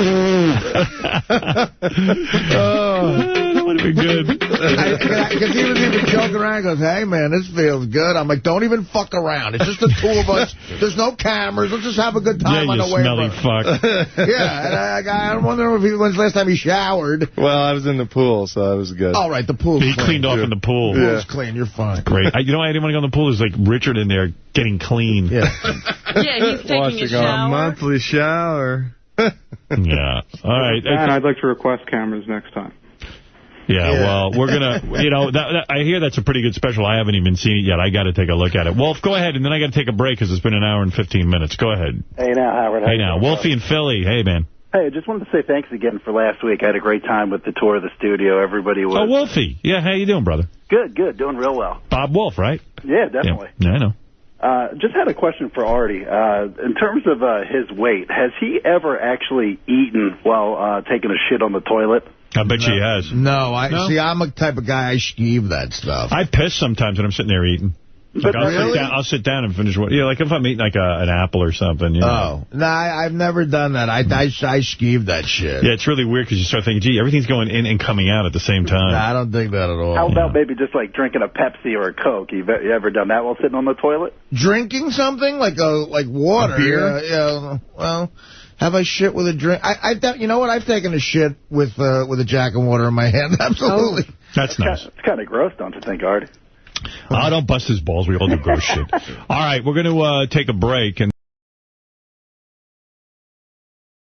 S1: That would have Good.
S18: Because he was even joking around. He goes, hey, man, this feels good. I'm like, don't even fuck around. It's just the two of us. There's no cameras. Let's just have a good time on the way.
S1: Smelly fuck.
S18: Yeah, and I'm wondering when's the last time he showered.
S20: Well, I was in the pool, so it was good.
S18: All right, the pool.
S1: He cleaned off in the pool.
S18: The pool's clean. You're fine.
S1: Great. You know why I didn't want to go in the pool? There's like Richard in there getting clean.
S18: Yeah.
S2: Yeah, he's taking a shower.
S20: A monthly shower.
S1: Yeah. All right.
S10: And I'd like to request cameras next time.
S1: Yeah, well, we're going to, I hear that's a pretty good special. I haven't even seen it yet. I got to take a look at it. Wolf, go ahead, and then I got to take a break because it's been an hour and 15 minutes. Go ahead.
S6: Hey, now, Howard.
S1: Hey, now. Wolfie and Philly. Hey, man.
S6: Hey, I just wanted to say thanks again for last week. I had a great time with the tour of the studio. Everybody was...
S1: Oh, Wolfie. Yeah, how you doing, brother?
S6: Good, doing real well.
S1: Bob Wolf, right?
S6: Yeah, definitely.
S1: Yeah, I know.
S6: Just had a question for Artie. In terms of his weight, has he ever actually eaten while taking a shit on the toilet?
S1: I bet she has.
S18: No, see, I'm a type of guy, I skeeve that stuff.
S1: I piss sometimes when I'm sitting there eating. Like I'll sit down and finish what? Yeah, like if I'm eating like an apple or something. You know?
S18: Oh, no, I've never done that. I skeeve that shit.
S1: Yeah, it's really weird because you start thinking, gee, everything's going in and coming out at the same time.
S18: No, I don't think that at all.
S6: How about maybe just like drinking a Pepsi or a Coke? You ever done that while sitting on the toilet?
S18: Drinking something like water?
S6: A beer?
S18: Yeah. Well, have I shit with a drink? You know what? I've taken a shit with a jack of water in my hand. Absolutely.
S6: Oh,
S1: that's nice.
S6: It's kind of gross, don't you think, Artie?
S1: Oh, don't bust his balls. We all do gross shit. All right, we're going to take a break. And